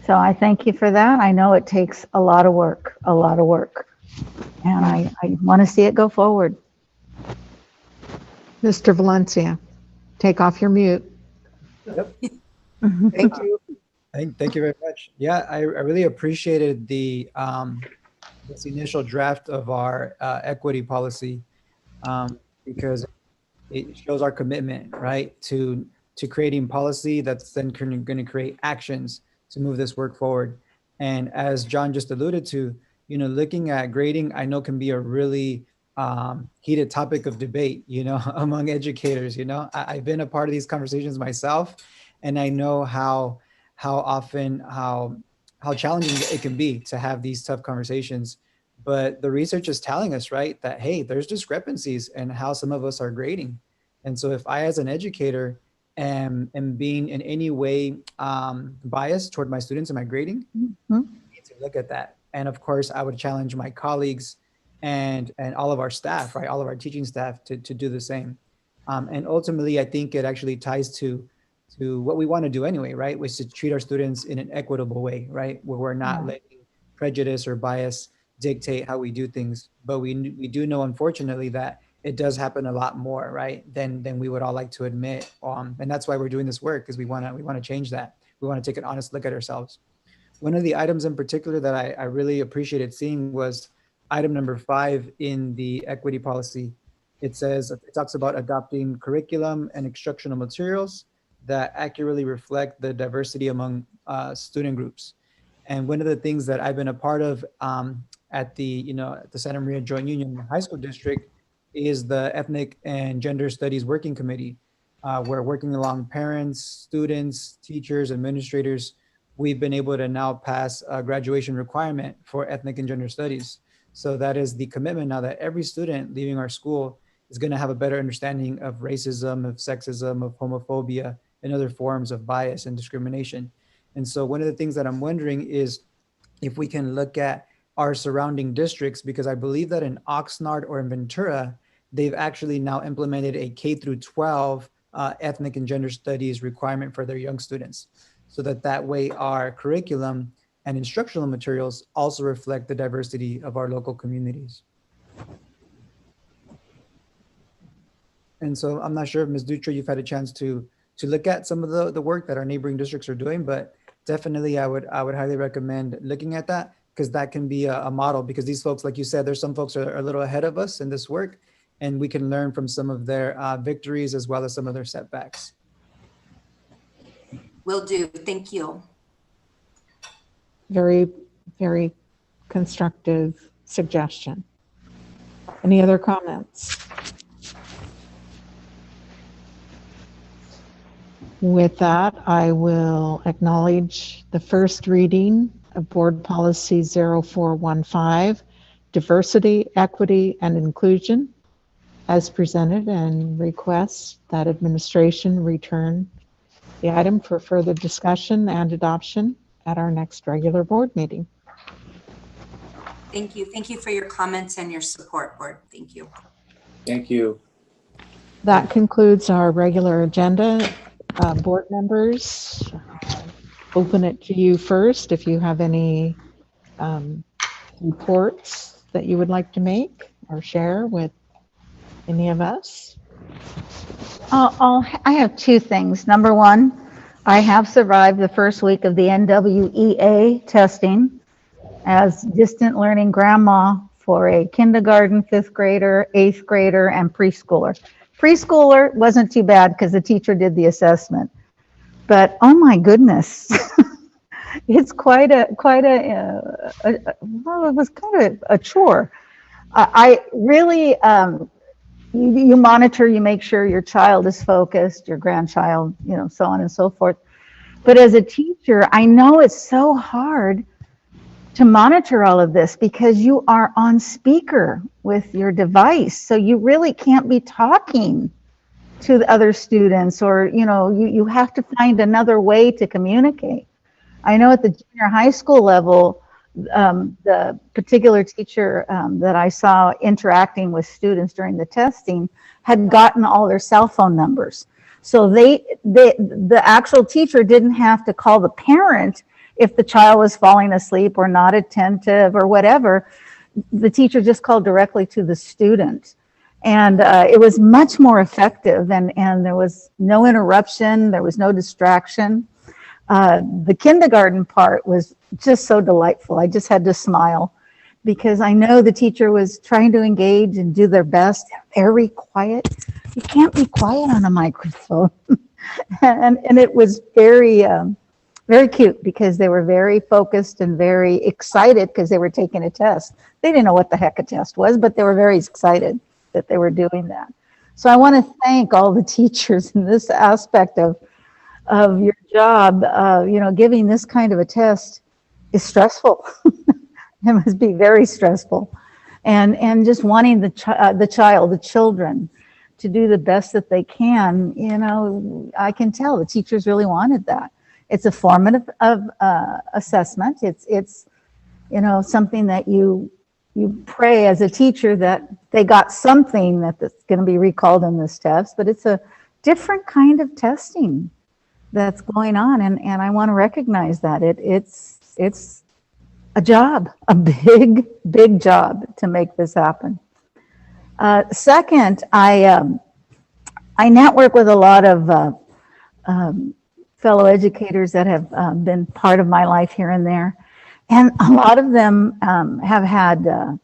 So I thank you for that. I know it takes a lot of work, and I want to see it go forward. Mr. Valencia, take off your mute. Yep. Thank you. Thank you very much. Yeah, I really appreciated this initial draft of our equity policy because it shows our commitment, right, to creating policy that's then going to create actions to move this work forward. And as John just alluded to, looking at grading, I know can be a really heated topic of debate, among educators. I've been a part of these conversations myself, and I know how challenging it can be to have these tough conversations. but the research is telling us, right, that, hey, there's discrepancies in how some of us are grading. And so if I, as an educator, am being in any way biased toward my students in my grading, I need to look at that. And of course, I would challenge my colleagues and all of our staff, right, all of our teaching staff to do the same. And ultimately, I think it actually ties to what we want to do anyway, right, which is to treat our students in an equitable way, right, where we're not letting prejudice or bias dictate how we do things. But we do know, unfortunately, that it does happen a lot more, right, than we would all like to admit. And that's why we're doing this work, because we want to change that. We want to take an honest look at ourselves. One of the items in particular that I really appreciated seeing was item number 5 in the equity policy. It talks about adopting curriculum and instructional materials that accurately reflect the diversity among student groups. And one of the things that I've been a part of at the Santa Maria Joint Union High School District is the Ethnic and Gender Studies Working Committee. We're working along parents, students, teachers, administrators. We've been able to now pass a graduation requirement for ethnic and gender studies. So that is the commitment now that every student leaving our school is going to have a better understanding of racism, of sexism, of homophobia, and other forms of bias and discrimination. And so one of the things that I'm wondering is if we can look at our surrounding districts, because I believe that in Oxnard or in Ventura, they've actually now implemented a K through 12 ethnic and gender studies requirement for their young students, so that way our curriculum and instructional materials also reflect the diversity of our local communities. And so I'm not sure if Ms. Dutra, you've had a chance to look at some of the work that our neighboring districts are doing, but definitely I would highly recommend looking at that, because that can be a model, because these folks, like you said, there's some folks are a little ahead of us in this work, and we can learn from some of their victories as well as some of their setbacks. Will do. Thank you. Very, very constructive suggestion. Any other comments? With that, I will acknowledge the first reading of Board Policy 0415, Diversity, Equity, and Inclusion, as presented, and request that administration return the item for further discussion and adoption at our next regular board meeting. Thank you. Thank you for your comments and your support, Board. Thank you. Thank you. That concludes our regular agenda. Board members, open it to you first if you have any reports that you would like to make or share with any of us. I have 2 things. Number 1, I have survived the first week of the NWEA testing as distant learning grandma for a kindergarten, 5th grader, 8th grader, and preschooler. Preschooler wasn't too bad because the teacher did the assessment, but oh my goodness, it's quite a well, it was kind of a chore. I really, you monitor, you make sure your child is focused, your grandchild, so on and so forth. But as a teacher, I know it's so hard to monitor all of this because you are on speaker with your device. So you really can't be talking to the other students, or, you have to find another way to communicate. I know at the junior high school level, the particular teacher that I saw interacting with students during the testing had gotten all their cell phone numbers. So the actual teacher didn't have to call the parent if the child was falling asleep or not attentive or whatever. The teacher just called directly to the student. And it was much more effective, and there was no interruption, there was no distraction. The kindergarten part was just so delightful. I just had to smile because I know the teacher was trying to engage and do their best. Very quiet. You can't be quiet on a microphone. and it was very, very cute because they were very focused and very excited because they were taking a test. They didn't know what the heck a test was, but they were very excited that they were doing that. So I want to thank all the teachers in this aspect of your job. Giving this kind of a test is stressful. It must be very stressful. And just wanting the children to do the best that they can, I can tell the teachers really wanted that. It's a formative assessment. It's something that you pray as a teacher that they got something that's going to be recalled in this test, but it's a different kind of testing that's going on, and I want to recognize that it's a job, a big job to make this happen. Second, I network with a lot of fellow educators that have been part of my life here and there, and a lot of them have had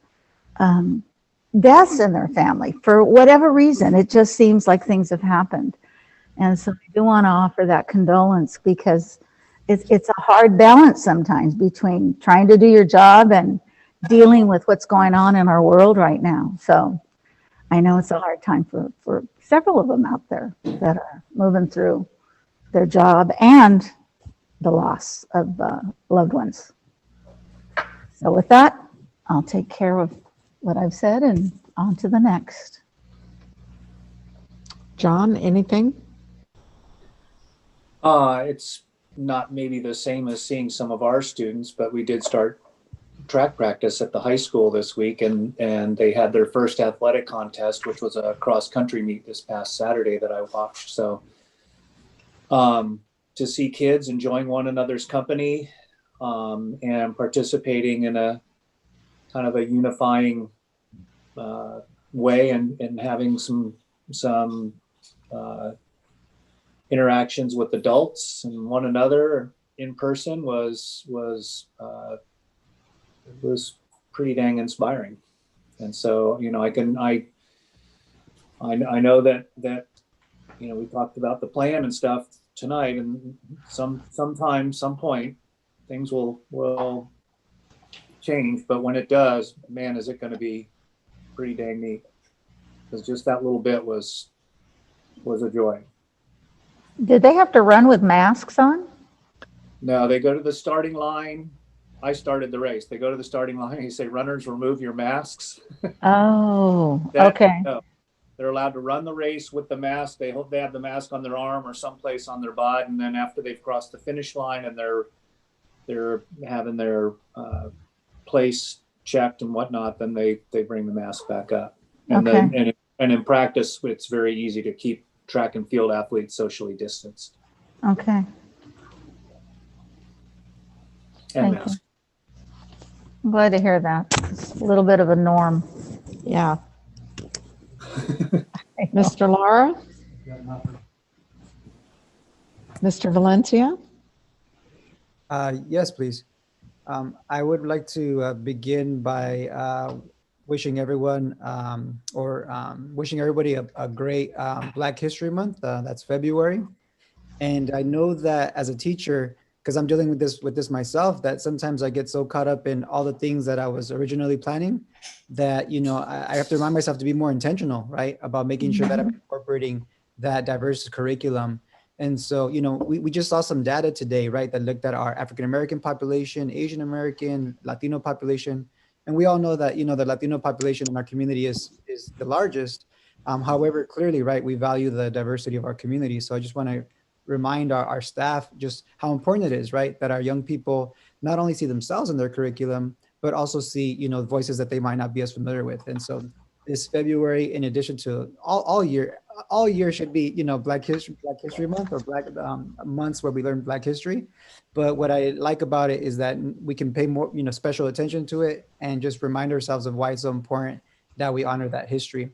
deaths in their family for whatever reason. It just seems like things have happened, and so I do want to offer that condolence, because it's a hard balance sometimes between trying to do your job and dealing with what's going on in our world right now. So I know it's a hard time for several of them out there that are moving through their job and the loss of loved ones. So with that, I'll take care of what I've said and on to the next. John, anything? It's not maybe the same as seeing some of our students, but we did start track practice at the high school this week, and they had their first athletic contest, which was a cross country meet this past Saturday that I watched. So to see kids enjoying one another's company and participating in a kind of a unifying way, and having some interactions with adults and one another in person was pretty dang inspiring. And so, I know that we talked about the plan and stuff tonight, and sometime, some point, things will change. But when it does, man, is it going to be pretty dang neat, because just that little bit was a joy. Did they have to run with masks on? No, they go to the starting line. I started the race. They go to the starting line. You say, runners, remove your masks. Oh, okay. No, they're allowed to run the race with the mask. They hope they have the mask on their arm or someplace on their body. And then after they've crossed the finish line and they're having their place checked and whatnot, then they bring the mask back up. And Okay. then and in practice, it's very easy to keep track and field athletes socially distanced. Okay. And Thank masked. I'm glad to hear that. It's a little bit of a norm. Yeah. Mr. Lara? Mr. Valencia? Yes, please. I would like to begin by wishing everyone wishing everybody a great Black History Month. That's February. And I know that as a teacher, because I'm dealing with this myself, that sometimes I get so caught up in all the things that I was originally planning that, I have to remind myself to be more intentional, right? About making sure that I'm incorporating that diverse curriculum. And so, we just saw some data today, right, that looked at our African-American population, Asian American, Latino population. And we all know that, the Latino population in our community is the largest. However, clearly, right, we value the diversity of our community. So I just want to remind our staff just how important it is, right, that our young people not only see themselves in their curriculum, but also see, voices that they might not be as familiar with. And so this February, in addition to all year should be, Black History Month, or Black months where we learn Black history. But what I like about it is that we can pay more, special attention to it and just remind ourselves of why it's so important that we honor that history.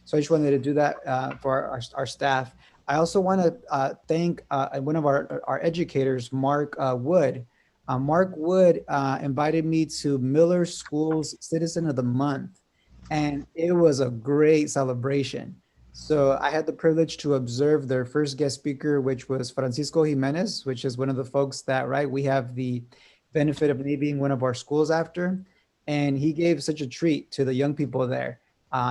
So I just wanted to do that for our staff. I also want to thank one of our educators, Mark Wood. Mark Wood invited me to Miller School's Citizen of the Month, and it was a great celebration. So I had the privilege to observe their first guest speaker, which was Francisco Jimenez, which is one of the folks that, right, we have the benefit of naming one of our schools after. And he gave such a treat to the young people there.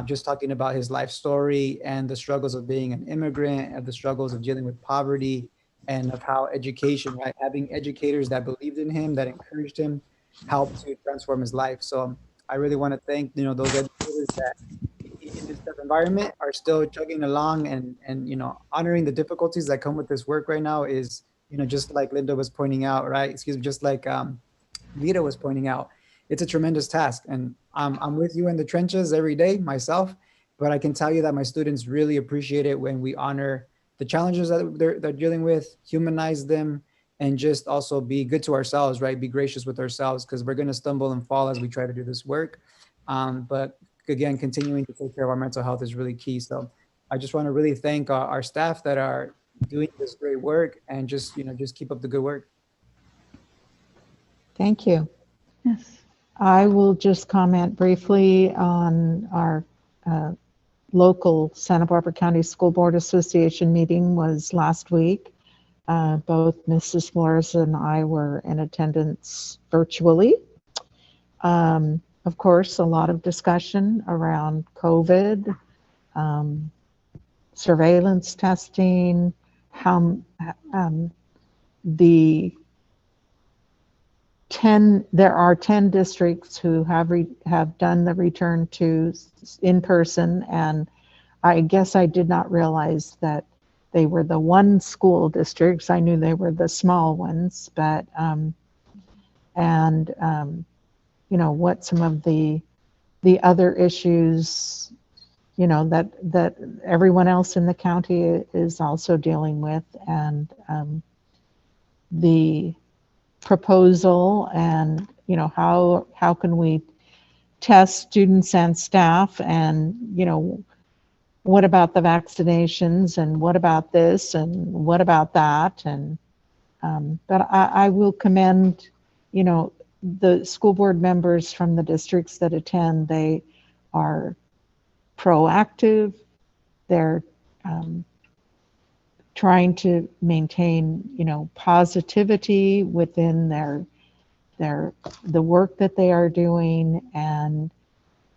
Just talking about his life story and the struggles of being an immigrant, and the struggles of dealing with poverty, and of how education, right, having educators that believed in him, that encouraged him, help to transform his life. So I really want to thank, those educators that in this tough environment are still chugging along and honoring the difficulties that come with this work right now is, just like Linda was pointing out, right? Excuse me, just like Vita was pointing out, it's a tremendous task. And I'm with you in the trenches every day myself, but I can tell you that my students really appreciate it when we honor the challenges that they're dealing with, humanize them, and just also be good to ourselves, right? Be gracious with ourselves, because we're going to stumble and fall as we try to do this work. But again, continuing to take care of our mental health is really key. So I just want to really thank our staff that are doing this great work, and just keep up the good work. Thank you. Yes. I will just comment briefly on our local Santa Barbara County School Board Association meeting was last week. Both Mrs. Flores and I were in attendance virtually. Of course, a lot of discussion around COVID, surveillance testing, how there are 10 districts who have done the return to in person, and I guess I did not realize that they were the one school districts. I knew they were the small ones, but what some of the other issues that everyone else in the county is also dealing with, and the proposal, and how can we test students and staff, and what about the vaccinations, and what about this, and what about that, and but I will commend the school board members from the districts that attend. They are proactive. They're trying to maintain positivity within the work that they are doing, and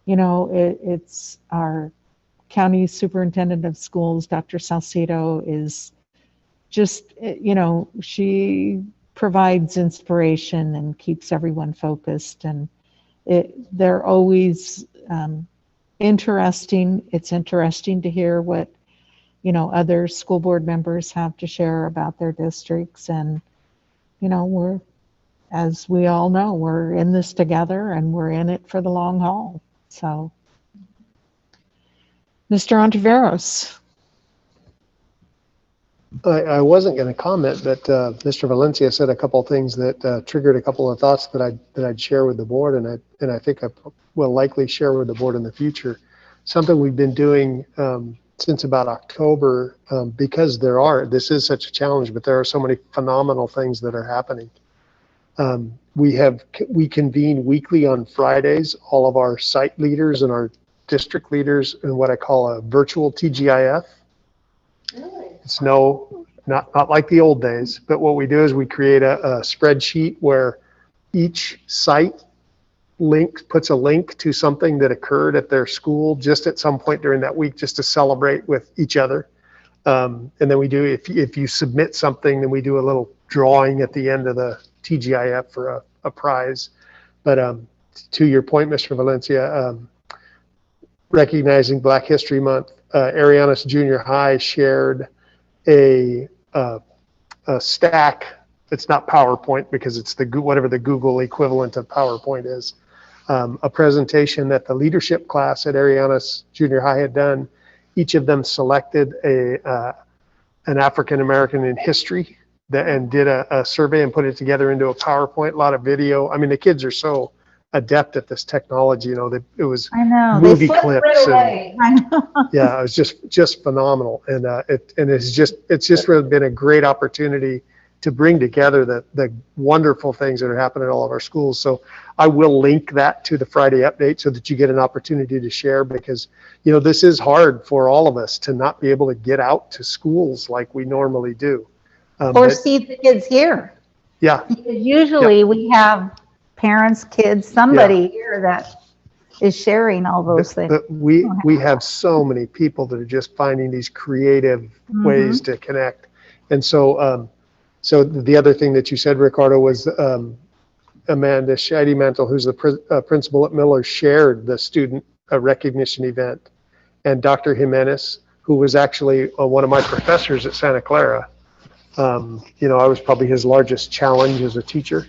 it's our county superintendent of schools, Dr. Salcido, is just she provides inspiration and keeps everyone focused, and they're always interesting. It's interesting to hear what other school board members have to share about their districts, and we're, as we all know, we're in this together, and we're in it for the long haul. So, Mr. Ontiveros. I wasn't going to comment, but Mr. Valencia said a couple of things that triggered a couple of thoughts that I'd share with the board, and I think I will likely share with the board in the future. Something we've been doing since about October, because this is such a challenge, but there are so many phenomenal things that are happening. We convene weekly on Fridays, all of our site leaders and our district leaders in what I call a virtual TGIF. It's not like the old days, but what we do is we create a spreadsheet where each site puts a link to something that occurred at their school just at some point during that week, just to celebrate with each other. And then we do, if you submit something, then we do a little drawing at the end of the TGIF for a prize. But to your point, Mr. Valencia, recognizing Black History Month, Arianas Junior High shared a stack. It's not PowerPoint because it's whatever the Google equivalent of PowerPoint is. A presentation that the leadership class at Arianas Junior High had done. Each of them selected an African American in history and did a survey and put it together into a PowerPoint. A lot of video. I mean, the kids are so adept at this technology. It was movie clips. Right, I know. Yeah, it was just phenomenal, and it's just really been a great opportunity to bring together the wonderful things that are happening at all of our schools. So I will link that to the Friday update so that you get an opportunity to share, because this is hard for all of us to not be able to get out to schools like we normally do, Or see the kids here. Yeah. Because usually we have parents, kids, somebody here that is sharing all those things. But we have so many people that are just finding these creative ways to connect. And so so the other thing that you said, Ricardo, was Amanda Scheidmantel, who's the principal at Miller, shared the student recognition event. And Dr. Jimenez, who was actually one of my professors at Santa Clara. You know, I was probably his largest challenge as a teacher.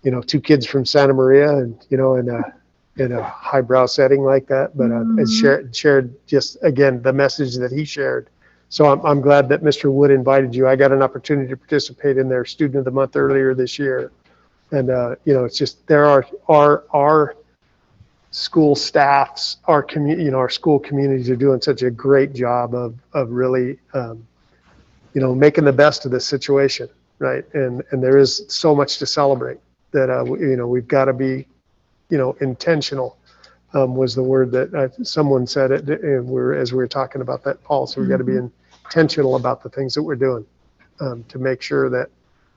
You know, 2 kids from Santa Maria, and you know, in a highbrow setting like that, but shared just again the message that he shared. So I'm glad that Mr. Wood invited you. I got an opportunity to participate in their Student of the Month earlier this year, and you know, it's just there are our school staffs, our community, you know, our school communities are doing such a great job of really, you know, making the best of this situation, right? And there is so much to celebrate that you know, we've got to be, you know, intentional. Was the word that someone said it, and as we were talking about that, Paul. So we've got to be intentional about the things that we're doing to make sure that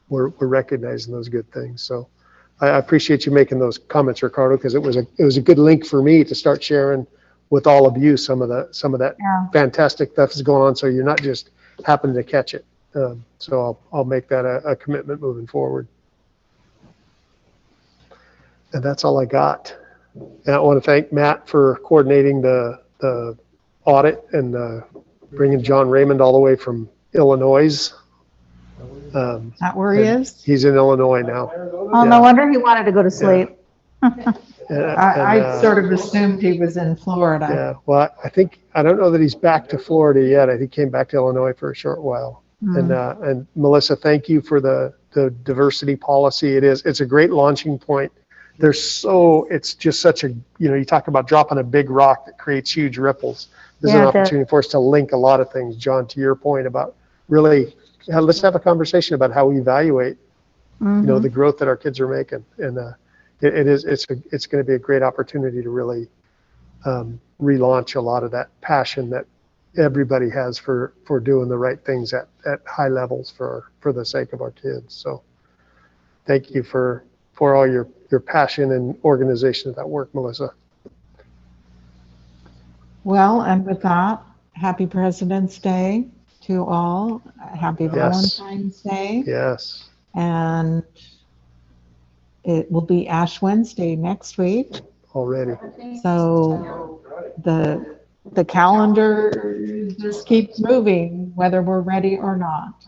we're recognizing those good things. So I appreciate you making those comments, Ricardo, because it was a good link for me to start sharing with all of you some of that fantastic stuff is going on. So you're not just happening to catch it. So I'll make that a commitment moving forward. And that's all I got. And I want to thank Matt for coordinating the audit and bringing John Raymond all the way from Illinois. That where he is? He's in Illinois now. Oh, no wonder he wanted to go to sleep. I sort of assumed he was in Florida. Yeah, well, I don't know that he's back to Florida yet. I think he came back to Illinois for a short while. And Melissa, thank you for the diversity policy. It's a great launching point. It's just such a, you know, you talk about dropping a big rock that creates huge ripples. There's an opportunity for us to link a lot of things, John, to your point about really, let's have a conversation about how we evaluate, you know, the growth that our kids are making. And it's going to be a great opportunity to really relaunch a lot of that passion that everybody has for doing the right things at high levels for the sake of our kids. So thank you for all your passion and organization of that work, Melissa. Well, and with that, happy President's Day to all. Happy Valentine's Day. Yes. And it will be Ash Wednesday next week. Already. So the calendar just keeps moving, whether we're ready or not.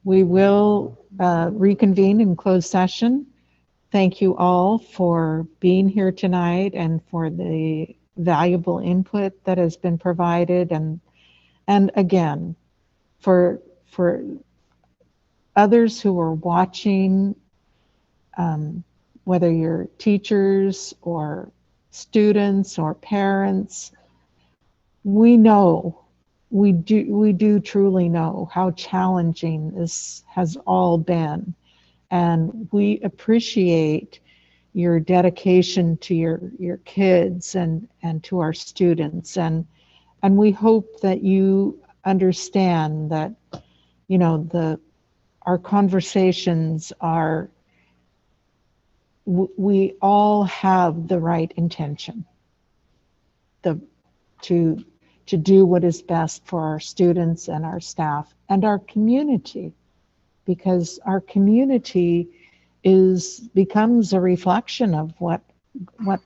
We will reconvene in closed session. Thank you all for being here tonight and for the valuable input that has been provided. And again, for others who are watching, whether you're teachers or students or parents, we do truly know how challenging this has all been. And we appreciate your dedication to your kids and to our students. And we hope that you understand that, you know, our conversations are, we all have the right intention to do what is best for our students and our staff and our community, because our community becomes a reflection of what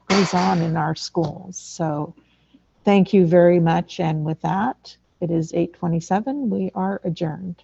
goes on in our schools. So thank you very much. And with that, it is 8:27. We are adjourned.